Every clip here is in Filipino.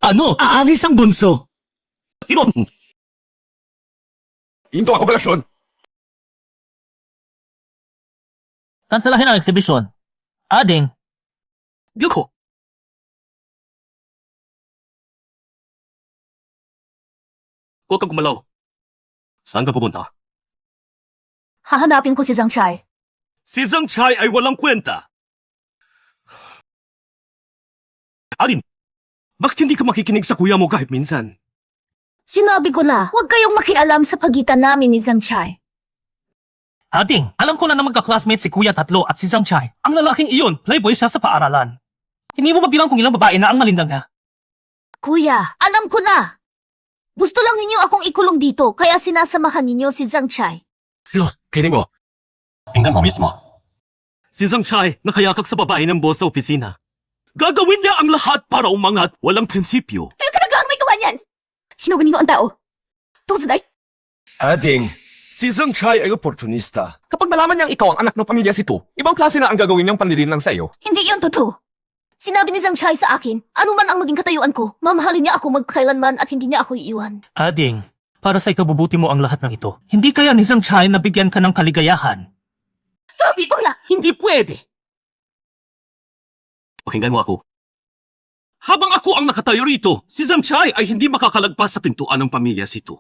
Ano? Aalis ang bunso. Inon! Into ang operasyon! Kansalahin ang eksibisyon. Ading, Gilko! Huwag kang gumalaw. Saan ka pupunta? Hahanapin ko si Zhang Chai. Si Zhang Chai ay walang kwenta. Alin, bakit hindi ka makikinig sa kuya mo kahit minsan? Sinabi ko na, huwag kayong makialam sa pagitan namin ni Zhang Chai. Ading, alam ko na magka-classmate si Kuya Tatlo at si Zhang Chai. Ang lalaking iyon, playboy siya sa paaralan. Hindi mo mabilang kung ilang babae na ang malindang niya. Kuya, alam ko na. Gusto lang ninyo akong ikulong dito, kaya sinasamahan ninyo si Zhang Chai. Lo, kinig mo. Tingnan mo mismo. Si Zhang Chai nakayakag sa babae ng boss sa opisina. Gagawin niya ang lahat para umangat, walang prinsipyo. Kaya talagang may gawa niyan. Sinugunin ko ang tao. Tusuday. Ading, si Zhang Chai ay oportunista. Kapag nalaman niyang ikaw ang anak ng pamilya si Tu, ibang klase na ang gagawin niyang panlilinlang sa iyo. Hindi iyon totoo. Sinabi ni Zhang Chai sa akin, anuman ang maging katayuan ko, mamahalin niya ako magkailanman at hindi niya ako iiwan. Ading, para sa ikabubuti mo ang lahat ng ito. Hindi kaya ni Zhang Chai na bigyan ka ng kaligayahan. Sabi ko na, Hindi pwede. Pakinggan mo ako. Habang ako ang nakatayo rito, si Zhang Chai ay hindi makakalagpas sa pintuan ng pamilya si Tu.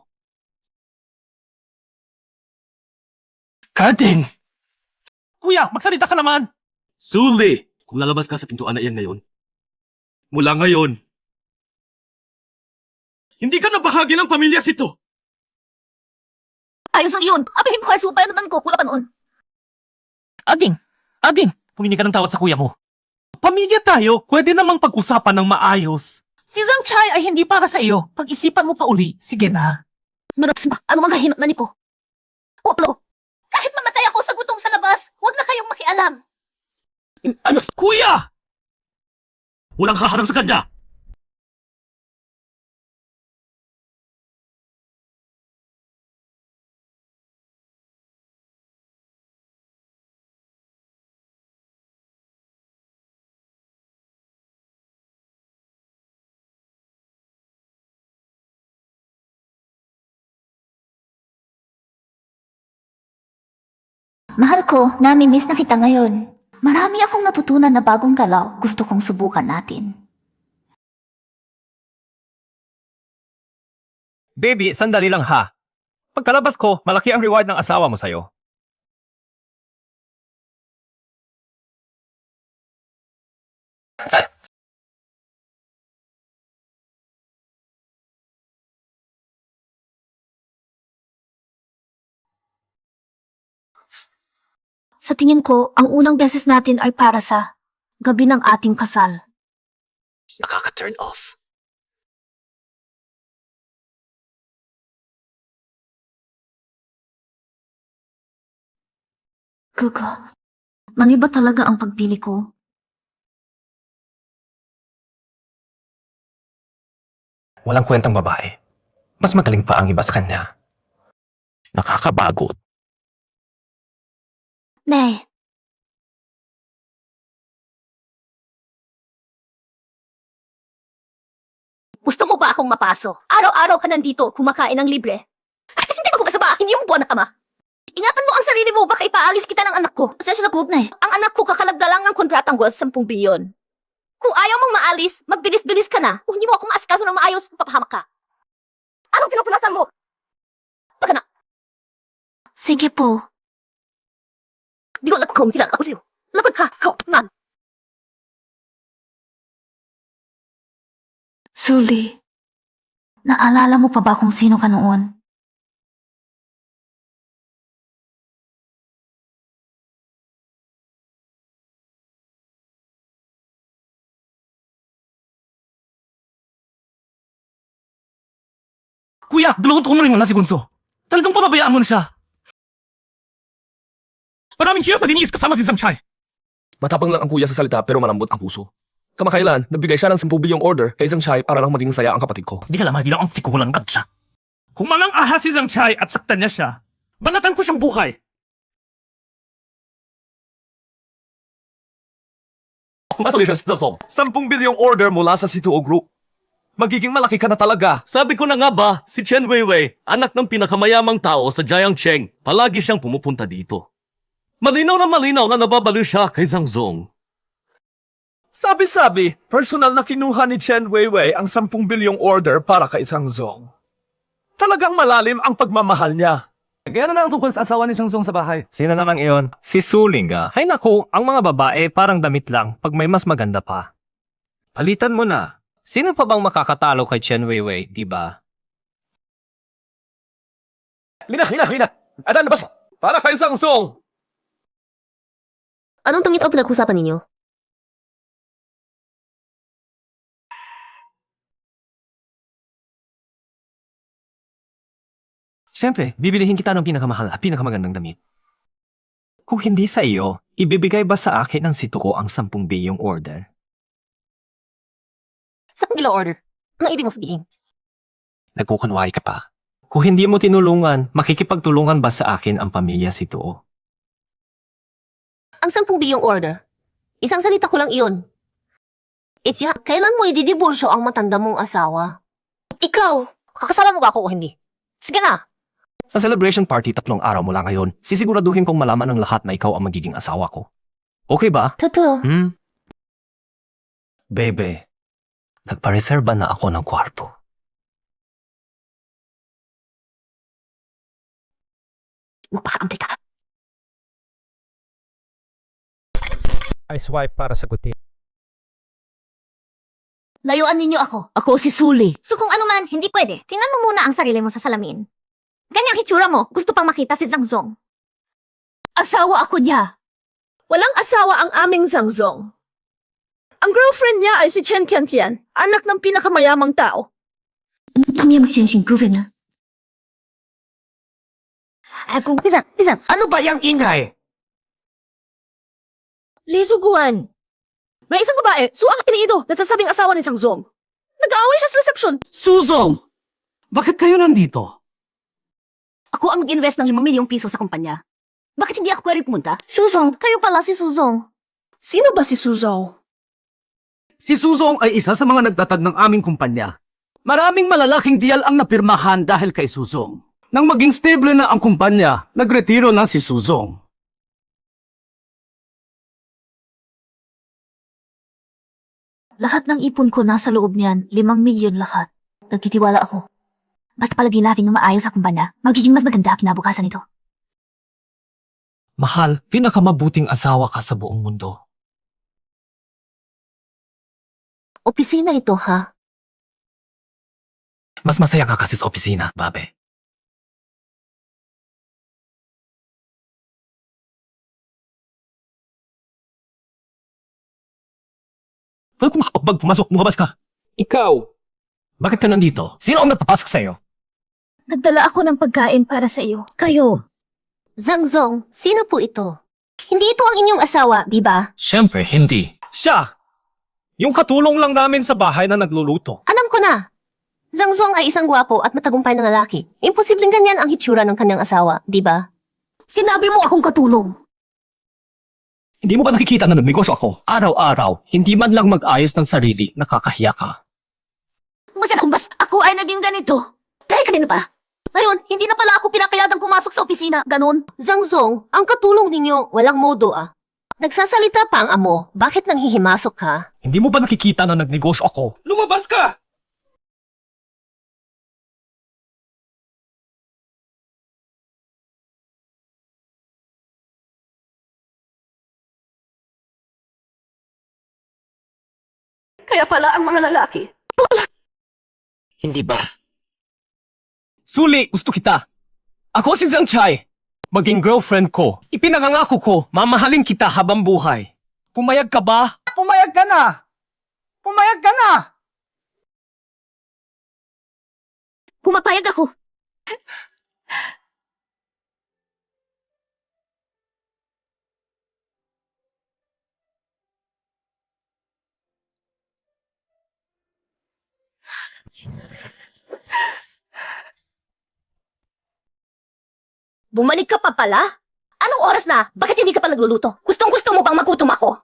Ading! Kuya, magsalita ka naman! Suli! Kung lalabas ka sa pintuan na iyan ngayon, mula ngayon, hindi ka na bahagi ng pamilya si Tu. ayos lang iyon. Abihin ko kay supay naman ko, wala pa noon. Ading, humingi ka ng tawad sa kuya mo. Pamilya tayo, pwede namang pag-usapan ng maayos. Si Zhang Chai ay hindi para sa iyo. Pag-isipan mo pa uli, sige na. Maras ba? Ano mga hinot ko? Oplo, kahit mamatay ako sa gutom sa labas, huwag na kayong makialam. Ano? Kuya! Walang haharang sa kanya! Mahal ko, nami-miss na kita ngayon. Marami akong natutunan na bagong galaw. Gusto kong subukan natin. Baby, sandali lang ha. Pagkalabas ko, malaki ang reward ng asawa mo sa'yo. Sa tingin ko, ang unang beses natin ay para sa gabi ng ating kasal. Nakaka-turn off. Kuko, maniba talaga ang pagpili ko. Walang kwentang babae. Mas magaling pa ang iba sa kanya. Nakakabagot. Nay, gusto mo ba akong mapaso? Araw-araw ka nandito, kumakain ng libre. At hindi mo masaba, hindi mo buwan na kama. Ingatan mo ang sarili mo, baka ipaalis kita ng anak ko. Pasensya na ko, Nay. Ang anak ko kakalagda lang ng kontratang worth 10 bilyon. Kung ayaw mong maalis, magbilis-bilis ka na. Kung hindi mo ako maasikaso ng maayos, papahamak ka. Anong pinupunasan mo? Baka na. Sige po. Di ko alam kung kilala ako sa'yo. Lagot ka, ikaw, man. Suli, naalala mo pa ba kung sino ka noon? Kuya, dalawang taon mo rin wala si Gunso. Talagang pababayaan mo na siya. Maraming hiya, maliniis kasama si Zhang Chai. Matapang lang ang kuya sa salita pero malambot ang puso. Kamakailan, nagbigay siya ng 10 bilyong order kay Zhang Chai para lang maging saya ang kapatid ko. Hindi ka lamang bilang ang tikulan ka siya. Kung mangang ahas si Zhang Chai at saktan niya siya, banatan ko siyang buhay. Matuloy siya sa 10 bilyong order mula sa C2O Group. Magiging malaki ka na talaga. Sabi ko na nga ba, si Chen Weiwei, anak ng pinakamayamang tao sa Jiangcheng, palagi siyang pumupunta dito. Malinaw na nababaliw siya kay Zhang Zong. Sabi-sabi, personal na kinuha ni Chen Weiwei ang 10 bilyong order para kay Zhang Zong. Talagang malalim ang pagmamahal niya. Kaya na lang tungkol sa asawa ni Zhang Zong sa bahay. Sino naman iyon? Si Suling ah. Hay naku, ang mga babae parang damit lang pag may mas maganda pa. Palitan mo na. Sino pa bang makakatalo kay Chen Weiwei, di ba? Linak. At ano ba? Para kay Zhang Zong. Anong tungit o pinag-usapan ninyo? Siyempre, bibilihin kita ng pinakamahal at pinakamagandang damit. Kung hindi sa iyo, ibibigay ba sa akin ng sito ko ang 10 biyong order? Sa kilo order? Ano ibig mo sabihin? Nagkukunwari ka pa. Kung hindi mo tinulungan, makikipagtulungan ba sa akin ang pamilya sito? Ang 10 biyong order? Isang salita ko lang iyon. Isya, kailan mo ididiborsyo ang matanda mong asawa? Ikaw, kakasalan mo ba ako o hindi? Sige na! Sa celebration party 3 araw mula ngayon, sisiguraduhin kong malaman ng lahat na ikaw ang magiging asawa ko. Okay ba? Totoo. Bebe, nagpareserba na ako ng kwarto. Magpakaampi ka. I swipe para sagutin. Layuan ninyo ako. Ako si Suli. So kung ano man, hindi pwede. Tingnan mo muna ang sarili mo sa salamin. Ganyang hitsura mo, gusto pang makita si Zhang Zong. Asawa ako niya. Walang asawa ang aming Zhang Zong. Ang girlfriend niya ay si Chen Qianqian, anak ng pinakamayamang tao. 他们要先行 girlfriend 呢？哎，公，闭上，闭上。 Ano ba yung ingay? Li Suguan. May isang babae, so ang iniido, nagsasabing asawa ni Zhang Zong. Nag-aaway siya sa reception. Suzong! Bakit kayo nandito? Ako ang mag-invest ng 5 milyong piso sa kumpanya. Bakit hindi ako pwede pumunta? Suzong, kayo pala si Suzong. Sino ba si Suzhou? Si Suzong ay isa sa mga nagtatag ng aming kumpanya. Maraming malalaking deal ang napirmahan dahil kay Suzong. Nang maging stable na ang kumpanya, nagretiro na si Suzong. Lahat ng ipon ko nasa loob niyan, 5 milyon lahat. Nagtitiwala ako. Basta palagi natin ng maayos sa kumpanya, magiging mas maganda ang kinabukasan nito. Mahal, pinakamabuting asawa ka sa buong mundo. Opisina ito, ha? Mas masaya ka kasi sa opisina, babe. Pwede kung pumasok, lumabas ka. Ikaw! Bakit ka nandito? Sino ang nagpapasok sa'yo? Nagdala ako ng pagkain para sa iyo. Kayo. Zhang Zong, sino po ito? Hindi ito ang inyong asawa, di ba? Siyempre, hindi. Siya! Yung katulong lang namin sa bahay na nagluluto. Alam ko na. Zhang Zong ay isang gwapo at matagumpay na lalaki. Imposibleng ganyan ang hitsura ng kanyang asawa, di ba? Sinabi mo akong katulong. Hindi mo ba nakikita na nagnegosyo ako? Araw-araw, hindi man lang mag-ayos ng sarili, nakakahiya ka. Masya kung basta ako ay naging ganito. Dahil kanina pa. Ngayon, hindi na pala ako pinapayadang pumasok sa opisina. Ganon. Zhang Zong, ang katulong ninyo, walang modo ah. Nagsasalita pa ang amo. Bakit nanghihimasok ka? Hindi mo ba nakikita na nagnegosyo ako? Lumabas ka! Kaya pala ang mga lalaki. Hindi ba? Suli, gusto kita. Ako si Zhang Chai. Maging girlfriend ko. Ipinangangako ko, mamahalin kita habang buhay. Pumayag ka ba? Pumayag ka na! Pumayag ka na! Pumapayag ako. Bumalik ka pa pala? Anong oras na? Bakit hindi ka pa nagluluto? Gustong-gusto mo bang magutom ako?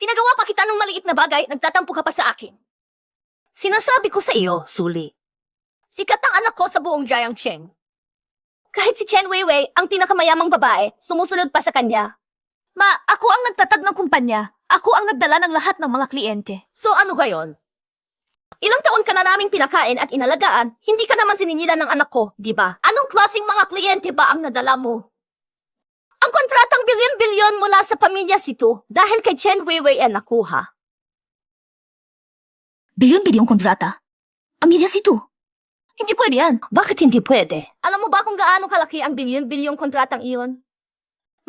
Tinagawa pa kita ng maliit na bagay, nagtatampo ka pa sa akin. Sinasabi ko sa iyo, Suli. Sikat ang anak ko sa buong Jiangcheng. Kahit si Chen Weiwei, ang pinakamayamang babae, sumusunod pa sa kanya. Ma, ako ang nagtatag ng kumpanya. Ako ang nagdala ng lahat ng mga kliyente. So ano gayon? Ilang taon ka na naming pinakain at inalagaan, hindi ka naman siningilan ng anak ko, di ba? Anong klaseng mga kliyente ba ang nadala mo? Ang kontratang bilyon-bilyon mula sa pamilya Situ dahil kay Chen Weiwei ang nakuha. Bilyon-bilyong kontrata? Pamilya Situ? Hindi pwede yan. Bakit hindi pwede? Alam mo ba kung gaano kalaki ang bilyon-bilyong kontratang iyon?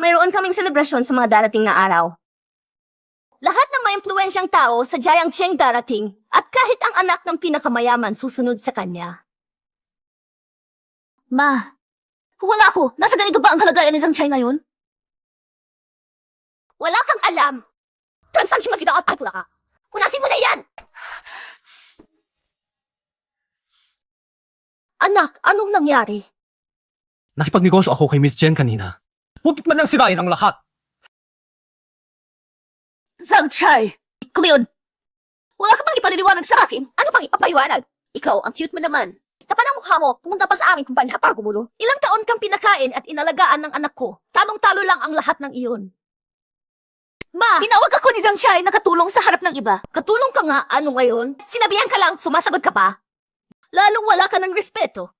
Mayroon kaming selebrasyon sa mga darating na araw. Lahat ng may impluwensyang tao sa Jiangcheng darating at kahit ang anak ng pinakamayaman susunod sa kanya. Ma, wala ako. Nasa ganito ba ang kalagayan ni Zhang Chai ngayon? Wala kang alam. Transaksi masida at pula ka. Punasin mo na yan! Anak, anong nangyari? Nakipagnegosyo ako kay Miss Chen kanina. Huwag man lang sirain ang lahat. Zhang Chai! Cleon! Wala ka bang ipaliliwanag sa akin? Ano pang ipapaliwanag? Ikaw, ang cute mo naman. Tapan ang mukha mo, pumunta pa sa aming kumpanya para gumulo. Ilang taon kang pinakain at inalagaan ng anak ko. Talong-talo lang ang lahat ng iyon. Ma! Tinawag ako ni Zhang Chai na katulong sa harap ng iba. Katulong ka nga, ano ngayon? Sinabihan ka lang, sumasagot ka pa? Lalong wala ka ng respeto.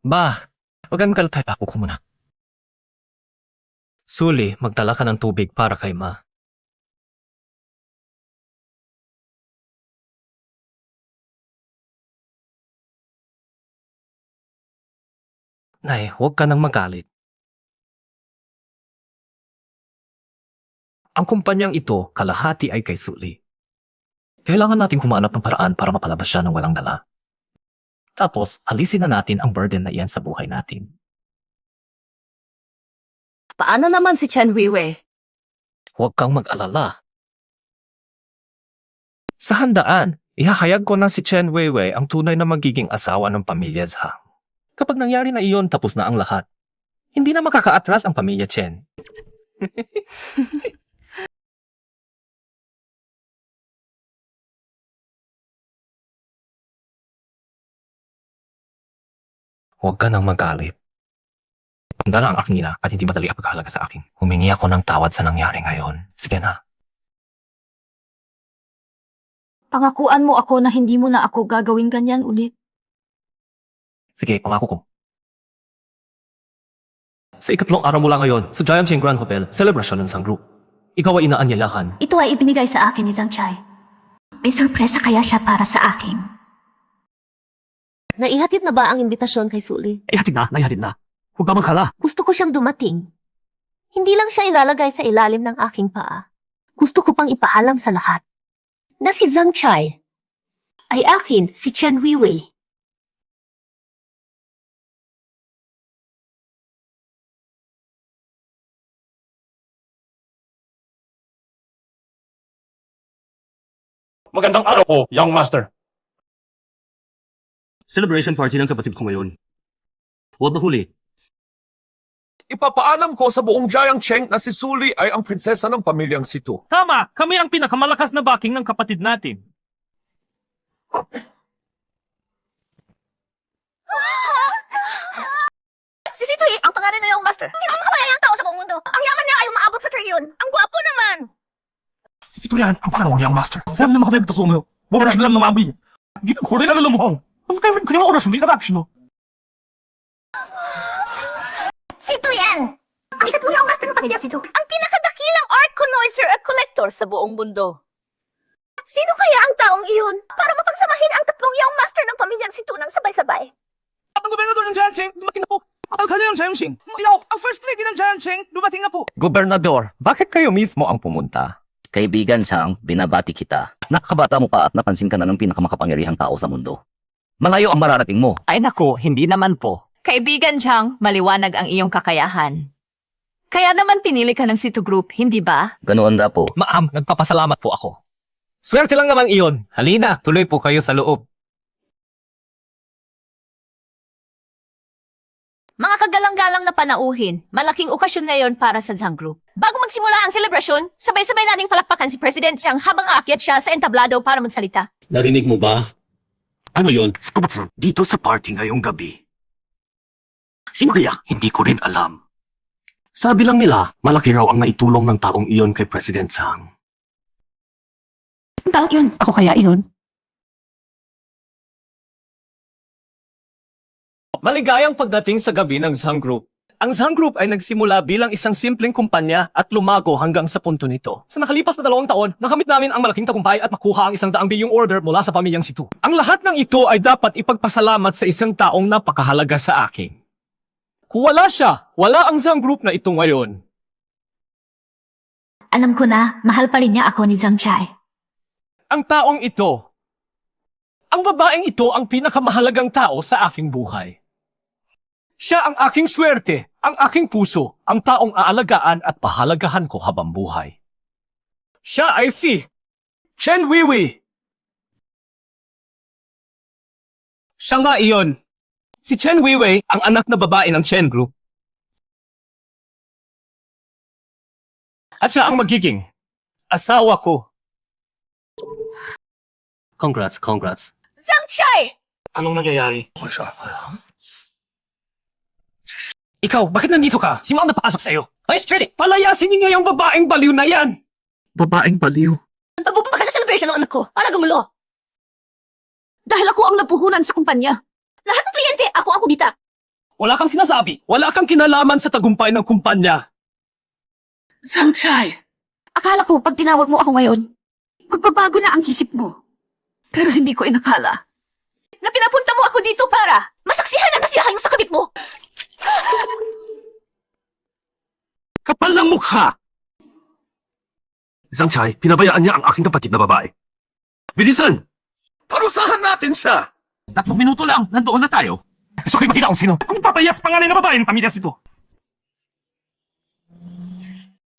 Ba, wag kang kalatay pa ko muna. Suli, magdala ka ng tubig para kay Ma. Nay, huwag ka nang magalit. Ang kumpanyang ito, kalahati ay kay Suli. Kailangan natin humanap ng paraan para mapalabas siya ng walang dala. Tapos, alisin na natin ang burden na iyan sa buhay natin. Paano naman si Chen Weiwei? Huwag kang mag-alala. Sa handaan, ihahayag ko na si Chen Weiwei ang tunay na magiging asawa ng pamilya Zhang. Kapag nangyari na iyon, tapos na ang lahat. Hindi na makakaatras ang pamilya Chen. Huwag ka nang magalit. Handa na ang aking ina at hindi madali ang pagkahalaga sa akin. Humingi ako ng tawad sa nangyari ngayon. Sige na. Pangakuan mo ako na hindi mo na ako gagawin ganyan ulit. Sige, pangako ko. Sa ikatlong araw mula ngayon, sa Jiangcheng Grand Hotel, selebrasyon ng isang group. Ikaw ay inaanyayahan. Ito ay ibinigay sa akin ni Zhang Chai. May sorpresa kaya siya para sa akin. Naihatid na ba ang imbitasyon kay Suli? Ihatid na, naihatid na. Huwag ka magkala. Gusto ko siyang dumating. Hindi lang siya ilalagay sa ilalim ng aking paa. Gusto ko pang ipaalam sa lahat na si Zhang Chai ay akin si Chen Weiwei. Magandang araw po, young master. Celebration party ng kapatid ko ngayon. Huwag na huli. Ipapaalam ko sa buong Jiangcheng na si Suli ay ang prinsesa ng pamilyang Situ. Tama, kami ang pinakamalakas na backing ng kapatid natin. Si Situy, ang pangalan na yung master. Pinakamayayang tao sa buong mundo. Ang yaman niya ay umaabot sa trilyon. Ang gwapo naman. Sito yan, ang pangalawang young master. Sabi naman kasi ito sa umayo. Bumaras na lang ng mabi. Ginagkurin na lang mo. Ang kaya mo oras, hindi ka action, no? Situy yan! Ang ikatulong ang master ng pamilya Situ. Ang pinakadakilang art connoisseur at collector sa buong mundo. Sino kaya ang taong iyon para mapagsamahin ang tatlong young master ng pamilyang Situ ng sabay-sabay? Ang gobernador ng Jiangcheng, dumating na po. Ang kanilang Jiangcheng. Ilaw, ang first lady ng Jiangcheng, dumating na po. Gobernador, bakit kayo mismo ang pumunta? Kaibigan Chang, binabati kita. Nakakabata mo pa at napansin ka na ng pinakamakapangyarihang tao sa mundo. Malayo ang mararating mo. Ay naku, hindi naman po. Kaibigan Chang, maliwanag ang iyong kakayahan. Kaya naman pinili ka ng Situ Group, hindi ba? Ganoon da po. Ma'am, nagpapasalamat po ako. Swerte lang naman iyon. Halina, tuloy po kayo sa loob. Mga kagalang-galang na panauhin, malaking okasyon ngayon para sa Zhang Group. Bago magsimula ang selebrasyon, sabay-sabay nating palakpakan si President Chiang habang aakyat siya sa entablado para magsalita. Narinig mo ba? Ano yon? Dito sa party ngayong gabi. Sino kaya? Hindi ko rin alam. Sabi lang nila, malaki raw ang naitulong ng taong iyon kay President Chang. Tao yun. Ako kaya yun? Maligayang pagdating sa gabi ng Zhang Group. Ang Zhang Group ay nagsimula bilang isang simpleng kumpanya at lumago hanggang sa punto nito. Sa nakalipas na 2 taon, nakamit namin ang malaking tagumpay at makuha ang 100 bilyong order mula sa pamilyang Situ. Ang lahat ng ito ay dapat ipagpasalamat sa isang taong napakahalaga sa akin. Kung wala siya, wala ang Zhang Group na ito ngayon. Alam ko na, mahal pa rin niya ako ni Zhang Chai. Ang taong ito, ang babaeng ito ang pinakamahalagang tao sa aking buhay. Siya ang aking swerte, ang aking puso, ang taong aalagaan at pahalagahan ko habang buhay. Siya ay si Chen Weiwei. Siya nga iyon. Si Chen Weiwei ang anak na babae ng Chen Group. At siya ang magiging asawa ko. Congrats. Zhang Chai! Anong nangyayari? Ikaw, bakit nandito ka? Si Mao napasok sa'yo. Ay, straight! Palayasin niyo yung babaeng baliw na yan! Babaeng baliw. Nagpupunta ka sa celebration ng anak ko para gumulo. Dahil ako ang napuhunan sa kumpanya. Lahat ng kliyente, ako ang kumita. Wala kang sinasabi. Wala kang kinalaman sa tagumpay ng kumpanya. Zhang Chai, akala ko pag tinawag mo ako ngayon, magbabago na ang isip mo. Pero hindi ko inakala na pinapunta mo ako dito para masaksihan ang kasiyahan sa kabit mo. Kapal ng mukha! Zhang Chai, pinabayaan niya ang aking kapatid na babae. Bilisan! Parusahan natin siya! 3 minuto lang, nandoon na tayo. Gusto kayo makita kung sino? Ang papayas pangalan na babae ng pamilya ito.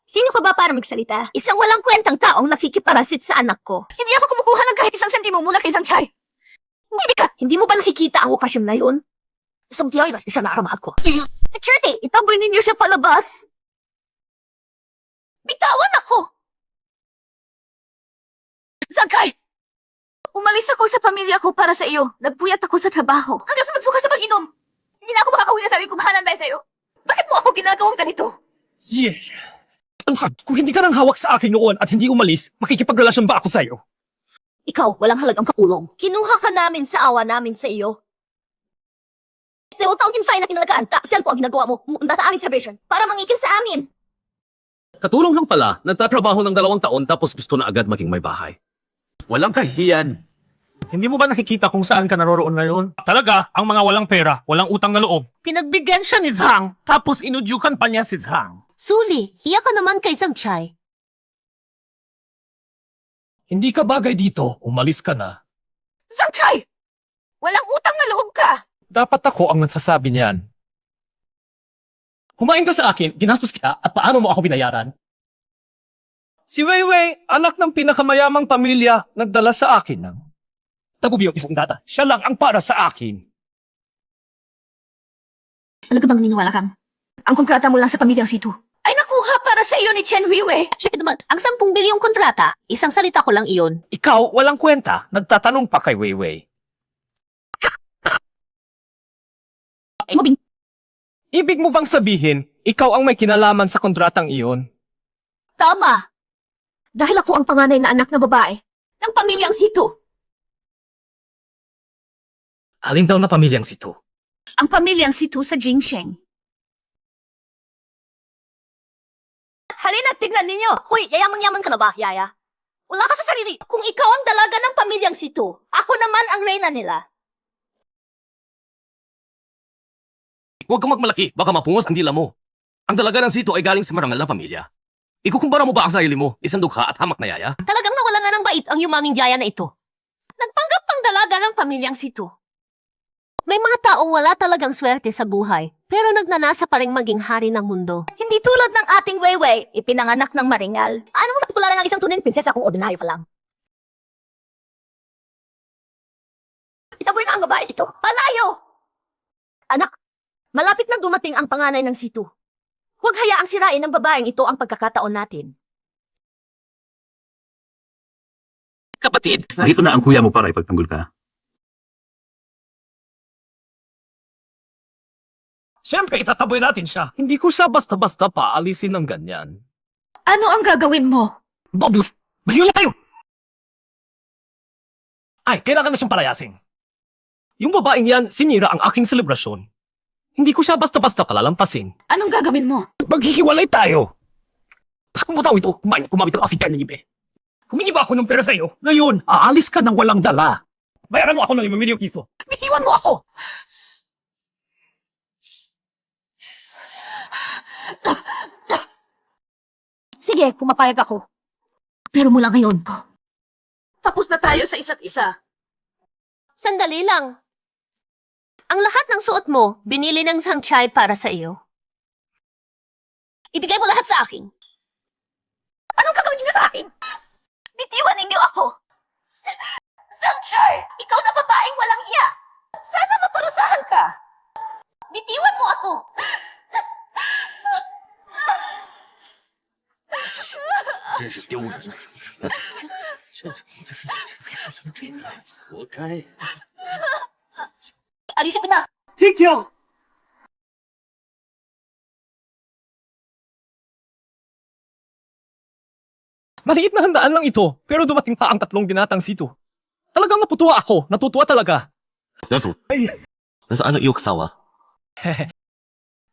Sino ka ba para magsalita? Isang walang kwentang taong nakikiparasit sa anak ko. Hindi ako kumukuha ng kahit 1 sentimo mula kay Zhang Chai. Hindi ka! Hindi mo ba nakikita ang okasyon na yun? Isang tiyay, mas isa naramahal ko. Security, itaboy ninyo siya palabas. Bitawan ako! Zhang Chai! Umalis ako sa pamilya ko para sa iyo. Nagpuyat ako sa trabaho. Hanggang sa magsuka sa pag-inom. Hindi na ako makakauwi sa sarili ko mahalan dahil sa iyo. Bakit mo ako ginagawang ganito? Siya. Kung hindi ka nang hawak sa akin noon at hindi umalis, makikipagrelasyon ba ako sa'yo? Ikaw, walang halagang kaulong. Kinuha ka namin sa awa namin sa iyo. Still, taong fine na kinalagaan. Saan po ang ginagawa mo? Munda sa aming celebration para mangikil sa amin. Katulong lang pala, nagtatrabaho ng 2 taon tapos gusto na agad maging may bahay. Walang kahiyan. Hindi mo ba nakikita kung saan ka naroroon ngayon? Talaga, ang mga walang pera, walang utang na loob. Pinagbigyan siya ni Zhang, tapos inudyukan pa niya si Zhang. Suli, iyak ka naman kay Zhang Chai. Hindi ka bagay dito, umalis ka na. Zhang Chai! Walang utang na loob ka! Dapat ako ang nagsasabi niyan. Humain ka sa akin, ginastos ka, at paano mo ako binayaran? Si Weiwei, anak ng pinakamayamang pamilya, nagdala sa akin ng tabubiyong 1 data. Siya lang ang para sa akin. Talaga bang niniwala kang? Ang kontrata mo lang sa pamilyang Situ ay nakuha para sa iyo ni Chen Weiwei. Siya naman, ang 10 bilyong kontrata, isang salita ko lang iyon. Ikaw, walang kwenta, nagtatanong pa kay Weiwei. Ibig mo bang sabihin, ikaw ang may kinalaman sa kontratang iyon? Tama! Dahil ako ang panganay na anak na babae ng pamilyang Situ. Alin daw na pamilyang Situ? Ang pamilyang Situ sa Jingsheng. Halina, tignan ninyo! Hoy, yayamang-yaman ka na ba, Yaya? Wala ka sa sarili. Kung ikaw ang dalaga ng pamilyang Situ, ako naman ang reyna nila. Huwag kang magmalaki, baka mapungos ang dila mo. Ang dalaga ng Sito ay galing sa marangal na pamilya. Ikukumpara mo ba ang sarili mo, isang dukha at hamak na yaya? Talagang nawala nga ng bait ang yumaming Yaya na ito. Nagpanggap pang dalaga ng pamilyang Situ. May mga taong wala talagang swerte sa buhay, pero nagnanasa pa rin maging hari ng mundo. Hindi tulad ng ating Weiwei, ipinanganak ng maringal. Ano mo matularan ng isang tunay na prinsesa kung ordinaryo ka lang? Itaboy na ang babae ito. Palayo! Anak, Malapit na dumating ang panganay ng situ. Huwag hayaang sirain ng babaeng ito ang pagkakataon natin. Kapatid, narito na ang kuya mo para ipagtanggol ka. Siyempre, itataboy natin siya. Hindi ko siya basta-basta paalisin ng ganyan. Ano ang gagawin mo? Bobus! Mahiyula tayo! Ay, kailangan na siyang palayasin. Yung babaeng yan, sinira ang aking selebrasyon. Hindi ko siya basta-basta palalampasin. Anong gagawin mo? Maghihiwalay tayo! Kung mo tao ito, kumamit ang aking kanilibe. Humingi ba ako ng pera sa'yo? Ngayon, aalis ka ng walang dala. Bayaran mo ako ng 5 milyong piso. Bitiwan mo ako! Sige, pumapayag ako. Pero mula ngayon, Tapos na tayo sa isa't isa. Sandali lang. Ang lahat ng suot mo, binili ng Sangchai para sa iyo. ibigay mo lahat sa akin. Anong gagawin niyo sa akin? Bitiwan ninyo ako. Sangchai, ikaw na babaeng walang iya. Sana maparusahan ka. Bitiwan mo ako. Alisin mo na. Maliit na handaan lang ito, pero dumating pa ang 3 binatang sito. Talagang naputuwa ako, natutuwa talaga. Nasaan ang iyong kasawa?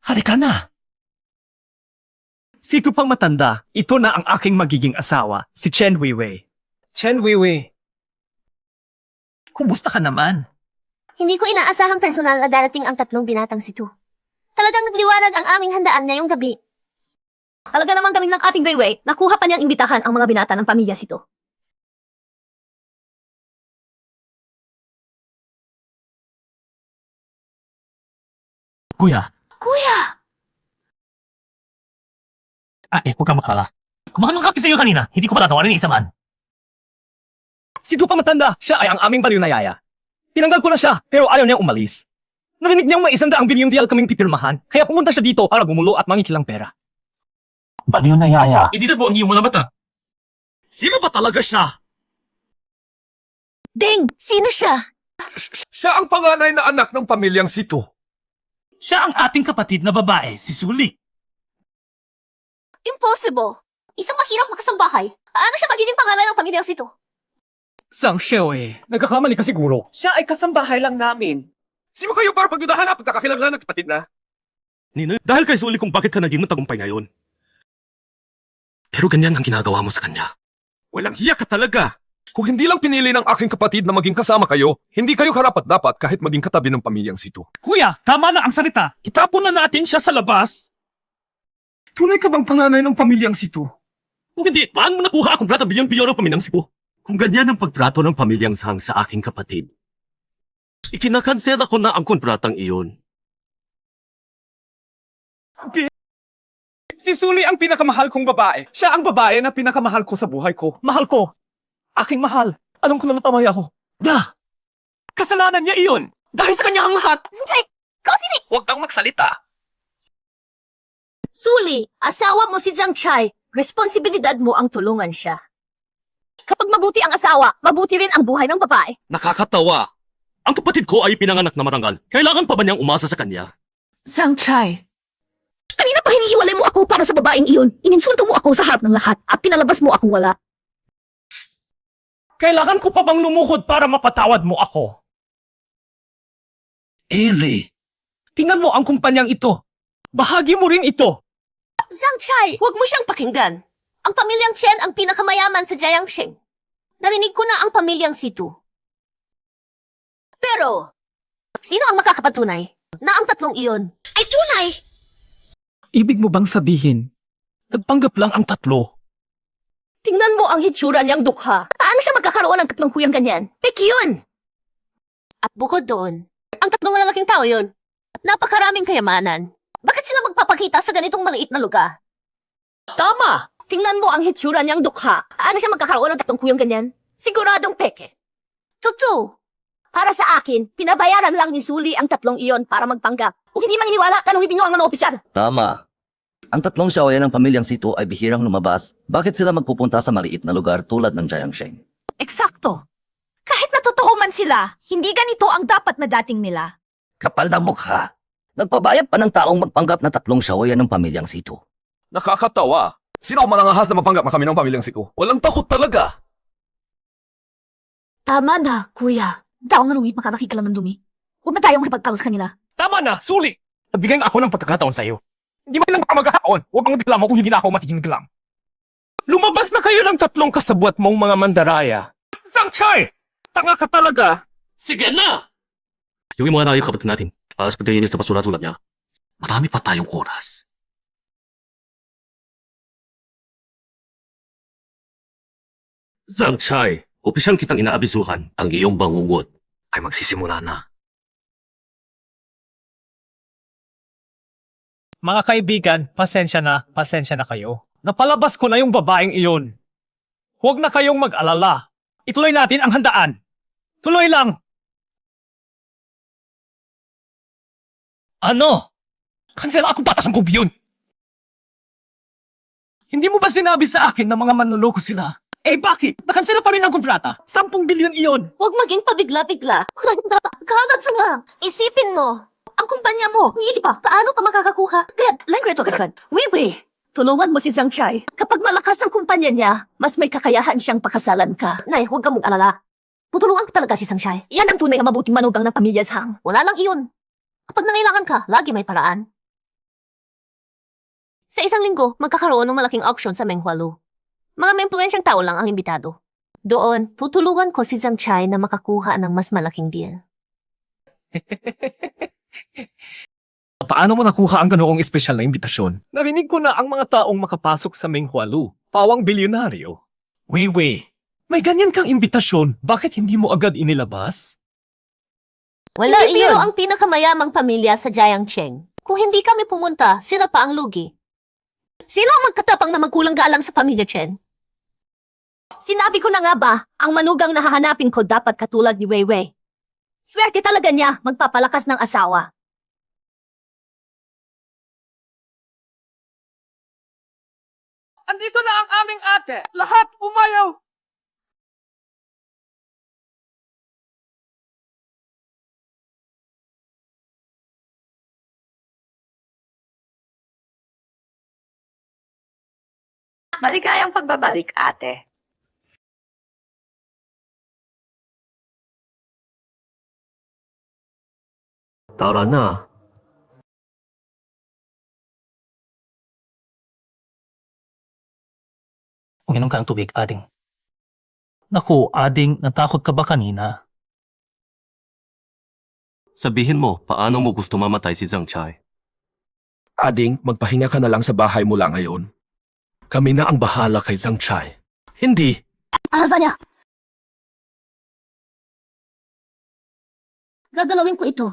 Halika na! Sito pang matanda, ito na ang aking magiging asawa, si Chen Weiwei. Chen Weiwei. Kumusta ka naman? Hindi ko inaasahang personal na darating ang 3 binatang situ. Talagang nagliwanag ang aming handaan ngayong gabi. Talaga naman kami ng ating Weiwei, nakuha pa niyang imbitahan ang mga binata ng pamilya sito. Kuya, Kuya! huwag kang makala. Kumahan ng kape sa'yo kanina, hindi ko pala tawarin ni isa man. Sito pang matanda, siya ay ang aming baliw na yaya. Tinanggal ko na siya, pero ayaw niyang umalis. Narinig niyang may 100 bilyong deal kaming pipirmahan, kaya pumunta siya dito para gumulo at mangikilang pera. Baliw na yaya. Hindi na po ang iyong mga mata. Sino ba talaga siya? Ding! Sino siya? Siya ang panganay na anak ng pamilyang Sito. Siya ang ating kapatid na babae, si Suli. Impossible! Isang mahirap na kasambahay. Paano siya magiging pangalan ng pamilyang sito? Sang Xiaowei, nagkakamali ka siguro. Siya ay kasambahay lang namin. Sino kayo para pagdudahan na pagkakakilanlan ng kapatid na? Nina, dahil kay Suli kung bakit ka naging matagumpay ngayon. Pero ganyan ang ginagawa mo sa kanya. Walang hiya ka talaga. Kung hindi lang pinili ng aking kapatid na maging kasama kayo, hindi kayo karapat-dapat kahit maging katabi ng pamilyang Sito. Kuya, tama na ang salita. Itapon na natin siya sa labas. Tunay ka bang panganay ng pamilyang Sito? Kung hindi, paano mo nakuha akong plata bilyon-bilyon ng paminang sipo? Kung ganyan ang pagtrato ng pamilyang Sang sa aking kapatid, ikinakansela ko na ang kontratang iyon. Si Suli ang pinakamahal kong babae. Siya ang babae na pinakamahal ko sa buhay ko. Mahal ko. Aking mahal. Alam ko na natamay ako. Kasalanan niya iyon. Dahil sa kanya ang lahat. Siyempre, Sisi! Huwag kang magsalita. Suli, asawa mo si Zhang Chai. Responsibilidad mo ang tulungan siya. Kapag mabuti ang asawa, mabuti rin ang buhay ng babae. Nakakatawa. Ang kapatid ko ay pinanganak na marangal. Kailangan pa ba niyang umasa sa kanya? Sangchai, Kanina pa hinihiwalay mo ako para sa babaeng iyon. Ininsulto mo ako sa harap ng lahat at pinalabas mo akong wala. Kailangan ko pa bang lumuhod para mapatawad mo ako? Eli, Tingnan mo ang kumpanyang ito. Bahagi mo rin ito. Zhang Chai, huwag mo siyang pakinggan. Ang pamilyang Chen ang pinakamayaman sa Jiangxing. Narinig ko na ang pamilyang Situ. Pero, sino ang makakapatunay na ang 3 iyon ay tunay? Ibig mo bang sabihin, nagpanggap lang ang 3? Tingnan mo ang hitsura niyang dukha. Paano siya magkakaroon ng 3 kuyang ganyan? Peki yun! At bukod doon, ang 3 malalaking tao yun. Napakaraming kayamanan. Bakit sila magpapakita sa ganitong maliit na lugar? Tama! Tingnan mo ang hitsura niyang dukha. Paano siya magkakaroon ng 3 kuyang ganyan? Siguradong peke. Totoo. Para sa akin, pinabayaran lang ni Suli ang 3 iyon para magpanggap. Kung hindi maniniwala, tanungin niyo ang mga opisyal. Tama. Ang 3 shawayan ng pamilyang Sito ay bihirang lumabas. Bakit sila magpupunta sa maliit na lugar tulad ng Jiangsheng? Eksakto. Kahit natotoo man sila, hindi ganito ang dapat na dating nila. Kapal ng mukha. Nagpabayad pa ng taong magpanggap na 3 shawayan ng pamilyang Sito. Nakakatawa. Sino ang manangahas na mapanggap na kami ng pamilyang Siko? Walang takot talaga. Tama na, kuya. Taong na Rumi, makakakita ka lang ng Rumi. Huwag na tayong makipagtalo sa kanila. Tama na, Suli! Nabigyan ako ng pagkakataon sa'yo. Hindi man lang baka maghahapon. Huwag kang reklamo kung hindi na ako matiging reklamo. Lumabas na kayo ng 3 kasabwat mong mga mandaraya. Zhang-Chai! Tanga ka talaga! Sige na! Yung mga nayo kapatid natin, alas pagkayinis na pasulat-sulat niya, marami pa tayong oras. Zhang Chai, opisyal kitang inaabisuhan, ang iyong bangungot ay magsisimula na. Mga kaibigan, pasensya na kayo. Napalabas ko na yung babaeng iyon. Huwag na kayong mag-alala. Ituloy natin ang handaan. Tuloy lang! Ano? Kansela ako batas ang yun! Hindi mo ba sinabi sa akin na mga manloloko sila? Eh bakit? Nakansela pa rin ang kontrata. 10 bilyon iyon. Huwag maging pabigla-bigla. Kalat sa nga. Isipin mo, ang kumpanya mo, hindi pa, paano ka makakakuha? Kaya, lang reto agad. Wiwi, tulungan mo si Zhang Chai. Kapag malakas ang kumpanya niya, mas may kakayahan siyang pakasalan ka. Nay, huwag ka mag-alala. Tutulungan ko talaga si Zhang Chai. Yan ang tunay na mabuting manugang ng pamilya Zhang. Wala lang iyon. Kapag nangailangan ka, lagi may paraan. Sa isang linggo, magkakaroon ng malaking auction sa Menghualu. Mga may impluensyang tao lang ang imbitado. Doon, tutulungan ko si Zhang Chai na makakuha ng mas malaking deal. Paano mo nakuha ang ganoong espesyal na imbitasyon? Narinig ko na ang mga taong makapasok sa Menghualu, pawang bilyonaryo. Weiwei, may ganyan kang imbitasyon, bakit hindi mo agad inilabas? Wala hindi iyon. Ang pinakamayamang pamilya sa Jiangcheng. Kung hindi kami pumunta, sila pa ang lugi. Sino ang magkatapang na magkulang galang sa pamilya Chen? Sinabi ko na nga ba, ang manugang na hahanapin ko dapat katulad ni Weiwei. Swerte talaga niya magpapalakas ng asawa. Andito na ang aming ate. Lahat umayaw. Maligayang pagbabalik, ate. Tara na. Uminom ka ng tubig, ading. Naku, ading, natakot ka ba kanina? Sabihin mo, paano mo gusto mamatay si Zhang Chai? Ading, magpahinga ka na lang sa bahay mula ngayon. Kami na ang bahala kay Zhang Chai. Hindi. Alva niya! Gagalawin ko ito.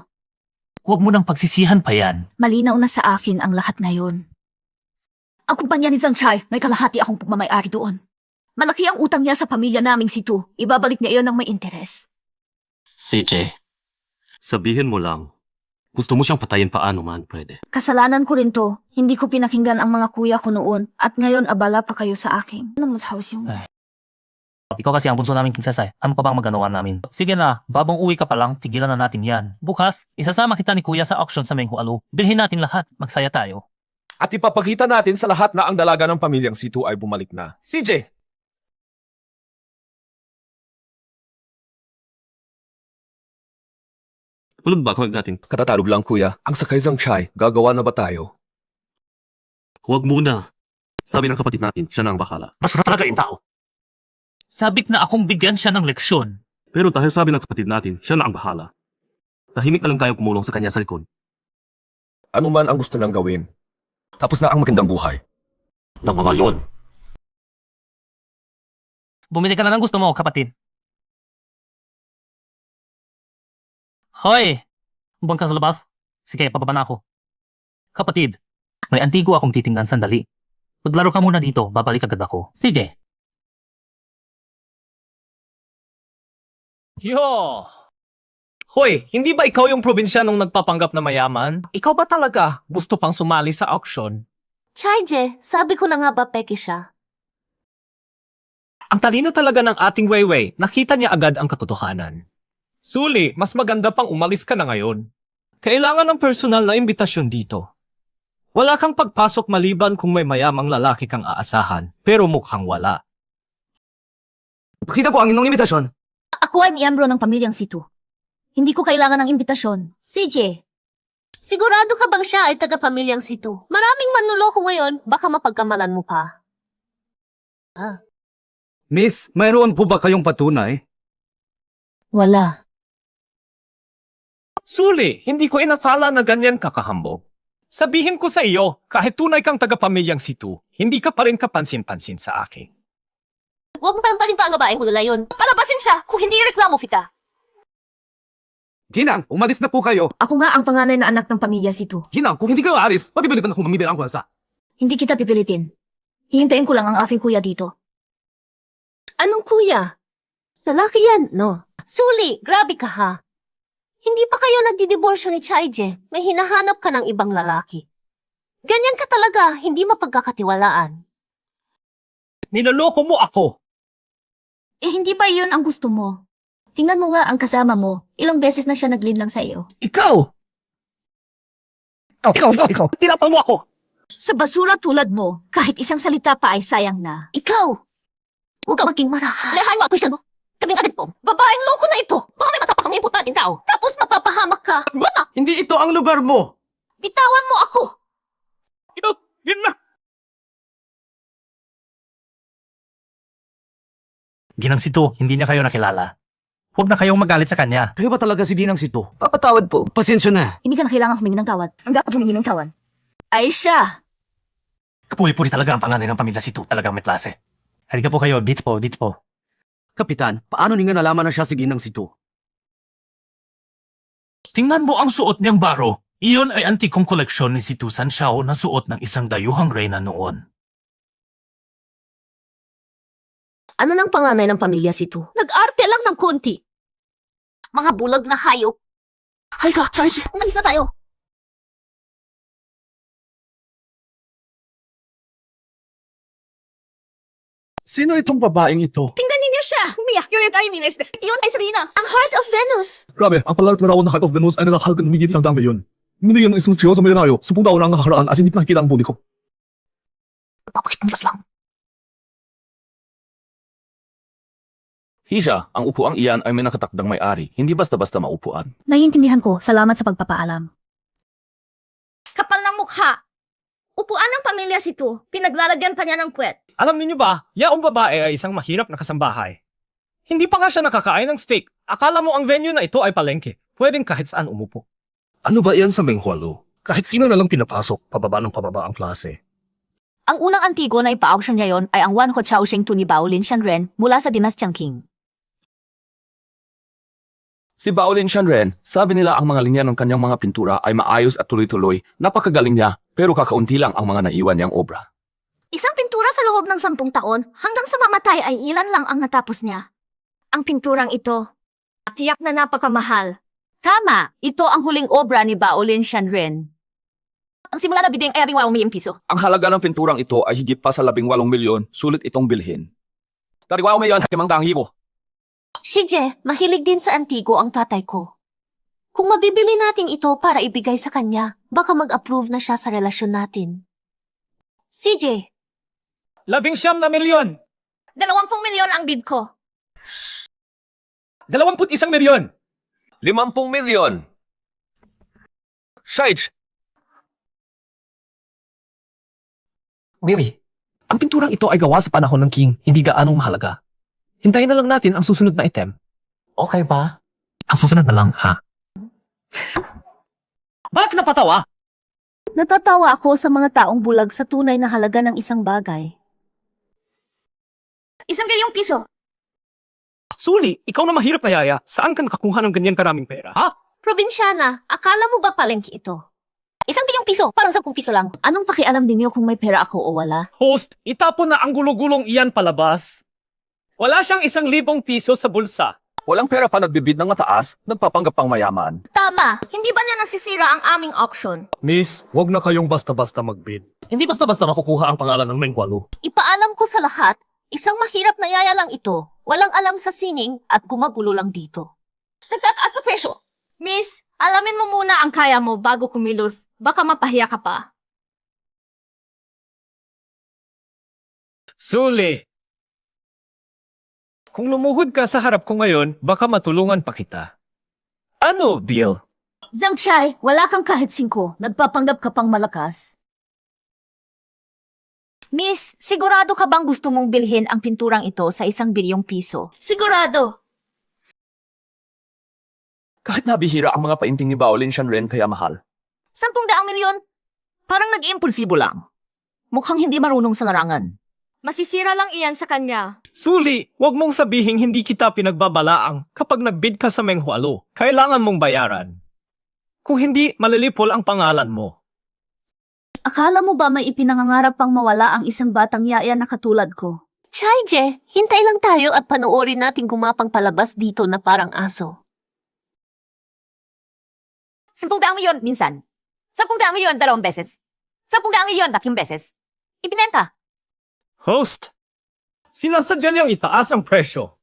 Huwag mo nang pagsisihan pa yan. Malinaw na sa akin ang lahat na yun. Ang kumpanya ni Zhang Chai, may kalahati akong pagmamayari doon. Malaki ang utang niya sa pamilya naming si Tu. Ibabalik niya iyon ng may interes. CJ, sabihin mo lang. Gusto mo siyang patayin paano man, pwede. Kasalanan ko rin to. Hindi ko pinakinggan ang mga kuya ko noon. At ngayon abala pa kayo sa akin. Ano mas house yung... Ikaw kasi ang bunso namin kinsasay. Ano pa bang magagawa namin? Sige na, babang uwi ka pa lang, tigilan na natin yan. Bukas, isasama kita ni kuya sa auction sa Menghualu. Bilhin natin lahat, magsaya tayo. At ipapakita natin sa lahat na ang dalaga ng pamilyang Situ ay bumalik na. CJ! Ulog ba kung natin? Katatalog lang kuya. Ang sakay Zhang Chai, gagawa na ba tayo? Huwag muna. Sabi ng kapatid natin, siya na ang bahala. Basura talaga yung tao. Sabik na akong bigyan siya ng leksyon. Pero dahil sabi ng kapatid natin, siya na ang bahala. Tahimik na lang tayo kumulong sa kanya sa likod. Ano man ang gusto niyang gawin. Tapos na ang magandang buhay. Ng mga yon. Bumili ka na ng gusto mo, kapatid. Hoy! Buwan ka sa labas? Sige, pababa na ako. Kapatid, may antigo akong titingnan sandali. Paglaro ka muna dito, babalik agad ako. Sige. Yo! Hoy, hindi ba ikaw yung probinsyanong nagpapanggap na mayaman? Ikaw ba talaga gusto pang sumali sa auction? Chaije, sabi ko na nga ba peke siya? Ang talino talaga ng ating Weiwei, nakita niya agad ang katotohanan. Suli, mas maganda pang umalis ka na ngayon. Kailangan ng personal na imbitasyon dito. Wala kang pagpasok maliban kung may mayamang lalaki kang aasahan, pero mukhang wala. Pakita ko ang inyong imitasyon. Ako ay miyembro ng pamilyang Situ. Hindi ko kailangan ng imbitasyon. CJ, sigurado ka bang siya ay taga-pamilyang Situ? Maraming manluloko ngayon, baka mapagkamalan mo pa. Miss, mayroon po ba kayong patunay? Wala. Suli, hindi ko inakala na ganyan kakahambog. Sabihin ko sa iyo, kahit tunay kang taga-pamilyang Situ, hindi ka pa rin kapansin-pansin sa akin. Huwag mo pampasin pa ang babaeng kulala yun. Palabasin siya kung hindi reklamo kita. Ginang, umalis na po kayo. Ako nga ang panganay na anak ng pamilya Situ. Ginang, kung hindi kayo aalis, mapipilitan akong mamibili ang kuwansa. Hindi kita pipilitin. Hihintayin ko lang ang aking kuya dito. Anong kuya? Lalaki yan, no? Suli, grabe ka ha. Hindi pa kayo nagdidiborsyo ni Chaije. May hinahanap ka ng ibang lalaki. Ganyan ka talaga, hindi mapagkakatiwalaan. Niloloko mo ako. Hindi ba yun ang gusto mo? Tingnan mo nga ang kasama mo. Ilang beses na siya naglinlang sa iyo. Ikaw! Ikaw! Tinapal mo ako! Sa basura tulad mo, kahit isang salita pa ay sayang na. Ikaw! Huwag ka maging marahas. Lehan mo ako siya mo. Tabing agad po. Babaeng loko na ito! Baka may matapos ang importanteng tao. Tapos mapapahamak ka. Bata, Hindi ito ang lugar mo. bitawan mo ako. Yun na! Ginang Situ, hindi niya kayo nakilala. Huwag na kayong magalit sa kanya. Kayo ba talaga si Dinang Sito? Papatawad po. Pasensya na. Hindi ka na kailangan humingi ng tawad. Ang dapat humingi ng tawad ay siya. Kapuri-puri talaga ang panganay ng pamilya Situ. Talagang may klase. Halika po kayo, dito po. Kapitan, paano ninyo nalaman na siya si Ginang Sito? Tingnan mo ang suot niyang baro. Iyon ay antikong koleksyon ni Situ Sanxiao na suot ng isang dayuhang reyna noon. Ano ng panganay ng pamilya Situ? Nag-arte lang ng konti. Mga bulag na hayop. Halika, Charge! Umalis na tayo! Sino itong babaeng ito? Tingnan ninyo siya! Mia, you're I mean, yun ay Serena. Ang Heart of Venus! Grabe, ang palalat na raw ng Heart of Venus ay nakahalaga ng higit hanggang ngayon. Binigyan ng isang seryoso may tayo, 10 taon na ang nakakaraan at hindi pa nakikita ang budi ko. Napakitmas lang. Hisha, ang upuang iyan ay may nakatakdang may-ari, hindi basta-basta maupuan. Naiintindihan ko. Salamat sa pagpapaalam. Kapal ng mukha! Upuan ng pamilya Situ. Pinaglalagyan pa niya ng puwet. Alam niyo ba, yaong babae ay isang mahirap na kasambahay. Hindi pa nga siya nakakain ng steak. Akala mo ang venue na ito ay palengke. Pwedeng kahit saan umupo. Ano ba yan sa Menghualo? Kahit sino na lang pinapasok, pababa ng pababa ang klase. Ang unang antigo na ipa-auction ngayon ay ang Wan Ho Chao Sheng Tu ni Bao Lin Shanren mula sa Dynastyang Qing. Si Baolin Shanren, sabi nila ang mga linya ng kanyang mga pintura ay maayos at tuloy-tuloy, napakagaling niya, pero kakaunti lang ang mga naiwan niyang obra. Isang pintura sa loob ng 10 taon, hanggang sa mamatay ay ilan lang ang natapos niya. Ang pinturang ito, tiyak na napakamahal. Tama, ito ang huling obra ni Bao Lin Shanren. Ang simula na biding ay 18 piso. Ang halaga ng pinturang ito ay higit pa sa 18 milyon, sulit itong bilhin. 18 milyon, timang tangi ko. Shije, mahilig din sa antigo ang tatay ko. Kung mabibili natin ito para ibigay sa kanya, baka mag-approve na siya sa relasyon natin. CJ, 19 milyon! 20 milyon ang bid ko. 21 milyon! 50 milyon! Shaich, Mary, ang pinturang ito ay gawa sa panahon ng King, hindi gaanong mahalaga. Hintayin na lang natin ang susunod na item. Okay ba? Ang susunod na lang, ha? Bakit napatawa? Natatawa ako sa mga taong bulag sa tunay na halaga ng isang bagay. 1 milyong piso. Suli, ikaw na mahirap na yaya. Saan ka nakakuha ng ganyan karaming pera, ha? probinsyana, akala mo ba palengke ito? 1 milyong piso, parang 10 piso lang. Anong pakialam ninyo kung may pera ako o wala? Host, itapon na ang gulo-gulong iyan palabas. Wala siyang 1,000 piso sa bulsa. Walang pera pa nagbibid ng mataas, nagpapanggap pang mayaman. Tama, hindi ba niya nasisira ang aming auction? Miss, wag na kayong basta-basta magbid. Hindi basta-basta makukuha ang pangalan ng Mengkwalo. Ipaalam ko sa lahat, isang mahirap na yaya lang ito. Walang alam sa sining at gumagulo lang dito. Nagtataas na presyo. Miss, alamin mo muna ang kaya mo bago kumilos. Baka mapahiya ka pa. Suli! Kung lumuhod ka sa harap ko ngayon, baka matulungan pa kita. Ano, deal? Zhang Chai, wala kang kahit 5. Nagpapanggap ka pang malakas. Miss, sigurado ka bang gusto mong bilhin ang pinturang ito sa 1 bilyong piso? Sigurado. Kahit nabihira ang mga painting ni Baolin Shanren kaya mahal. 10 milyon? Parang nag-impulsibo lang. Mukhang hindi marunong sa larangan. Masisira lang iyan sa kanya. Suli, wag mong sabihing hindi kita pinagbabalaang kapag nagbid ka sa Menghualo. Kailangan mong bayaran. Kung hindi, malilipol ang pangalan mo. Akala mo ba may ipinangangarap pang mawala ang isang batang yaya na katulad ko? Chaije, hintay lang tayo at panoorin natin gumapang palabas dito na parang aso. 10 milyon minsan. 10 milyon 2 beses. 10 milyon 3 beses. Ibinenta. Host, sinasadya niyang itaas ang presyo.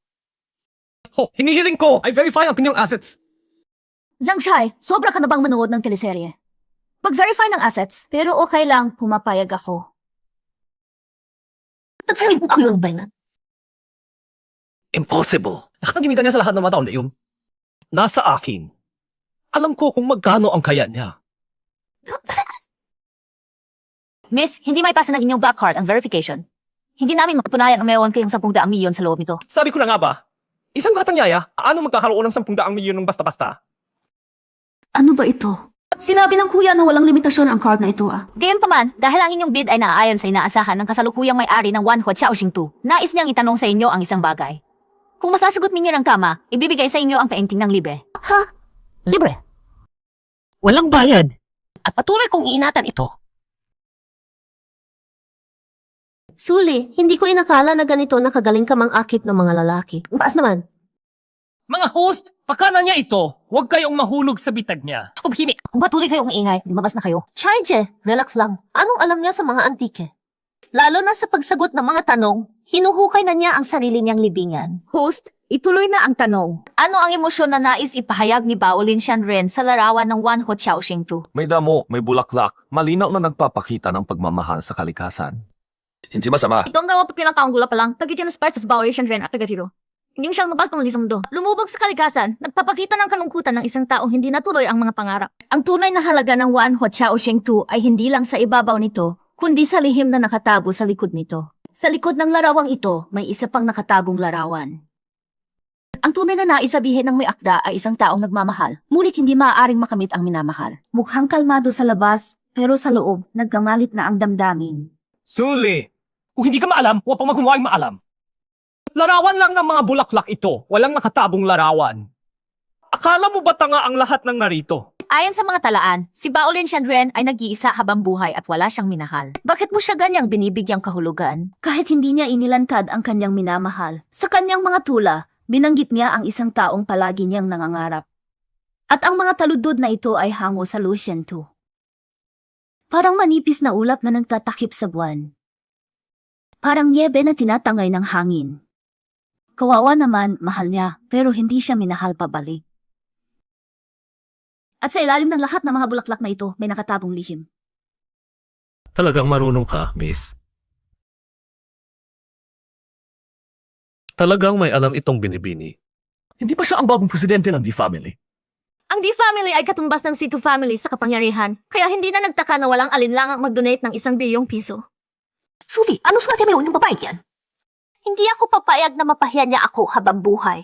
Hinihiling ko, I verify ang kanyang assets. Zhang Chai, sobra ka na bang manood ng teleserye? Pag-verify ng assets, pero okay lang, pumapayag ako. Ayun ba na? Impossible. Nakatagimitan niya sa lahat ng mga taon na yun. Nasa akin. Alam ko kung magkano ang kaya niya. Miss, hindi may pasa ng inyong back card ang verification. Hindi namin mapatunayan ang mayroon kayong 10 milyon sa loob nito. Sabi ko na nga ba, isang batang yaya, ano magkakaroon ng 10 milyon ng basta-basta? Ano ba ito? Sinabi ng kuya na walang limitasyon ang card na ito Gayunpaman, dahil ang inyong bid ay naaayon sa inaasahan ng kasalukuyang may-ari ng Wanhua Xiaoxing 2, nais niyang itanong sa inyo ang isang bagay. Kung masasagot ninyo ng tama, ibibigay sa inyo ang painting ng libre. Libre. Walang bayad. At patuloy kong iinatan ito. Suli, hindi ko inakala na ganito nakagaling ka mang-akit ng mga lalaki. Paas naman. Mga host, pakana niya ito. Huwag kayong mahulog sa bitag niya. Ako bihimi. Kung patuloy kayong ingay, lumabas na kayo. Chaije, relax lang. Anong alam niya sa mga antike? Lalo na sa pagsagot ng mga tanong, hinuhukay na niya ang sarili niyang libingan. Host, ituloy na ang tanong. Ano ang emosyon na nais ipahayag ni Baolin Shanren sa larawan ng Wanhua Xiaoxing 2? May damo, may bulaklak, malinaw na nagpapakita ng pagmamahal sa kalikasan. Hindi masama. Ito ang dawa pinakaanggula pa lang, tagit yan sa spice sa Baolin Shanren at tagatiro. Hindi siyang mabas ng mundo. Lumubog sa kalikasan, nagpapakita ng kalungkutan ng isang taong hindi natuloy ang mga pangarap. Ang tunay na halaga ng Wanhua Xiaoxing 2 ay hindi lang sa ibabaw nito, kundi sa lihim na nakatabo sa likod nito. Sa likod ng larawang ito, may isa pang nakatagong larawan. Ang tunay na naisabihin ng may akda ay isang taong nagmamahal, ngunit hindi maaaring makamit ang minamahal. Mukhang kalmado sa labas, pero sa loob, nagkamalit na ang damdamin. Suli, kung hindi ka maalam, huwag pang magkunwaring maalam. Larawan lang ng mga bulaklak ito, walang nakatabong larawan. Akala mo ba tanga ang lahat ng narito? Ayon sa mga talaan, si Baolin Shanren ay nag-iisa habang buhay at wala siyang minahal. Bakit mo siya ganyang binibigyang kahulugan? Kahit hindi niya inilankad ang kanyang minamahal, sa kanyang mga tula, binanggit niya ang isang taong palagi niyang nangangarap. At ang mga taludod na ito ay hango sa Lucian 2. Parang manipis na ulap na nagtatakip sa buwan. Parang niebe na tinatangay ng hangin. Kawawa naman, mahal niya, pero hindi siya minahal pabalik. At sa ilalim ng lahat ng mga bulaklak na ito, may nakatabong lihim. Talagang marunong ka, miss. Talagang may alam itong binibini. Hindi ba siya ang bagong presidente ng D-Family? Ang D-Family ay katumbas ng C2 Family sa kapangyarihan, kaya hindi na nagtaka na walang alinlangang mag-donate ng 1 bilyong piso. Suli, ano swerte may unang babae yan? Hindi ako papayag na mapahiya niya ako habang buhay.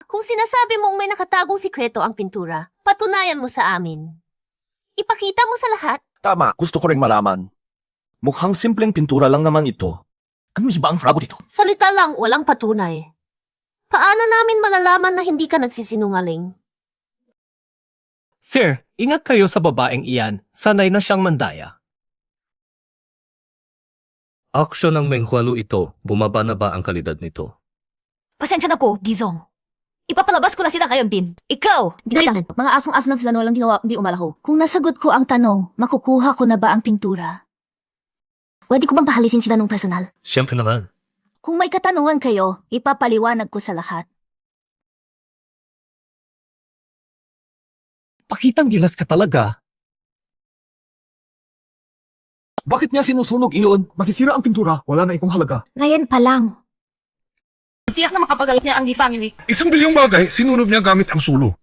Kung sinasabi mong may nakatagong sikreto ang pintura, patunayan mo sa amin. Ipakita mo sa lahat. Tama, gusto ko rin malaman. Mukhang simpleng pintura lang naman ito. Ano ba ang frago dito? Salita lang, walang patunay. Paano namin malalaman na hindi ka nagsisinungaling? Sir, ingat kayo sa babaeng iyan. Sanay na siyang mandaya. Aksyon ng Menghualo ito, bumaba na ba ang kalidad nito? Pasensya na ko, Gizong. Ipapalabas ko na sila ngayon din. Ikaw! Kailangan, mga asong-aso ng sila walang ginawa, hindi umalaho. Kung nasagot ko ang tanong, makukuha ko na ba ang pintura? Pwede ko bang pahalisin sila ng personal? Siyempre naman. Kung may katanungan kayo, ipapaliwanag ko sa lahat. Pakitang gilas ka talaga. Bakit niya sinusunog iyon? Masisira ang pintura. Wala na ikong halaga. Ngayon pa lang. Tiyak na makapagalit niya ang di family. 1 bilyong bagay, sinunog niya gamit ang sulo.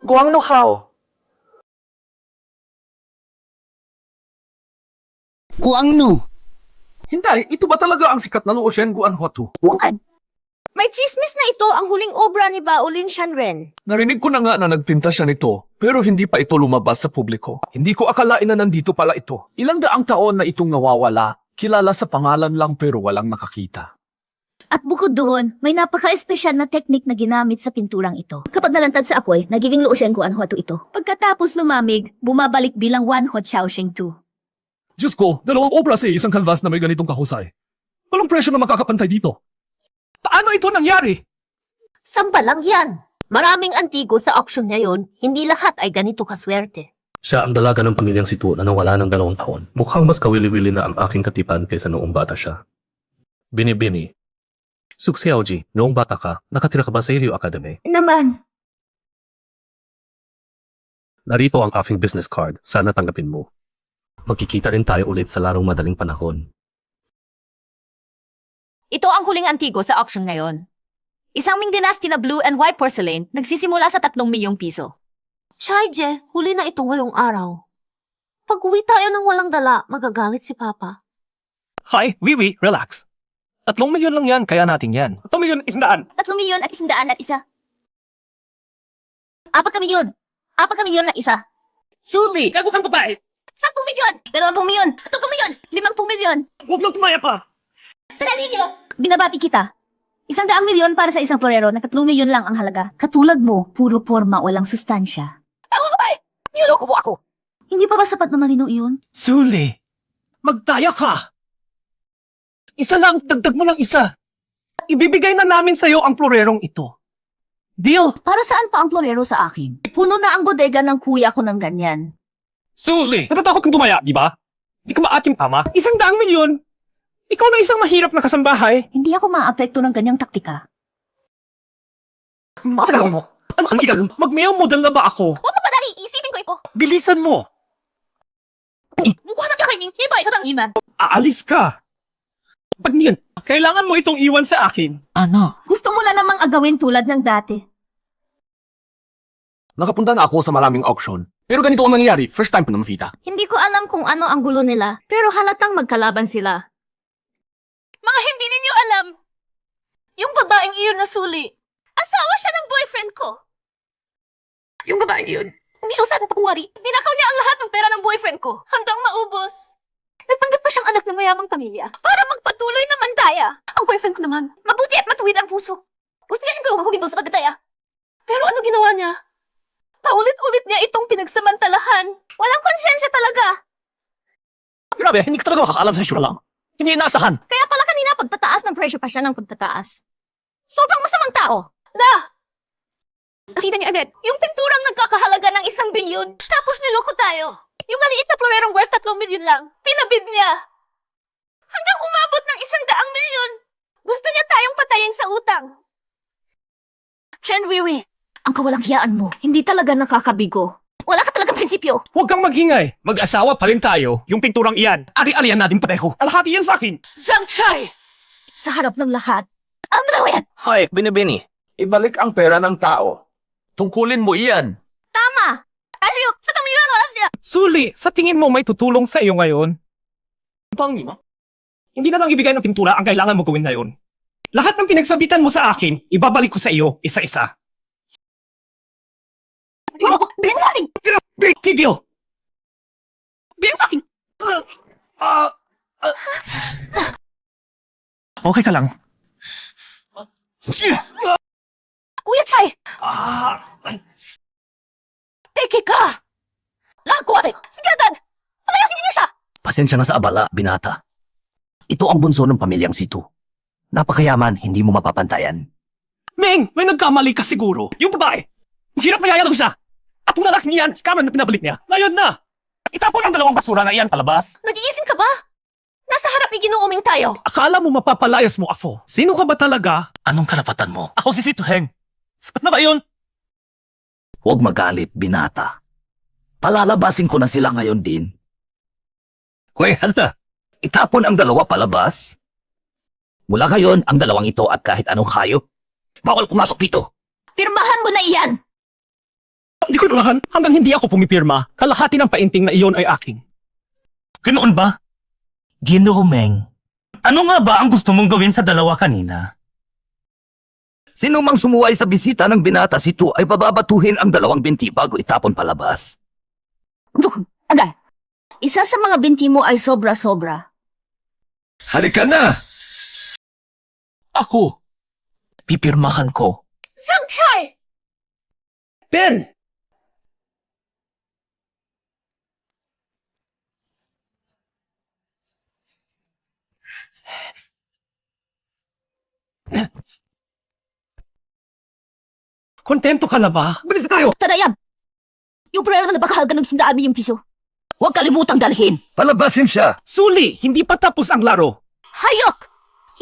Guang no how? Guangnu! Hindi, ito ba talaga ang sikat na Luoshen Guanhuatu? May chismis na ito ang huling obra ni Baolin Shanren. Narinig ko na nga na nagpinta siya nito, pero hindi pa ito lumabas sa publiko. Hindi ko akalain na nandito pala ito. Ilang daang taon na itong nawawala, kilala sa pangalan lang pero walang makakita. At bukod doon, may napaka-espesyal na teknik na ginamit sa pinturang ito. Kapag nalantad sa apoy, nagiging Luoshen Guanhuatu ito. Pagkatapos lumamig, bumabalik bilang Wanhuo Xiaoxing 2. Diyos ko, 2 obra sa isang canvas na may ganitong kahusay. Walang presyo na makakapantay dito. Paano ito nangyari? Samba lang yan. Maraming antigo sa auction ngayon, hindi lahat ay ganito kaswerte. Siya ang dalaga ng pamilyang si Tu na nawala ng 2 taon. Mukhang mas kawili-wili na ang aking katipan kaysa noong bata siya. Bini-bini. Suxiaoji, noong bata ka, nakatira ka ba sa Ilio Academy? Naman. Narito ang aking business card. Sana tanggapin mo. Magkikita rin tayo ulit sa larong madaling panahon. Ito ang huling antigo sa auction ngayon. Isang Ming Dynasty na blue and white porcelain nagsisimula sa 3 milyong piso. Chaije, huli na ito ngayong araw. Pag uwi tayo ng walang dala, magagalit si Papa. Hi, Wiwi, relax. 3 milyon lang yan, kaya natin yan. 3 milyon, 100. 3 milyon at 100 at isa. 4 milyon. 4 milyon na isa. Suli, gago kang babae. 10 milyon. 20 milyon. 30 milyon. 50 milyon. Huwag lang tumaya pa. Sandali niyo. Binabati kita. 100 milyon para sa isang florero na 3 milyon lang ang halaga. Katulad mo, puro forma, walang sustansya. Ako babae! Niloko mo ako. Hindi pa ba sapat na malino iyon? Suli, magdaya ka. Isa lang, dagdag mo ng isa. Ibibigay na namin sa'yo ang florerong ito. Deal? Para saan pa ang florero sa akin? Puno na ang bodega ng kuya ko ng ganyan. Suli! Natatakot kang tumaya, di ba? Di ko maatim tama. 100 milyon? Ikaw na isang mahirap na kasambahay. Hindi ako maapekto ng ganyang taktika. Matagal mo. Ano ang Mag-mail model na ba ako? Huwag mapadali. Isipin ko ito. Bilisan mo. Mukha na siya kay Ming. Hibay ka ng iman. Aalis ka. Pag niyan, kailangan mo itong iwan sa akin. Gusto mo na namang agawin tulad ng dati. Nakapunta na ako sa maraming auction. Pero ganito ang nangyayari, first time ko na makita. Hindi ko alam kung ano ang gulo nila, pero halatang magkalaban sila. Mga hindi ninyo alam. Yung babaeng iyon na Suli, asawa siya ng boyfriend ko. Yung babaeng iyon, hindi siya saan pakuwari. Dinakaw niya ang lahat ng pera ng boyfriend ko hanggang maubos. Nagpanggap pa siyang anak ng mayamang pamilya para magpatuloy na mandaya. Ang boyfriend ko naman, mabuti at matuwid ang puso. Gusto niya siyang gawagawin doon sa pagdadaya. Pero ano ginawa niya? Paulit-ulit niya itong pinagsamantalahan. Walang konsyensya talaga. Grabe, hindi ka talaga makakaalam sa isura lang. Hindi inaasahan. Kaya pala kanina pagtataas ng pressure pa siya ng pagtataas. Sobrang masamang tao. Nakita niya agad, yung pinturang nagkakahalaga ng 1 bilyon. Tapos niloko tayo. Yung maliit na florerong worth 3 milyon lang. Pinabid niya. Hanggang umabot ng 100 milyon. Gusto niya tayong patayin sa utang. Chen Wiwi, Ang kawalang hiyaan mo, hindi talaga nakakabigo. wala ka talagang prinsipyo. Huwag kang maghingay. Mag-asawa pa rin tayo. Yung pinturang iyan, ari-arian natin pareho. Alhati yan sa akin. Zhang Chai! Sa harap ng lahat, Ano daw yan? Hoy, Binibini. Ibalik ang pera ng tao. Tungkulin mo iyan. Tama! Kasi yung sa kamilyon oras niya. Suli, sa tingin mo may tutulong sa iyo ngayon? Pangi mo? Hindi na lang ibigay ng pintura ang kailangan mo gawin ngayon. Lahat ng pinagsabitan mo sa akin, ibabalik ko sa iyo, isa-isa. Bigyan sa akin! Tigil! Bigyan sa akin! Okay ka lang? Kuya Chay! Teke ka! Lakwate! Sige agad! Palayasin niyo siya! Pasensya na sa abala, binata. Ito ang bunso ng pamilyang Situ. Napakayaman, hindi mo mapapantayan. Ming, may nagkamali ka siguro. Yung babae. Hirap mayayadong siya. At yung lalaki niyan, scammer na pinabalik niya. Ngayon na. Itapon ang dalawang basura na iyan palabas. Nag-iisip ka ba? Nasa harap ni Ginoong tayo. Akala mo mapapalayas mo ako. Sino ka ba talaga? Anong karapatan mo? Ako si Situ Heng. Sapat na ba yun? Huwag magalit, binata. Palalabasin ko na sila ngayon din. Kuya, halta. Itapon ang dalawa palabas. Mula ngayon, ang dalawang ito at kahit anong hayop, bawal pumasok dito. Pirmahan mo na iyan! Hindi ko naman. Hanggang hindi ako pumipirma, kalahati ng painting na iyon ay aking. Ganoon ba? Ginoo Meng, ano nga ba ang gusto mong gawin sa dalawa kanina? Sino mang sumuway sa bisita ng binata Situ ay bababatuhin ang dalawang binti bago itapon palabas. Agad. Isa sa mga binti mo ay sobra-sobra. Halika na! Ako, pipirmahan ko. Sang Chay! Ben! Kontento ka na ba? Bilis na tayo! Tadayab! Yung prayer na nabakahal ka ng 100 yung piso. Huwag kalimutang dalhin. Palabasin siya! Suli, hindi pa tapos ang laro. Hayok!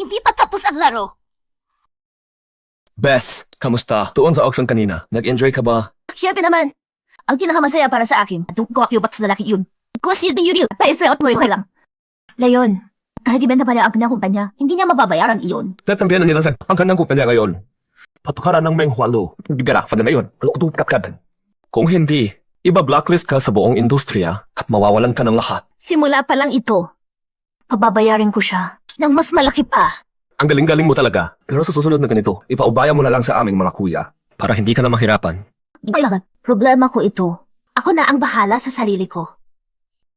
Hindi pa tapos ang laro. Bes, kamusta? Tuon sa auction kanina. Nag-enjoy ka ba? Siyempre naman, ang pinakamasaya para sa akin, itong kawakyubat sa lalaki yun. Kasi yung yun, paisa at okay lang. Layon, kahit ibenta pa niya ang kanyang kumpanya, hindi niya mababayaran iyon. Tatampiyan na nila sa ang kanang kumpanya ngayon. Patukaran ng Meng Hualo. Bigara, na yun. Palukutupkat. Kung hindi, iba-blacklist ka sa buong industriya at mawawalan ka ng lahat. Simula pa lang ito, pababayarin ko siya ng mas malaki pa. Ang galing-galing mo talaga. Pero sa susunod na ganito, ipaubaya mo na lang sa aming mga kuya para hindi ka na mahirapan. Kailangan, problema ko ito. Ako na ang bahala sa sarili ko.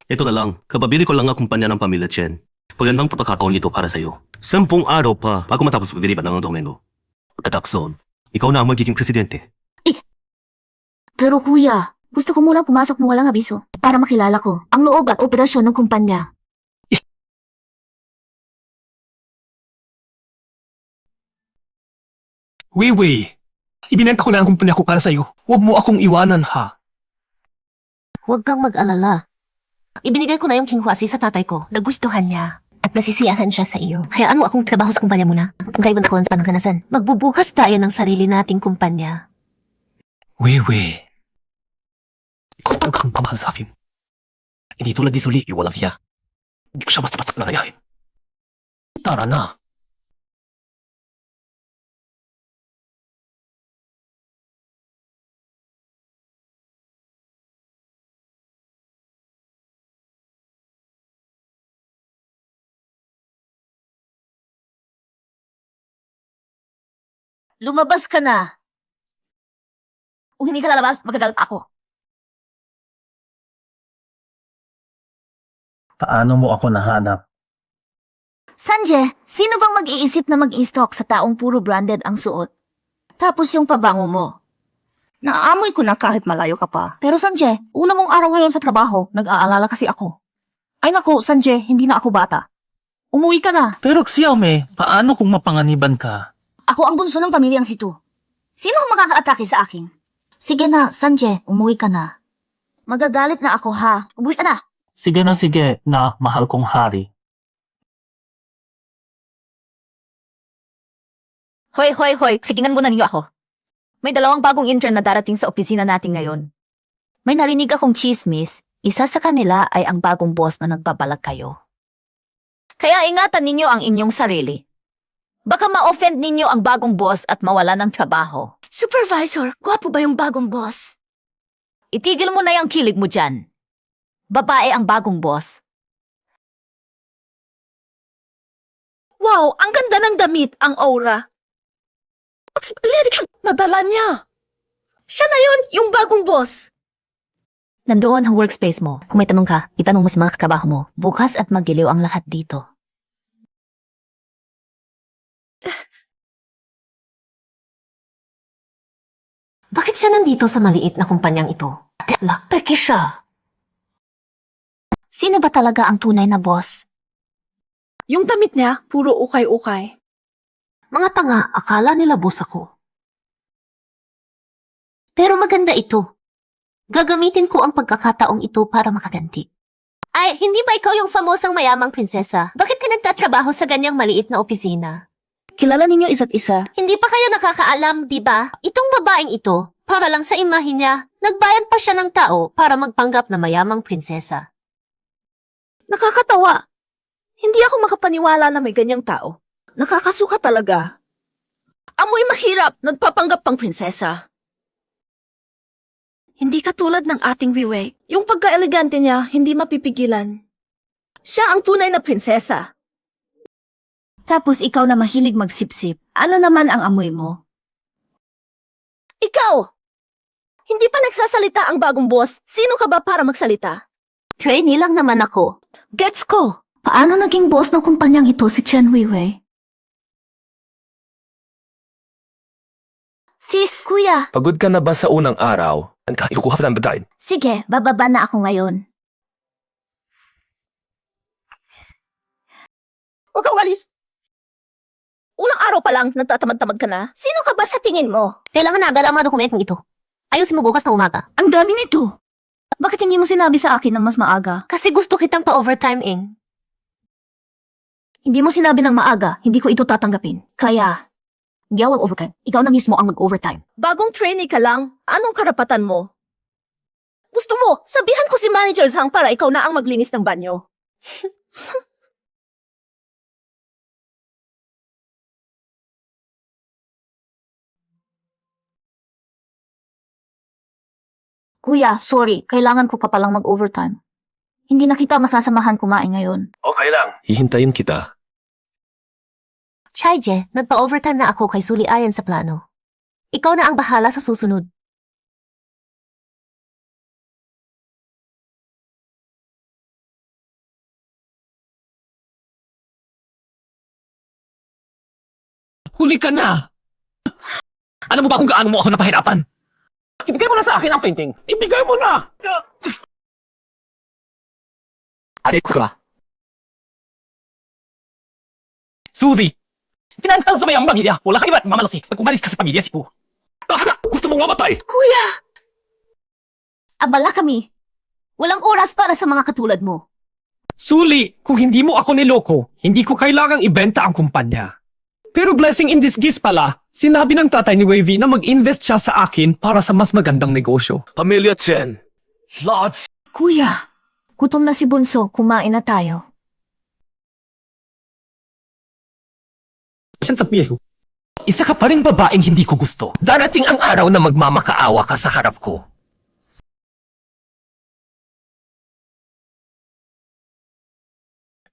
Ito na lang, kababili ko lang ang kumpanya ng pamilya Chen. Pagandang pagkakataon ito para sa'yo. 10 araw pa bago matapos pagdilipan ng Domingo. Pagkatapos, ikaw na ang magiging presidente. Pero kuya, gusto ko muna pumasok ng walang abiso para makilala ko ang loob at operasyon ng kumpanya. Wei, ibinenta ko na ang kumpanya ko para sa'yo. Huwag mo akong iwanan, ha? Huwag kang mag-alala. Ibinigay ko na yung kinhuasi sa tatay ko. Nagustuhan niya. At nasisiyahan siya sa iyo. Hayaan mo akong trabaho sa kumpanya mo na. Ngayon ako sa panangkanasan. Magbubukas tayo ng sarili nating kumpanya. Wei. Ikaw talaga ang pamahal sa akin. Hindi tulad ni Suli, walang hiya. Hindi ko siya basta-basta lalayahin. Tara na. Lumabas ka na. Kung hindi ka lalabas, magagalit ako. Paano mo ako nahanap? Sanjay, sino bang mag-iisip na mag-i-stock sa taong puro branded ang suot? Tapos yung pabango mo. Naaamoy ko na kahit malayo ka pa. Pero Sanjay, una mong araw ngayon sa trabaho, nag-aalala kasi ako. Ay naku, Sanjay, hindi na ako bata. Umuwi ka na. Pero Xiaomi, paano kung mapanganiban ka? Ako ang bunso ng pamilyang Situ. Sino ang makaka-atake sa akin? Sige na, Sanjay, umuwi ka na. Magagalit na ako ha. Ubuwis ka na. Sige na mahal kong hari. Hoy, tikingan muna niyo ako. May 2 bagong intern na darating sa opisina natin ngayon. May narinig akong chismis, isa sa kanila ay ang bagong boss na nagbabalag kayo. Kaya ingatan ninyo ang inyong sarili. Baka ma-offend ninyo ang bagong boss at mawala ng trabaho. Supervisor, gwapo ba yung bagong boss? Itigil mo na yung kilig mo dyan. Babae ang bagong boss. Wow, ang ganda ng damit, ang aura. Nadala niya. Siya na yun, yung bagong boss. Nandoon ang workspace mo. Kung may tanong ka, itanong mo sa mga katrabaho mo. Bukas at magiliw ang lahat dito. Bakit siya nandito sa maliit na kumpanyang ito? Peke siya. Sino ba talaga ang tunay na boss? Yung damit niya, puro ukay-ukay. Mga tanga, akala nila boss ako. Pero maganda ito. Gagamitin ko ang pagkakataong ito para makaganti. Ay, hindi ba ikaw yung famosang mayamang prinsesa? Bakit ka nagtatrabaho sa ganyang maliit na opisina? Kilala ninyo isa't isa. Hindi pa kayo nakakaalam, di ba? Itong babaeng ito, para lang sa imahe niya, nagbayad pa siya ng tao para magpanggap na mayamang prinsesa. Nakakatawa. Hindi ako makapaniwala na may ganyang tao. Nakakasuka talaga. Amoy mahirap, nagpapanggap pang prinsesa. Hindi katulad ng ating Wiwei. Yung pagka-elegante niya, hindi mapipigilan. Siya ang tunay na prinsesa. Tapos ikaw na mahilig magsipsip. Ano naman ang amoy mo? Ikaw! Hindi pa nagsasalita ang bagong boss. Sino ka ba para magsalita? Trainee lang naman ako. Gets ko! Paano naging boss ng kumpanyang ito si Chen Weiwei? Sis, Kuya, Pagod ka na ba sa unang araw? Ikukuha ka ng badain. sige, bababa na ako ngayon. Huwag ka umalis. Unang araw pa lang, nagtatamad-tamad ka na. Sino ka ba sa tingin mo? Kailangan na agad ang mga dokumentong ito. Ayusin mo bukas na umaga. Ang dami nito. Bakit hindi mo sinabi sa akin ng mas maaga? Kasi gusto kitang pa-overtime eh. hindi mo sinabi ng maaga, hindi ko ito tatanggapin. Kaya, hindi ako overtime. Ikaw na mismo ang mag-overtime. Bagong trainee ka lang, anong karapatan mo? Gusto mo, sabihan ko si Manager Zhang para ikaw na ang maglinis ng banyo. Kuya, sorry, kailangan ko pa palang mag-overtime. Hindi na kita masasamahan kumain ngayon. Okay lang. Hihintayin kita. Chaije, nagpa-overtime na ako kay Suli ayon sa plano. Ikaw na ang bahala sa susunod. Huli ka na! Alam mo ba kung gaano mo ako napahirapan? Ibigay mo na sa akin ang painting. Ibigay mo na! Aray ko ka. Sudi! Pinantang sa mayang pamilya. Wala ka iba't mamalaki. Pag umalis ka sa pamilya, Sipu. Gusto mong mamatay? Kuya! Abala kami. Walang oras para sa mga katulad mo. Suli, kung hindi mo ako niloko, hindi ko kailangang ibenta ang kumpanya. Pero blessing in disguise pala, sinabi ng tatay ni Wavy na mag-invest siya sa akin para sa mas magandang negosyo. Pamilya Chen. Lots. Kuya! Gutom na si Bunso, kumain na tayo. Siya tapiyo. Isa ka pa rin babaeng hindi ko gusto. Darating ang araw na magmamakaawa ka sa harap ko.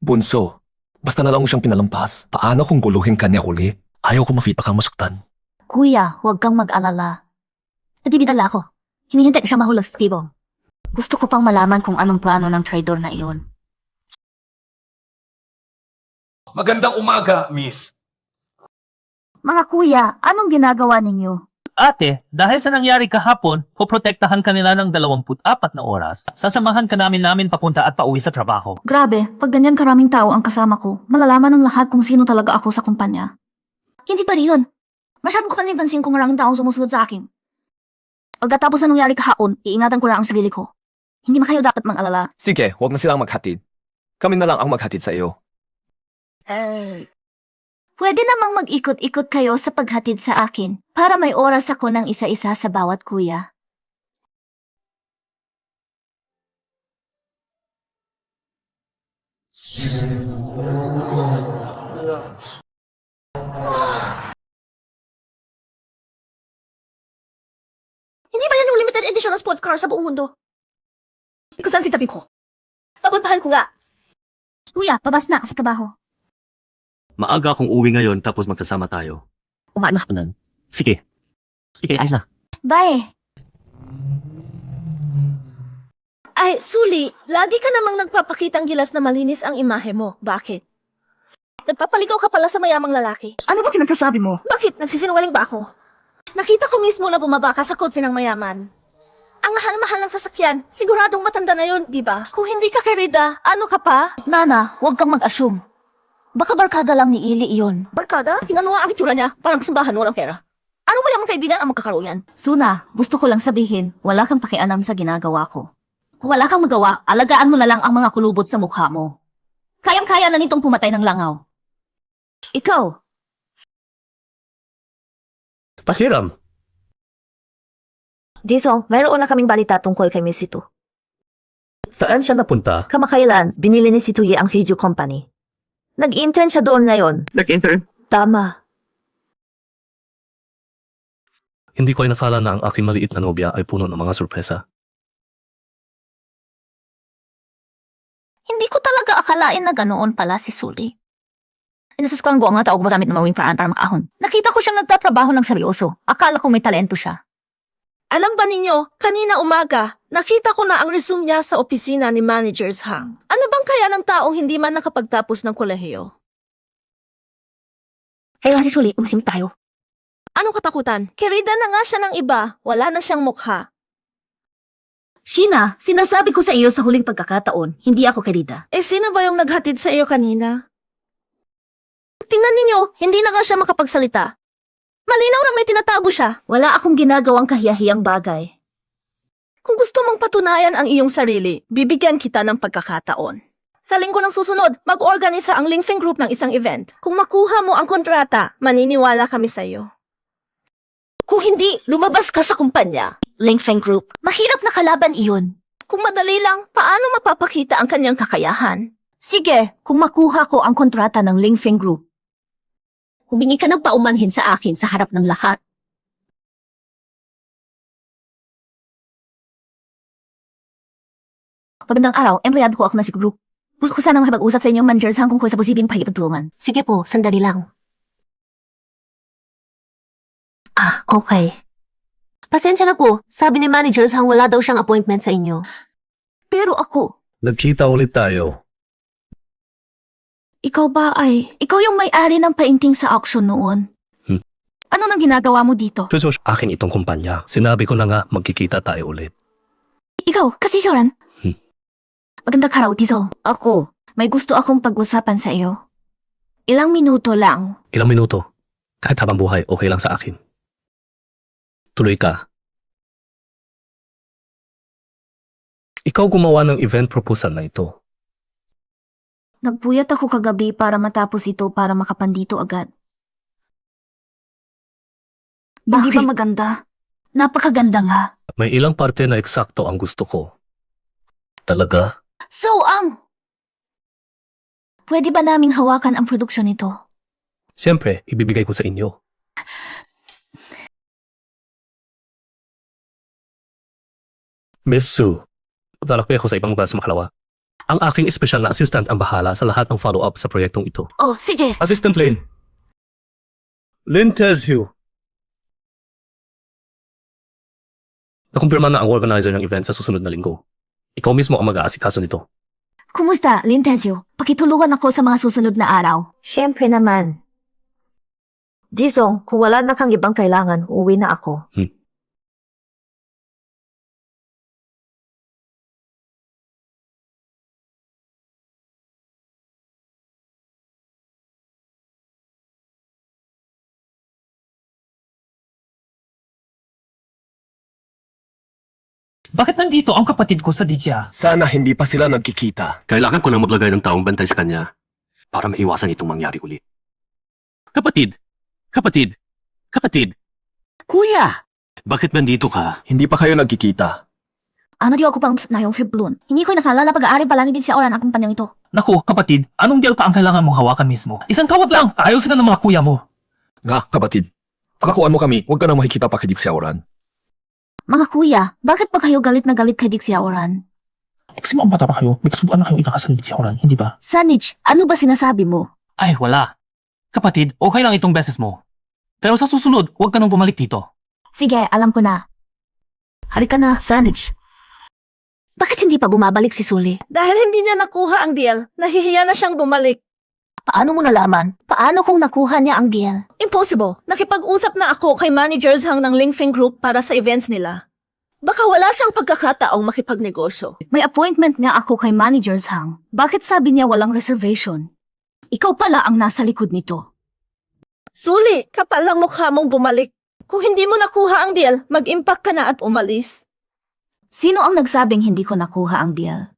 Bunso, basta na lang mo siyang pinalampas. Paano kung guluhin ka niya uli? Ayaw ko ma-feedback kang masuktan. Kuya, huwag kang mag-alala. Nadibidala ako. Hinihintay siya mahulog sa tibong. Gusto ko pang malaman kung anong plano ng trader na iyon. Magandang umaga, miss. Mga kuya, anong ginagawa ninyo? Ate, dahil sa nangyari kahapon, poprotektahan ka nila ng 24 na oras. Sasamahan ka namin papunta at pauwi sa trabaho. Grabe, pag ganyan karaming tao ang kasama ko, malalaman ng lahat kung sino talaga ako sa kumpanya. Hindi pa rin yun. Masyadong kapansin-pansin kung maraming taong sumusunod sa akin. Pagkatapos na nangyari kahapon, iingatan ko lang ang sarili ko. Hindi man kayo dapat mang-alala. Sige, huwag na silang maghatid. Kami na lang ang maghatid sa iyo. Pwede namang mag-ikot-ikot kayo sa paghatid sa akin para may oras ako ng isa-isa sa bawat kuya. Hindi ba yan yung limited edition ng sports car sa buong mundo? Kung saan si tabi ko? Pagulpahan ko nga. Kuya, pabas na ako sa trabaho. Maaga akong uwi ngayon tapos magsasama tayo. Umaan na hapunan. Sige. Sige, ayos na. Bye! Ay, Suli, lagi ka namang nagpapakitang gilas na malinis ang imahe mo. Bakit? Nagpapaligaw ka pala sa mayamang lalaki. Ano ba pinagkasabi mo? Bakit? Nagsisinungaling ba ako? Nakita ko mismo na bumaba ka sa kotse ng mayaman. Ang mahal-mahal ng sasakyan, siguradong matanda na yon, di ba? Kung hindi ka kay Rida, ano ka pa? Nana, huwag kang mag-assume. Baka barkada lang ni Ili iyon. Barkada? Tingnan mo nga ang itsura niya, parang simbahan, walang pera. Ano ba yung kaibigan ang magkakaroon yan? Suna, gusto ko lang sabihin, wala kang pakialam sa ginagawa ko. Kung wala kang magawa, alagaan mo na lang ang mga kulubot sa mukha mo. Kayang-kaya na nitong pumatay ng langaw. Ikaw, Pahiram. Jisong, mayroon na kaming balita tungkol kay Miss Situ. Saan siya napunta? Kamakailan, binili ni Situye ang Heiju Company. Nag-intern siya doon ngayon. Nag-intern? Tama. Hindi ko ay nakala na ang aking maliit na nobya ay puno ng mga sorpresa. Hindi ko talaga akalain na ganoon pala si Sully. Inasas ko ang guwang nga taog magamit ng mawing paraan para makahon. Nakita ko siyang nagtatrabaho ng seryoso. Akala ko may talento siya. Alam ba ninyo, kanina umaga, nakita ko na ang resume niya sa opisina ni Managers Hang. Ano bang kaya ng taong hindi man nakapagtapos ng kolehiyo? Kaya si Sully, umasim tayo. Anong katakutan? Kirida na nga siya ng iba, wala na siyang mukha. Sheena, sinasabi ko sa iyo sa huling pagkakataon, hindi ako kerida. Eh sino ba yung naghatid sa iyo kanina? Tingnan ninyo, hindi na nga siya makapagsalita. Malinaw na may tinatago siya. Wala akong ginagawang kahiyahiyang bagay. Kung gusto mong patunayan ang iyong sarili, bibigyan kita ng pagkakataon. Sa linggo ng susunod, mag-organisa ang Lingfeng Group ng isang event. Kung makuha mo ang kontrata, maniniwala kami sa iyo. Kung hindi, lumabas ka sa kumpanya. Lingfeng Group, Mahirap na kalaban iyon. Kung madali lang, paano mapapakita ang kanyang kakayahan? sige, kung makuha ko ang kontrata ng Lingfeng Group, humingi ka ng paumanhin sa akin sa harap ng lahat. Pagandang araw, empleyado ko ako na si Group. Gusto ko sana makipag-usap sa inyong managers hanggang ko sa posibling pakipagtulungan. Sige po, sandali lang. Ah, okay. Pasensya na po. Sabi ni managers hang wala daw siyang appointment sa inyo. Pero ako, Nagkita ulit tayo. ikaw ba ikaw yung may-ari ng painting sa auction noon? Ano nang ginagawa mo dito? Sus, akin itong kumpanya. Sinabi ko na nga magkikita tayo ulit. Ikaw, kasi Sioran. Magandang araw, Diesel. Ako, may gusto akong pag-usapan sa iyo. Ilang minuto lang. Ilang minuto. Kahit habang buhay, okay lang sa akin. Tuloy ka. Ikaw gumawa ng event proposal na ito. Nagpuyat ako kagabi para matapos ito para makapandito agad. Hindi ba maganda? Napakaganda nga. May ilang parte na eksakto ang gusto ko. Talaga? So, pwede ba naming hawakan ang produksyon nito? Siyempre, ibibigay ko sa inyo. Miss Sue, lalakbay ako sa ibang bus makalawa. Ang aking espesyal na assistant ang bahala sa lahat ng follow-up sa proyektong ito. Oh, sige. Assistant Lynn. Lynn Tezhu. Nakumpirma na ang organizer ng event sa susunod na linggo. Ikaw mismo ang mag-aasikaso nito. Kumusta, Lintezio? Pakitulungan ako sa mga susunod na araw. Siyempre naman. Jisong, kung wala na kang ibang kailangan, uuwi na ako. Bakit nandito ang kapatid ko sa Dijia? Sana hindi pa sila nagkikita. Kailangan ko na maglagay ng taong bantay sa kanya para maiwasan itong mangyari ulit. Kapatid! Kapatid! Kapatid! Kuya! Bakit nandito ka? Hindi pa kayo nagkikita. Ano di ako pang na yung Fiblun? Hindi ko nakala na pag-aari pala ni Binsi Oran ang kumpanyang ito. Naku, kapatid, anong deal pa ang kailangan mong hawakan mismo? Isang kawat lang! Ayusin na ng mga kuya mo. Nga, kapatid. Pakakuan mo kami, huwag ka nang makikita pa kay Dixie Auran. Mga kuya, bakit pa kayo galit na galit kay Dixie Oran? Kasi mo ang bata pa kayo, may kasubuan na kayong ikakasal ni Oran, hindi ba? Sanich, ano ba sinasabi mo? Ay, wala. Kapatid, okay lang itong beses mo. Pero sa susunod, huwag ka nang bumalik dito. Sige, alam ko na. Halika na, Sanich. Bakit hindi pa bumabalik si Sully? Dahil hindi niya nakuha ang deal, nahihiya na siyang bumalik. Paano mo nalaman? Paano kung nakuha niya ang deal? Impossible. Nakipag-usap na ako kay managers hang ng Lingfeng Group para sa events nila. Baka wala siyang pagkakataong makipagnegosyo. May appointment nga ako kay Manager's Hang. Bakit sabi niya walang reservation? Ikaw pala ang nasa likod nito. Suli, kapal lang mukha mong bumalik. Kung hindi mo nakuha ang deal, mag-impact ka na at umalis. Sino ang nagsabing hindi ko nakuha ang deal?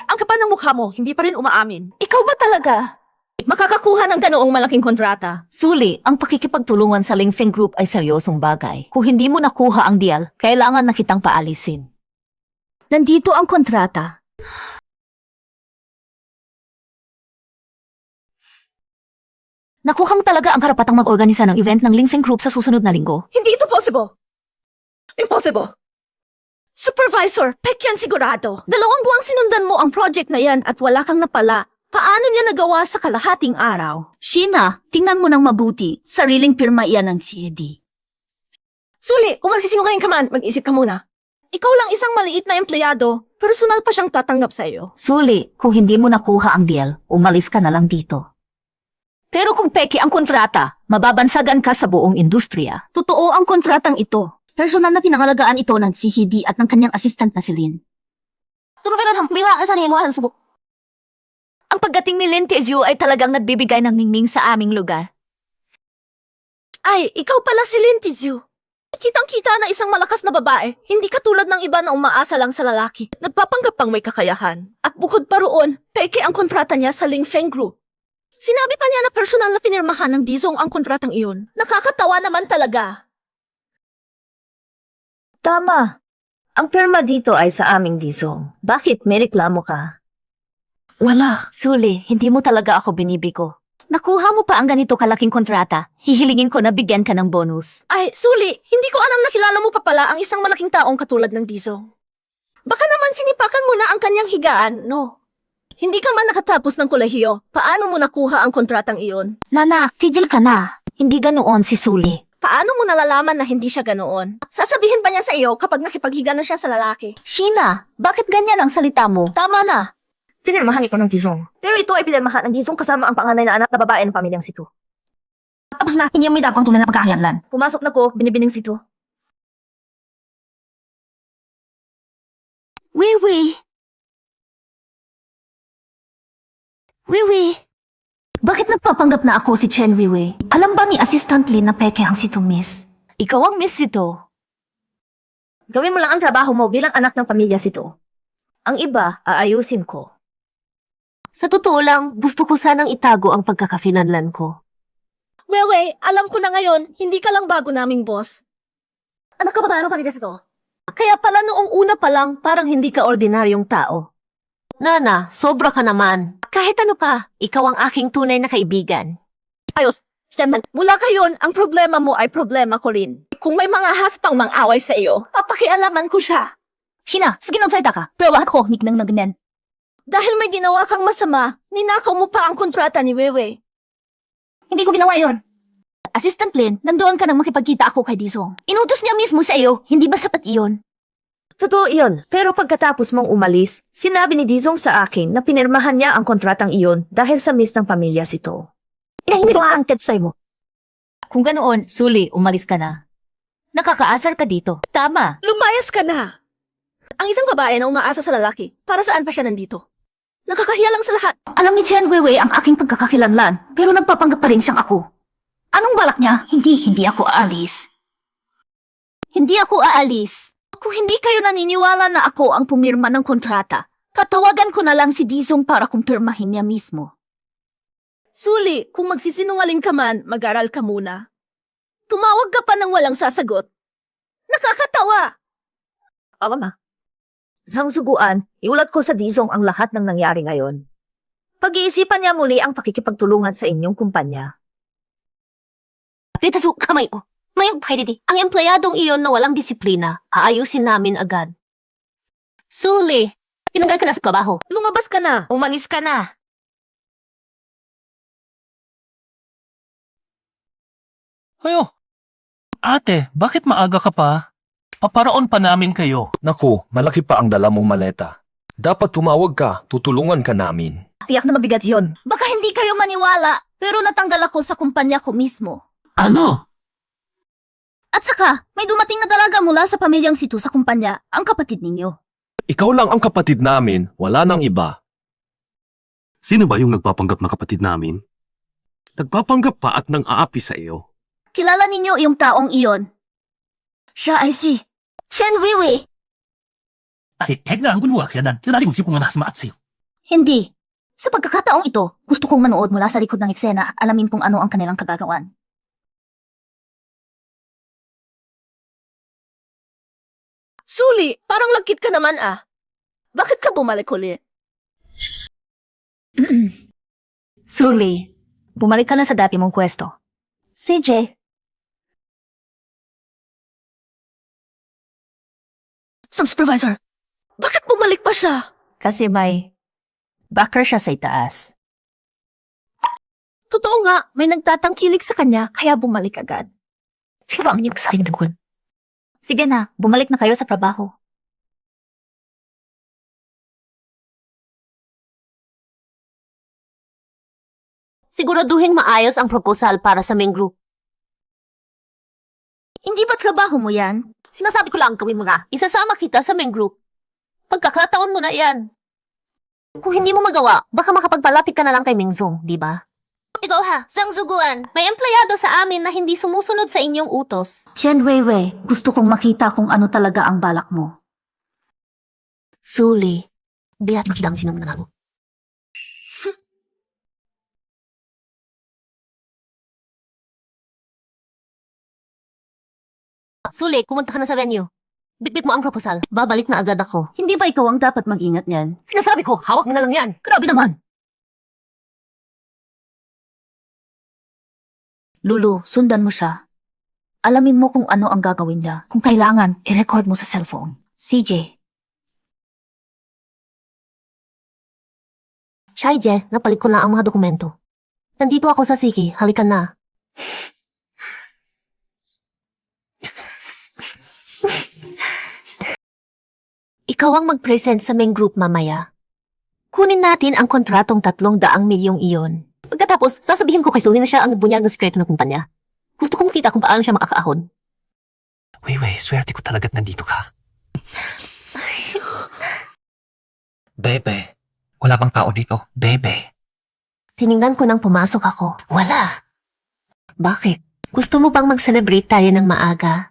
Ang kapal ng mukha mo, hindi pa rin umaamin. Ikaw ba talaga? Makakakuha ng ganoong malaking kontrata. Suli, ang pakikipagtulungan sa Lingfeng Group ay seryosong bagay. Kung hindi mo nakuha ang deal, kailangan na kitang paalisin. Nandito ang kontrata. Nakuha mo talaga ang karapatang mag-organisa ng event ng Lingfeng Group sa susunod na linggo? Hindi ito possible. Impossible. Supervisor, pek yan sigurado. 2 buwang sinundan mo ang project na yan at wala kang napala. Paano niya nagawa sa kalahating araw? Sheena, tingnan mo ng mabuti. Sariling pirma iyan ng CED. Suli, kung magsisinungaling ka man, mag-isip ka muna. Ikaw lang isang maliit na empleyado, personal pa siyang tatanggap sa iyo. Suli, kung hindi mo nakuha ang deal, umalis ka na lang dito. Pero kung peke ang kontrata, mababansagan ka sa buong industriya. Totoo ang kontratang ito. Personal na pinangalagaan ito ng CED at ng kanyang assistant na si Lin. Ang pagdating ni Lin Tizyu ay talagang nagbibigay ng ningning sa aming lugar. Ay, ikaw pala si Lin Tizyu. Kitang-kita na isang malakas na babae, hindi katulad ng iba na umaasa lang sa lalaki. Nagpapanggap pang may kakayahan. At bukod pa roon, peke ang kontrata niya sa Lingfeng Group. Sinabi pa niya na personal na pinirmahan ng Dizong ang kontratang iyon. Nakakatawa naman talaga. Tama. Ang perma dito ay sa aming Dizong. Bakit may reklamo ka? Wala. Suli, hindi mo talaga ako binibigo. Nakuha mo pa ang ganito kalaking kontrata. Hihilingin ko na bigyan ka ng bonus. Ay, Suli, hindi ko alam na kilala mo pa pala ang isang malaking taong katulad ng Dizong. Baka naman sinipakan mo na ang kanyang higaan, no? Hindi ka man nakatapos ng kolehiyo. Paano mo nakuha ang kontratang iyon? Nana, tigil ka na. Hindi ganoon si Suli. Paano mo nalalaman na hindi siya ganoon? Sasabihin pa niya sa iyo kapag nakipaghiga na siya sa lalaki. Sheena, bakit ganyan ang salita mo? Tama na. Pinirmahan ito ng Dizong. Pero ito ay pinirmahan ng Dizong kasama ang panganay na anak na babae ng pamilyang Sito. Tapos na, hindi ang may dagwang tunay na pagkakayanlan. Pumasok na ko, binibining Sito. Wiwi. Wiwi. Bakit nagpapanggap na ako si Chen Wiwi? Alam ba ni Assistant Lin na peke ang si Miss? Ikaw ang miss ito. Gawin mo lang ang trabaho mo bilang anak ng pamilya Sito. Ang iba, aayusin ko. Sa totoo lang, gusto ko sanang itago ang pagkakafinanlan ko. Wewe, alam ko na ngayon, hindi ka lang bago naming boss. Anak ka ba paano kami dito? Kaya pala noong una pa lang, parang hindi ka ordinaryong tao. Nana, sobra ka naman. Kahit ano pa, ikaw ang aking tunay na kaibigan. Ayos, Seman, mula kayon, ang problema mo ay problema ko rin. Kung may mga haspang mang-away sa iyo, papakialaman ko siya. Sheena, sige nagsalita ka. Pero bakit ko, niknang na ganyan? Dahil may ginawa kang masama, ninakaw mo pa ang kontrata ni Wewe. Hindi ko ginawa yon. Assistant Lin, nandoon ka nang makipagkita ako kay Dizong. Inutos niya mismo sa iyo, hindi ba sapat iyon? Totoo iyon, pero pagkatapos mong umalis, sinabi ni Dizong sa akin na pinirmahan niya ang kontratang iyon dahil sa miss ng pamilya Sito. Inahimik ko nga ang tetsay mo. Kung ganoon, Suli, umalis ka na. Nakakaasar ka dito. Tama. Lumayas ka na. Ang isang babae na umaasa sa lalaki, para saan pa siya nandito? Nakakahiya lang sa lahat. Alam ni Chen Weiwei ang aking pagkakakilanlan, pero nagpapanggap pa rin siyang ako. Anong balak niya? Hindi ako aalis. Hindi ako aalis. Kung hindi kayo naniniwala na ako ang pumirma ng kontrata, katawagan ko na lang si Dizong para kumpirmahin niya mismo. Suli, kung magsisinungaling ka man, mag-aral ka muna. Tumawag ka pa ng walang sasagot. Nakakatawa! Ma. Sa suguan, iulat ko sa Dizong ang lahat ng nangyari ngayon. Pag-iisipan niya muli ang pakikipagtulungan sa inyong kumpanya. Pitasu, kamay mo. Mayroon pa didi. Ang empleyadong iyon na walang disiplina, aayusin namin agad. Suli, tinanggal ka na sa trabaho. Lumabas ka na. Umalis ka na. Ayo. Ate, bakit maaga ka pa? Paparaon pa namin kayo. Naku, malaki pa ang dala mong maleta. Dapat tumawag ka, tutulungan ka namin. Tiyak na mabigat yon. Baka hindi kayo maniwala, pero natanggal ako sa kumpanya ko mismo. Ano? At saka, may dumating na dalaga mula sa pamilyang Situ sa kumpanya, ang kapatid ninyo. Ikaw lang ang kapatid namin, wala nang iba. Sino ba yung nagpapanggap na kapatid namin? Nagpapanggap pa at nang aapi sa iyo. Kilala ninyo yung taong iyon. Siya ay si Chen Weiwei. Ay, na ang guluwa kaya nan. Tinali mo siya kung mas maat sa'yo. Hindi. Sa pagkakataong ito, gusto kong manood mula sa likod ng eksena at alamin kung ano ang kanilang kagagawan. Suli, parang lagkit ka naman ah. Bakit ka bumalik ulit? Suli, bumalik ka na sa dati mong pwesto. CJ, Supervisor, bakit bumalik pa siya? Kasi may backer siya sa itaas. Totoo nga, may nagtatangkilik sa kanya kaya bumalik agad. Sino ang inyong kasahin ng Sige na, bumalik na kayo sa trabaho. Siguraduhin maayos ang proposal para sa main group. hindi ba trabaho mo yan? Sinasabi ko lang gawin mo nga. Isasama kita sa main group. Pagkakataon mo na yan. Kung hindi mo magawa, baka makapagpalapit ka na lang kay Mingzong, di ba? Ikaw ha, Zhang Zuguan, may empleyado sa amin na hindi sumusunod sa inyong utos. Chen Weiwei, gusto kong makita kung ano talaga ang balak mo. Suli, bihat makidang sinong nanalo. Suli, kumunta ka na sa venue. Bitbit mo ang proposal. Babalik na agad ako. Hindi ba ikaw ang dapat mag-ingat niyan? Sinasabi ko, hawak mo na lang yan. Grabe naman! Lulu, sundan mo siya. Alamin mo kung ano ang gagawin niya. Kung kailangan, i-record mo sa cellphone. CJ. Chaije, napalik ko na ang mga dokumento. Nandito ako sa Siki, halika na. Ikaw ang mag-present sa main group mamaya. Kunin natin ang kontratong 300 milyong iyon. Pagkatapos, sasabihin ko kay Suli na siya ang nagbunyag ng sikreto ng kumpanya. Gusto kong kita kung paano siya makakaahon. Weiwei, swerte ko talaga't nandito ka. Bebe, wala bang tao dito? Bebe. Tiningnan ko nang pumasok ako. Wala. Bakit? Gusto mo bang mag-celebrate tayo ng maaga?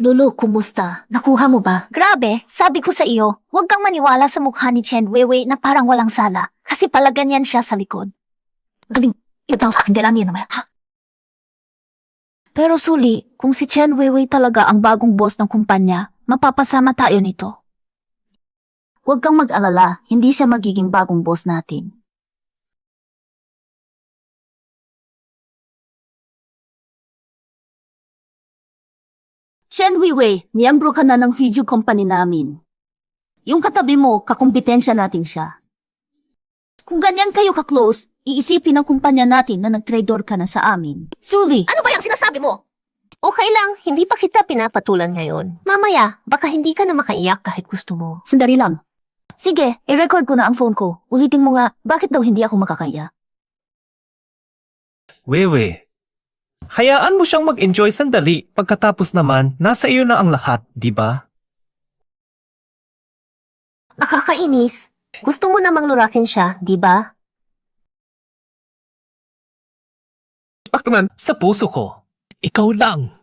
Lulu, kumusta? Nakuha mo ba? Grabe, sabi ko sa iyo, huwag kang maniwala sa mukha ni Chen Weiwei na parang walang sala. Kasi palaganyan siya sa likod. Galing, ito sa akin kailangan naman. Ha? Pero Suli, kung si Chen Weiwei talaga ang bagong boss ng kumpanya, mapapasama tayo nito. Huwag kang mag-alala, hindi siya magiging bagong boss natin. Chen Weiwei, miyembro ka na ng video company namin. Yung katabi mo, kakumpetensya natin siya. Kung ganyan kayo ka-close, iisipin ng kumpanya natin na nag-trador ka na sa amin. Suli, Ano ba yung sinasabi mo? Okay lang, hindi pa kita pinapatulan ngayon. Mamaya, baka hindi ka na makaiyak kahit gusto mo. sandali lang. Sige, i-record ko na ang phone ko. Ulitin mo nga, bakit daw hindi ako makakaya? Weiwei, hayaan mo siyang mag-enjoy sandali. Pagkatapos naman, nasa iyo na ang lahat, di ba? Nakakainis. Gusto mo namang lurakin siya, di ba? Basta man, sa puso ko, ikaw lang.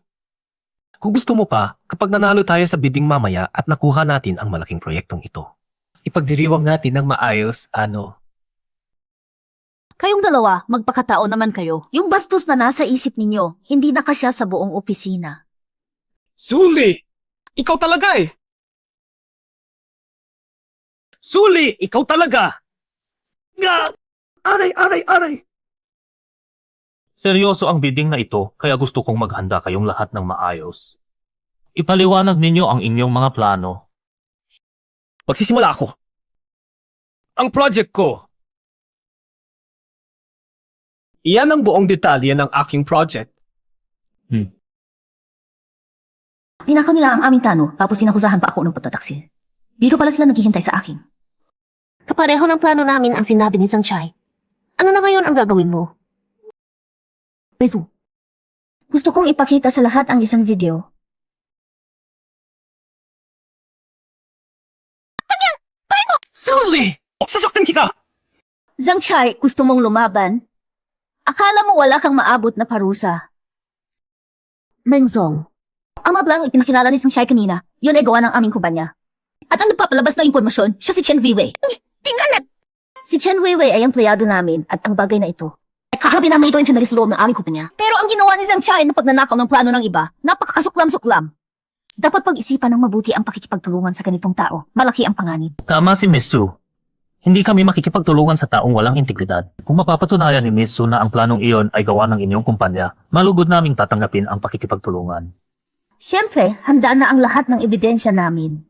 Kung gusto mo pa, kapag nanalo tayo sa bidding mamaya at nakuha natin ang malaking proyektong ito, ipagdiriwang natin ng maayos, ano? Kayong dalawa, magpakatao naman kayo. Yung bastos na nasa isip ninyo, hindi na kasya sa buong opisina. Suli! Ikaw talaga eh! Suli! Ikaw talaga! Nga! Aray! Seryoso ang bidding na ito, kaya gusto kong maghanda kayong lahat ng maayos. Ipaliwanag ninyo ang inyong mga plano. Magsisimula ako. Ang project ko. Iyan ang buong detalye ng aking project. Tinakaw nila ang aming tano, tapos sinakusahan pa ako ng pagtataksil. Dito pala sila naghihintay sa akin. Kapareho ng plano namin ang sinabi ni Sang Chai. Ano na ngayon ang gagawin mo? Bezu, gusto kong ipakita sa lahat ang isang video. Sully! Sasaktan kita! Zhang Chai, gusto mong lumaban? Akala mo wala kang maabot na parusa. Mengzong, ang mablang ipinakilala ni Zhang Chai kanina, yun ay gawa ng aming kumpanya. At ang nagpapalabas ng impormasyon, siya si Chen Weiwei. Tingnan Si Chen Weiwei ay empleyado namin at ang bagay na ito. Kagabi namin ito yung sa loob ng aming kumpanya. Pero ang ginawa ni Zhang Chai na pagnanakaw ng plano ng iba, napakakasuklam-suklam. Dapat pag-isipan ng mabuti ang pakikipagtulungan sa ganitong tao. Malaki ang panganib. Tama si Miss Su. Hindi kami makikipagtulungan sa taong walang integridad. Kung mapapatunayan ni Miss Su na ang planong iyon ay gawa ng inyong kumpanya, malugod naming tatanggapin ang pakikipagtulungan. Siyempre, handa na ang lahat ng ebidensya namin.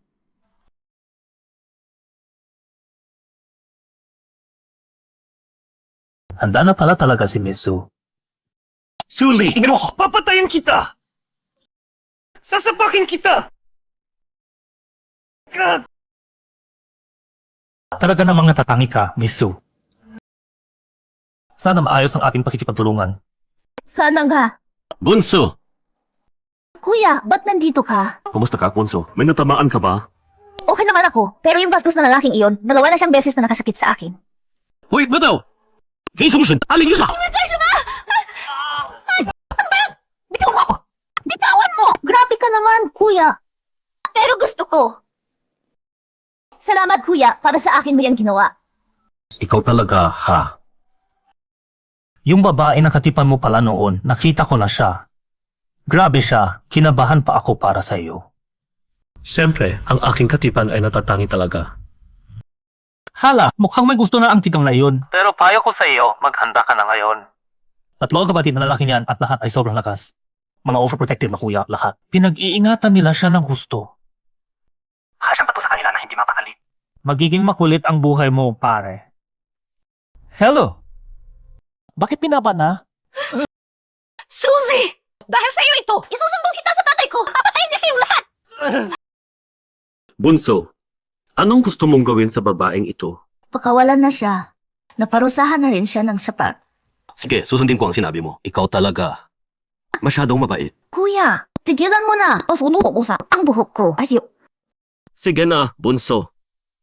Handa na pala talaga si Miss Su. Sully! Tingnan mo! Papatayin kita! Sasapakin kita! Gag! Talaga namang natatangi ka, Miss Su. Sana maayos ang ating pakikipagtulungan. Sana nga. Bunso! Kuya, ba't nandito ka? Kumusta ka, Bunso? May natamaan ka ba? Okay naman ako, pero yung bastos na lalaking iyon, 2 na siyang beses na nakasakit sa akin. Hoy, ba daw? Kayo sumusun! Aling niyo sa... Bitaw mo ako! Bitawan mo! Grabe ka naman, kuya. Pero gusto ko. Salamat, kuya, para sa akin mo yan ginawa. Ikaw talaga, ha? Yung babae na katipan mo pala noon, nakita ko na siya. Grabe siya, kinabahan pa ako para sa iyo. Siyempre, ang aking katipan ay natatangi talaga. Hala, mukhang may gusto na ang tikang na iyon. Pero payo ko sa iyo, maghanda ka na ngayon. 3 kapatid na lalaki niyan at lahat ay sobrang lakas. Mga overprotective na kuya, lahat. Pinag-iingatan nila siya ng gusto. Hasyang pa to sa kanila na hindi mapakali. Magiging makulit ang buhay mo, pare. Hello? Bakit pinapa na? Suzy! Dahil sa'yo ito, isusumbong kita sa tatay ko. Papatayin niya kayong lahat. Bunso, anong gusto mong gawin sa babaeng ito? Pakawalan na siya. Naparusahan na rin siya ng sapat. Sige, susundin ko ang sinabi mo. Ikaw talaga. Masyadong mabait. Kuya, tigilan mo na. O sunuko ko sa ang buhok ko. Asyo. Sige na, Bunso.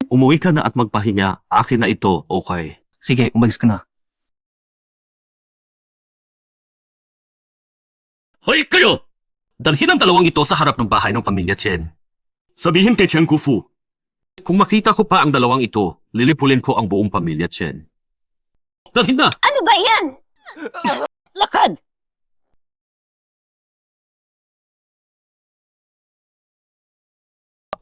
Umuwi ka na at magpahinga. Akin na ito, okay? Sige, umalis ka na. Hoy, kayo! Dalhin ang 2 ito sa harap ng bahay ng pamilya Chen. Sabihin kay Chen Kufu, kung makita ko pa ang 2 ito, lilipulin ko ang buong pamilya Chen. Dalhin na! Ano ba yan? Lakad!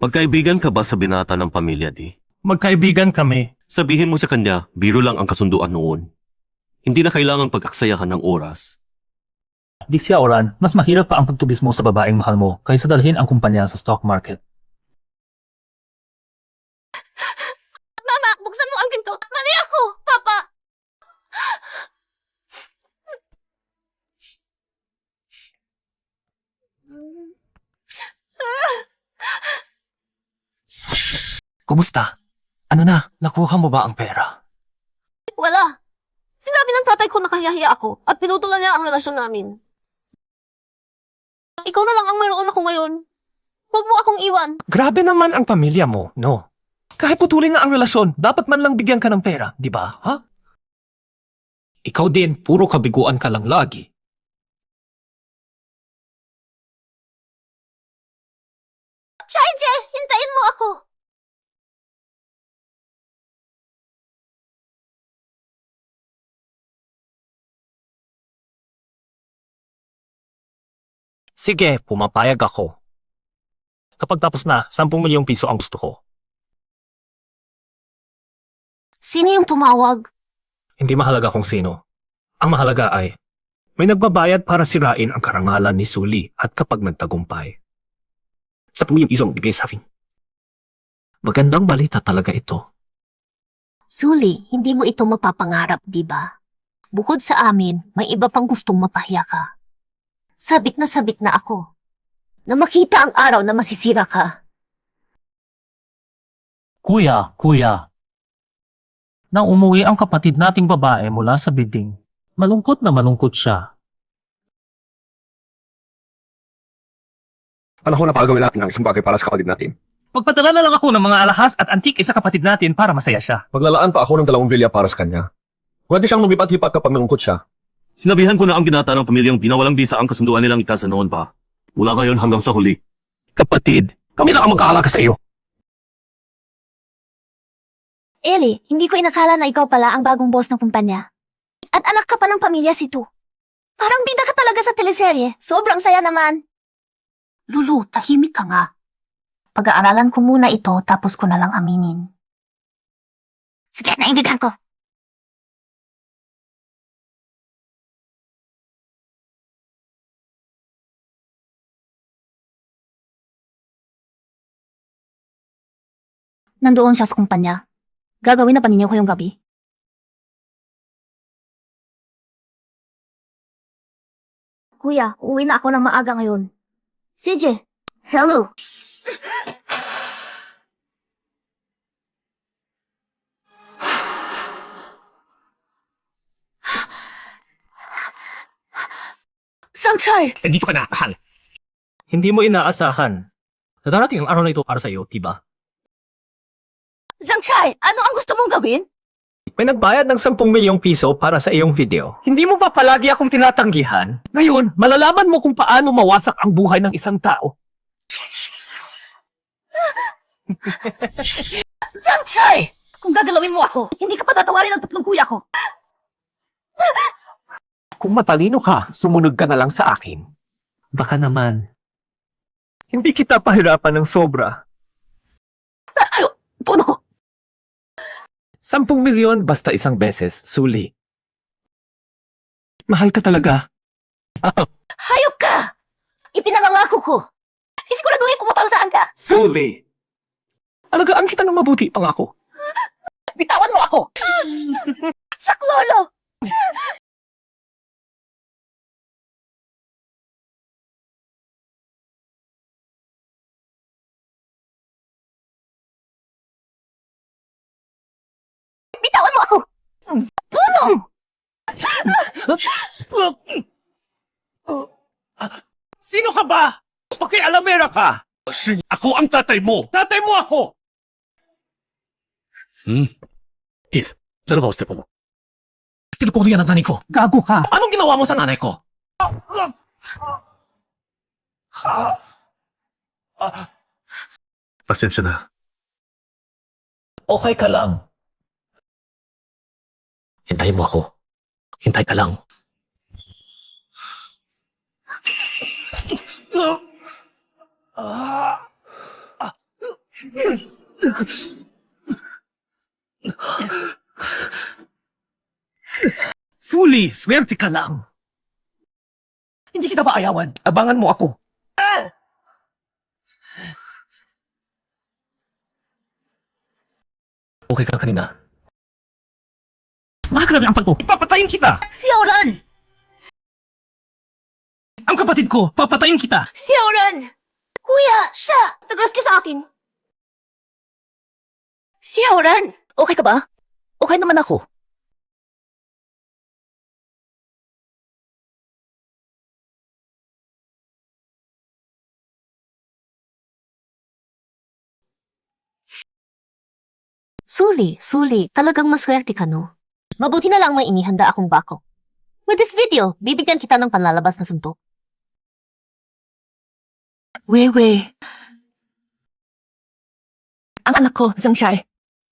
Magkaibigan ka ba sa binata ng pamilya di? Magkaibigan kami. Sabihin mo sa kanya, biro lang ang kasunduan noon. Hindi na kailangang pag-aksayahan ng oras. Di siya oran, mas mahirap pa ang pagtubis mo sa babaeng mahal mo kaysa dalhin ang kumpanya sa stock market. Mama, buksan mo ang ginto. Mali ako, Papa. Kumusta? Ano na, nakuha mo ba ang pera? Wala. Sinabi ng tatay ko na kahiyahiya ako at pinutulan niya ang relasyon namin. Ikaw na lang ang mayroon ako ngayon. Huwag mo akong iwan. Grabe naman ang pamilya mo, no? Kahit putulin na ang relasyon, dapat man lang bigyan ka ng pera, di ba? Ha? Ikaw din, puro kabiguan ka lang lagi. Chaije, hintayin mo ako. Sige, pumapayag ako. Kapag tapos na, 10 milyong piso ang gusto ko. Sino yung tumawag? Hindi mahalaga kung sino. Ang mahalaga ay, may nagbabayad para sirain ang karangalan ni Sully at kapag nagtagumpay. 10 milyong piso ang bibigay sa akin. Magandang balita talaga ito. Sully, hindi mo ito mapapangarap, di ba? Bukod sa amin, may iba pang gustong mapahiya ka. Sabik na ako. na makita ang araw na masisira ka. Kuya. Nang umuwi ang kapatid nating babae mula sa bidding, malungkot na malungkot siya. Panahon na para gawin natin ang isang bagay para sa kapatid natin. Magpadala na lang ako ng mga alahas at antique sa kapatid natin para masaya siya. Maglalaan pa ako ng 2 bilya para sa kanya. Pwede siyang lumipat-hipat kapag malungkot siya. Sinabihan ko na ang binata ng pamilyang di na walang bisa ang kasunduan nilang ikasa noon pa. Mula ngayon hanggang sa huli. Kapatid, kami lang ang magkakalaga sa iyo. Ellie, hindi ko inakala na ikaw pala ang bagong boss ng kumpanya. At anak ka pa ng pamilya si Tu. Parang bida ka talaga sa teleserye. Sobrang saya naman. Lulu, tahimik ka nga. Pag-aaralan ko muna ito tapos ko na lang aminin. Sige, naintindihan ko. Nandoon siya sa kumpanya. Gagawin na pa ninyo ko yung gabi. Kuya, uwi na ako ng maaga ngayon. CJ, hello. Sunshine! Dito ka na, mahal. Hindi mo inaasahan. Darating ang araw na ito para sa iyo, diba? Zhangchai, ano ang gusto mong gawin? May nagbayad ng 10 milyong piso para sa iyong video. Hindi mo ba palagi akong tinatanggihan? Ngayon, malalaman mo kung paano mawasak ang buhay ng isang tao. Zhangchai! Kung gagalawin mo ako, hindi ka patatawarin ng 3 kuya ko. Kung matalino ka, sumunod ka na lang sa akin. Baka naman. Hindi kita pahirapan ng sobra. Puno! 10 milyon basta isang beses, Suli. Mahal ka talaga. Hayop ka! Ipinangangako ko. Sisiguraduhin ko maparusahan ka. Suli! Alagaan kita ng mabuti, pangako. Bitawan mo ako! Saklolo! Bitawan mo ako! Punong! Sino ka ba? Pakialamera ka! Ako ang tatay mo! Tatay mo ako! Is, dalawa step mo. Tinupo yan ang nanay ko. Gago ka! Anong ginawa mo sa nanay ko? Pasensya na. Okay ka lang. Hintayin mo ako. Hintay ka lang. Suli, swerte ka lang. Hindi kita maayawan. Abangan mo ako. Okay ka kanina. Makagrabe ang pagpo. Papatayin kita! Si Auran! Ang kapatid ko, papatayin kita! Si Auran! Kuya, siya! Nag-rescue sa akin. Si Auran! Okay ka ba? Okay naman ako. Suli, talagang maswerte ka, no? Mabuti na lang may inihanda akong bako. With this video, bibigyan kita ng panlalabas na suntok. Wewe. Ang anak ko, Zhangchai.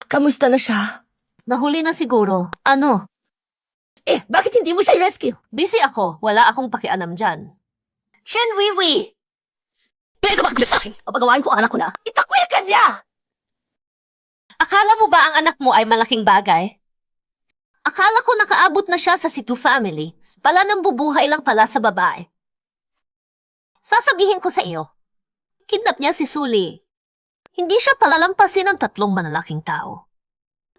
Kamusta na siya? Nahuli na siguro. Ano? Bakit hindi mo siya i-rescue? Busy ako. Wala akong pakialam dyan. Shen Wiwi! Kaya ka bakit sa akin? Papagawain ko ang anak ko na. Itakwil ka niya! Akala mo ba ang anak mo ay malaking bagay? Akala ko nakaabot na siya sa Situ family. Pala ng bubuhay lang pala sa babae. Sasabihin ko sa iyo, kidnap niya si Suli. Hindi siya palalampasin ng 3 malalaking tao.